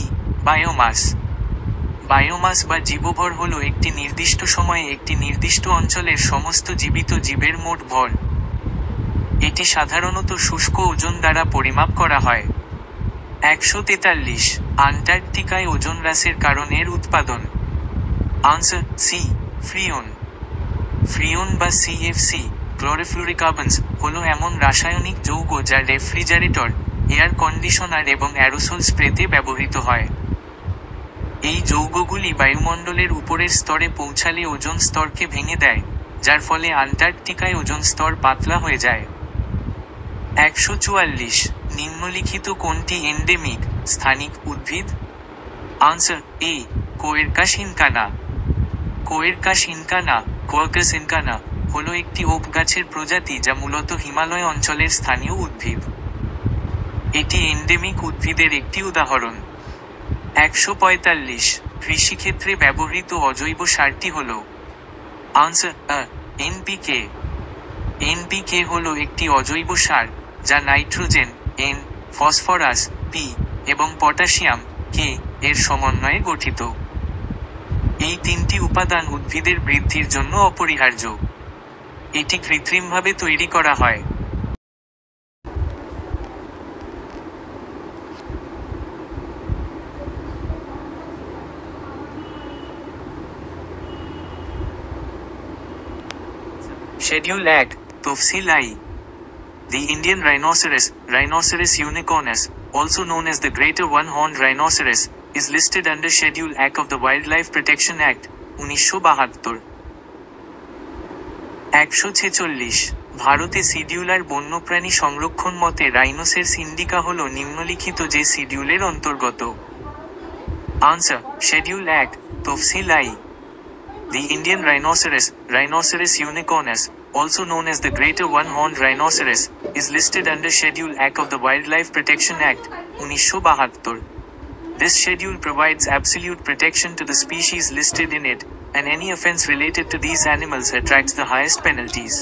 বায়োমাস বা জীবভর হলো একটি নির্দিষ্ট সময়ে একটি নির্দিষ্ট অঞ্চলের সমস্ত জীবিত জীবের মোট ভর। এটি সাধারণত শুষ্ক ওজন দ্বারা পরিমাপ করা হয়। 143 আন্টার্কটিকায় ওজোন হ্রাসের কারণের উৎপাদন। আনসার সি ফ্রিয়ন বা সিএফসি ক্লোরোফ্লুরোকার্বনস হলো এমন রাসায়নিক যৌগ যা রেফ্রিজারেটর, এয়ার কন্ডিশনার এবং অ্যারোসোল স্প্রেতে ব্যবহৃত হয়। এই যৌগগুলি বায়ুমণ্ডলের উপরের স্তরে পৌঁছালে ওজোন স্তরকে ভেঙে দেয়, যার ফলে আন্টার্কটিকায় ওজোন স্তর পাতলা হয়ে যায়। 144 নিম্নলিখিত কোনটি এন্ডেমিক স্থানিক উদ্ভিদ? আনসার এ কোয়েরকাস ইনকানা। কোয়েরকাস ইনকানা, কোয়ার্কাস ইনকানা হলো একটি ওক গাছের প্রজাতি যা মূলত হিমালয় অঞ্চলের স্থানীয় উদ্ভিদ। এটি এন্ডেমিক উদ্ভিদের একটি উদাহরণ। 145 কৃষিক্ষেত্রে ব্যবহৃত অজৈব সারটি হল? Answer NPK. এনপিকে হলো একটি অজৈব সার যা নাইট্রোজেন এন, ফসফরাস পি এবং পটাশিয়াম কে এর সমন্বয়ে গঠিত। এই তিনটি উপাদান উদ্ভিদের বৃদ্ধির জন্য অপরিহার্য। এটি কৃত্রিমভাবে তৈরি করা হয়। Schedule 1 তফসিল I। The Indian rhinoceros, Rhinoceros unicornus, also known as the Greater One-Horned Rhinoceros, is listed under Schedule 1 of the Wildlife Protection Act, 1972। 146 ভারতে সিডিউলার বন্যপ্রাণী সংরক্ষণ মতে রাইনোসেরস ইন্ডিকা হল নিম্নলিখিত যে সিডিউলের অন্তর্গত? আনসার শিডিউল 1 তফসিল I। The Indian rhinoceros, Rhinoceros unicornus, also known as the Greater One-Horned Rhinoceros, is listed under Schedule 1 of the Wildlife Protection Act, 1972। This schedule provides absolute protection to the species listed in it, and any offense related to these animals attracts the highest penalties.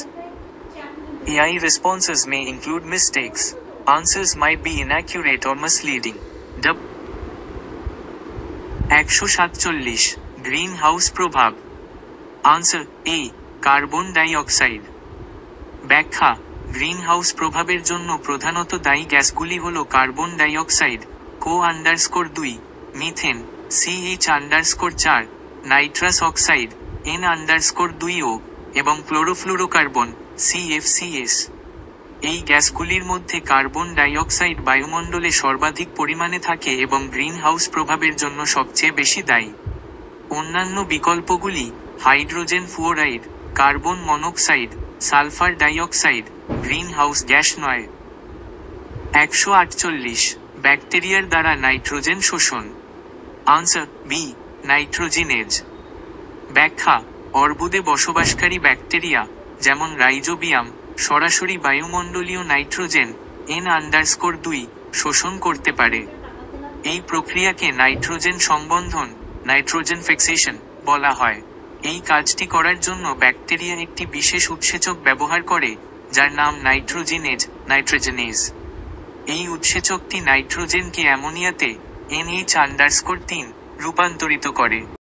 AI responses may include mistakes. Answers might be inaccurate or misleading. 147 greenhouse প্রভাব। Answer A carbon die অক্সাইড। ব্যাখ্যা: greenhouse প্রভাবের জন্য প্রধানত দায়ী গ্যাসগুলি হল carbon die oxide CO_2, methane CH_4, nitrous oxide N_2O এবং ক্লোরোফ্লুরোকার্বন CFCS। এই গ্যাসগুলির মধ্যে কার্বন ডাই অক্সাইড বায়ুমণ্ডলে সর্বাধিক পরিমাণে থাকে এবং গ্রিনহাউস প্রভাবের জন্য সবচেয়ে বেশি দায়ী। অন্যান্য বিকল্পগুলি hydrogen fluoride, carbon monoxide, sulphur dioxide greenhouse gas নয়। 148 ব্যাকটেরিয়ার দ্বারা নাইট্রোজেন শোষণ। Answer B nitrogenase. ব্যাখ্যা: অর্বুদে বসবাসকারী ব্যাকটেরিয়া যেমন রাইজোবিয়াম সরাসরি বায়ুমণ্ডলীয় নাইট্রোজেন N_2 শোষণ করতে পারে। এই প্রক্রিয়াকে নাইট্রোজেন সংবন্ধন নাইট্রোজেন ফিক্সেশন বলা হয়। এই কাজটি করার জন্য ব্যাকটেরিয়া একটি বিশেষ উৎসেচক ব্যবহার করে যার নাম নাইট্রোজেনেজ। এই উৎসেচকটি নাইট্রোজেনকে অ্যামোনিয়াতে NH_3 রূপান্তরিত করে।